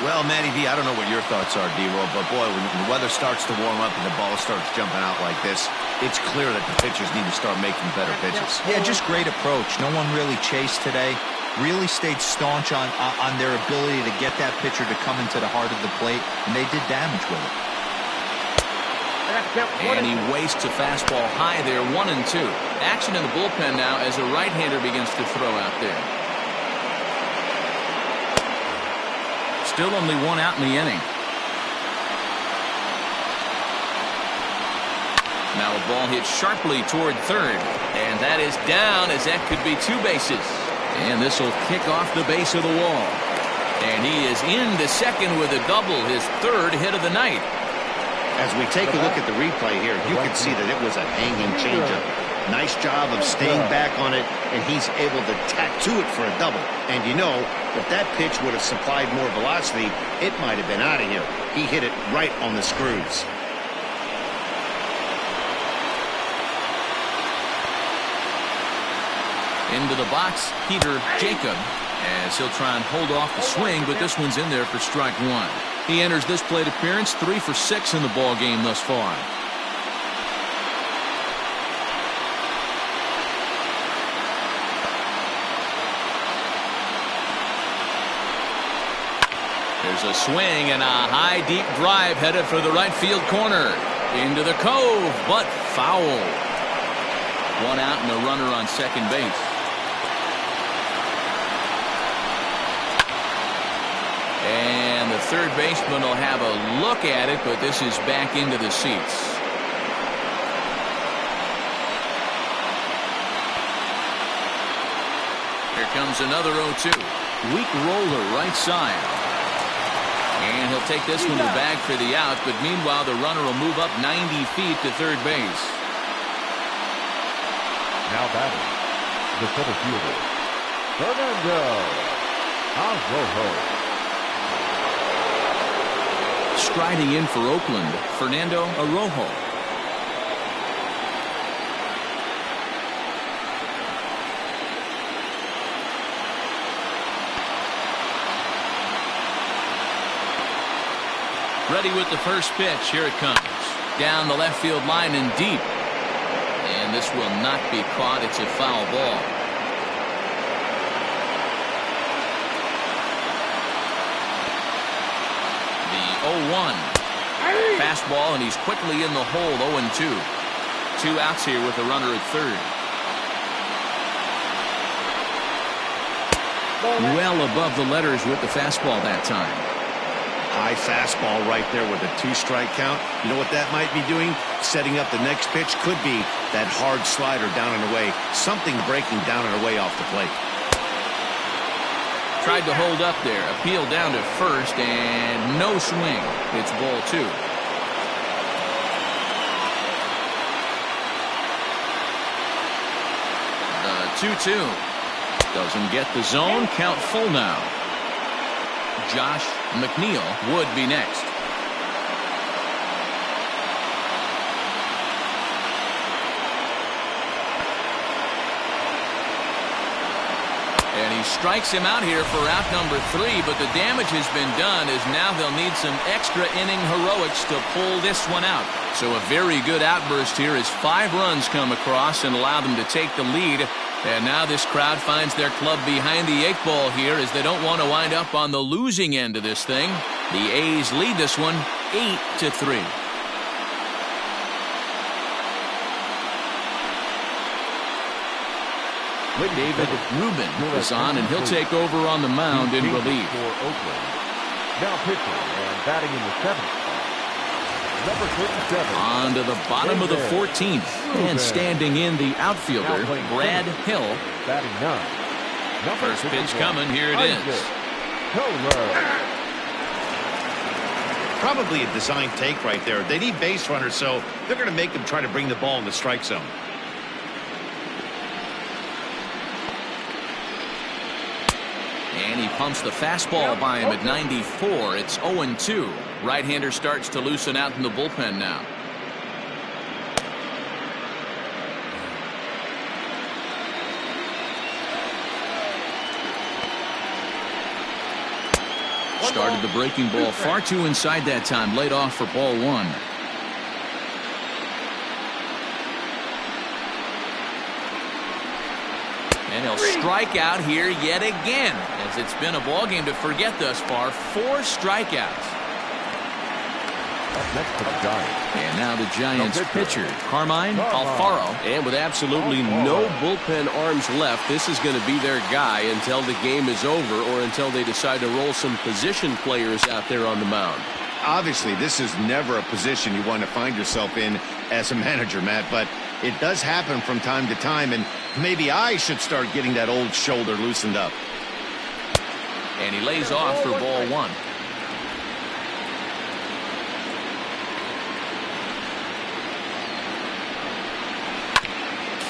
Well, Matty V, I don't know what your thoughts are, D-Roll, but boy, when the weather starts to warm up and the ball starts jumping out like this, it's clear that the pitchers need to start making better pitches. Yeah, just great approach. No one really chased today. Really stayed staunch on their ability to get that pitcher to come into the heart of the plate, and they did damage with it. And he wastes a fastball high there, 1-2. Action in the bullpen now as a right-hander begins to throw out there. Still only 1 out in the inning. Now a ball hit sharply toward third, and that is down as that could be 2 bases. And this will kick off the base of the wall. And he is into second with a double, his 3rd hit of the night. As we take a look at the replay here, you can see that it was a hanging changeup. Nice job of staying back on it, and he's able to tattoo it for a double. And you know, if that pitch would have supplied more velocity, it might have been out of here. He hit it right on the screws. Into the box, Peter Jacob, as he'll try and hold off the swing, but this one's in there for strike 1. He enters this plate appearance 3 for 6 in the ball game thus far. There's a swing and a high deep drive headed for the right field corner. Into the cove, but foul. 1 out and a runner on second base. And the third baseman will have a look at it, but this is back into the seats. Here comes another 0-2. Weak roller right side. And he'll take this one to the bag for the out, but meanwhile the runner will move up 90 feet to third base. Now batting, the center fielder, Fernando Arroyo. Striding in for Oakland, Fernando Arroyo. Ready with the first pitch. Here it comes. Down the left field line and deep. And this will not be caught. It's a foul ball. The 0-1. Fastball, and he's quickly in the hole. 0-2. 2 outs here with a runner at third. Well above the letters with the fastball that time. High fastball right there with a 2-strike count. You know what that might be doing? Setting up the next pitch. Could be that hard slider down and away. Something breaking down and away off the plate. Tried to hold up there. Appeal down to first, and no swing. It's ball 2. The 2-2. Doesn't get the zone. Count full now. Josh McNeil would be next. And he strikes him out here for out number 3, but the damage has been done as now they'll need some extra inning heroics to pull this one out. So a very good outburst here as 5 runs come across and allow them to take the lead. And now this crowd finds their club behind the 8 ball here as they don't want to wind up on the losing end of this thing. The A's lead this one 8-3. David Rubin is on, and he'll take over on the mound in relief. For Oakland. Now pitching and batting in the 7th. Number 37. On to the bottom of the 14th. And standing in the outfielder, Brad Hill. Batting 9. First pitch coming. Here it is. Probably a design take right there. They need base runners, so they're going to make them try to bring the ball in the strike zone. And he pumps the fastball by him at 94. It's 0-2. Right-hander starts to loosen out in the bullpen now. Started the breaking ball far too inside that time. Laid off for ball 1. And he'll strike out here yet again, as it's been a ball game to forget thus far. 4 strikeouts. Up next to the Giants. And now the Giants pitcher, Carmine Alfaro. And with absolutely no bullpen arms left, this is going to be their guy until the game is over or until they decide to roll some position players out there on the mound. Obviously, this is never a position you want to find yourself in as a manager, Matt, but it does happen from time to time, and maybe I should start getting that old shoulder loosened up. And he lays off for ball 1.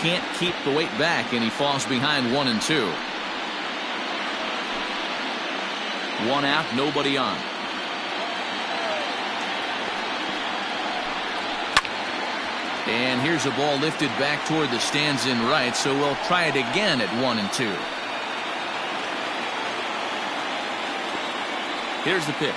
Can't keep the weight back, and he falls behind 1 and 2. 1 out, nobody on. And here's a ball lifted back toward the stands in right, so we'll try it again at 1 and 2. Here's the pitch.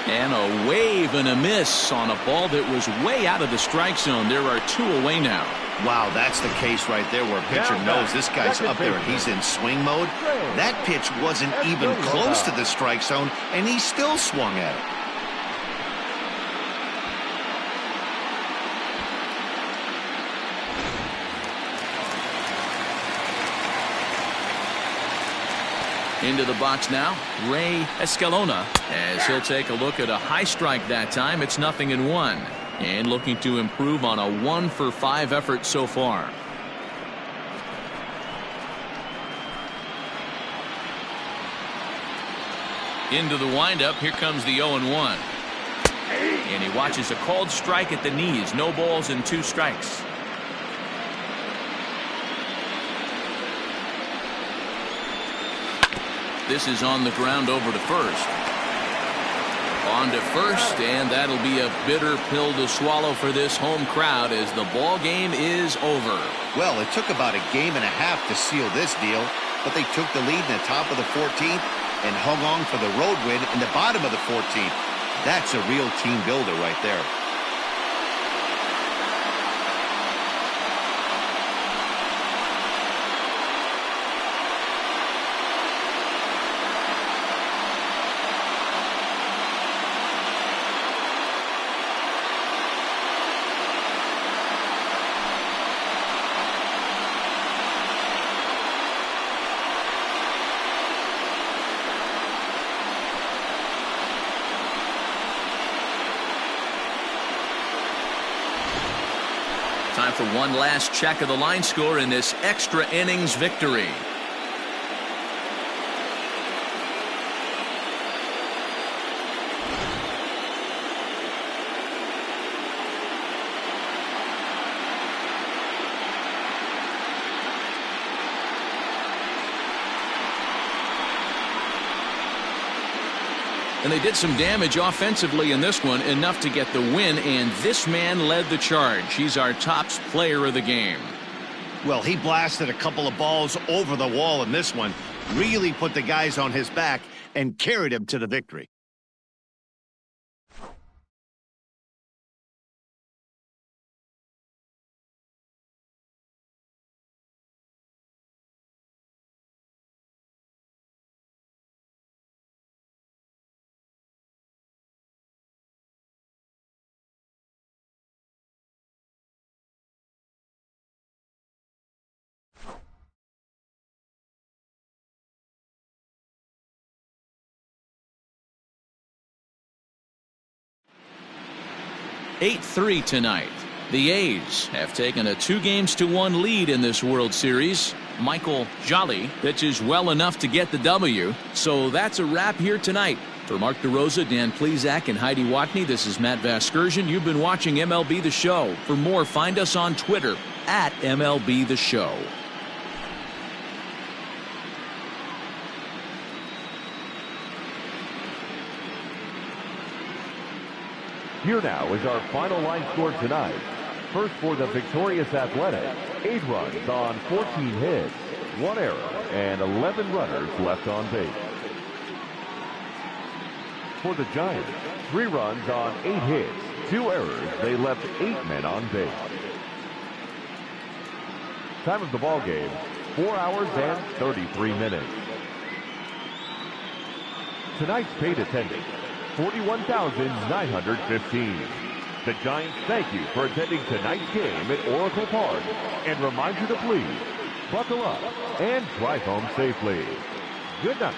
And a wave and a miss on a ball that was way out of the strike zone. There are 2 away now. Wow, that's the case right there where a pitcher knows this guy's up there and he's in swing mode. That pitch wasn't even close to the strike zone, and he still swung at it. Into the box now, Ray Escalona, as he'll take a look at a high strike that time. It's 0-1, and looking to improve on a 1-for-5 effort so far. Into the windup, here comes the 0-1. And he watches a called strike at the knees. No balls and 2 strikes. This is on the ground over to first. On to first, and that'll be a bitter pill to swallow for this home crowd as the ball game is over. Well, it took about a game and a half to seal this deal, but they took the lead in the top of the 14th, and hung on for the road win in the bottom of the 14th. That's a real team builder right there. Time for one last check of the line score in this extra innings victory. And they did some damage offensively in this one, enough to get the win, and this man led the charge. He's our top player of the game. Well, he blasted a couple of balls over the wall in this one, really put the guys on his back and carried him to the victory. (8-3) tonight. The A's have taken a 2-1 lead in this World Series. Michael Jolly pitches well enough to get the W. So that's a wrap here tonight. For Mark DeRosa, Dan Plesac, and Heidi Watney, this is Matt Vasgersian. You've been watching MLB The Show. For more, find us on Twitter at MLB The Show. Here now is our final line score tonight. First for the victorious Athletics, 8 runs on 14 hits, 1 error, and 11 runners left on base. For the Giants, 3 runs on 8 hits, 2 errors. They left 8 men on base. Time of the ball game, 4 hours and 33 minutes. Tonight's paid attendance, 41,915. The Giants thank you for attending tonight's game at Oracle Park and remind you to please buckle up and drive home safely. Good night.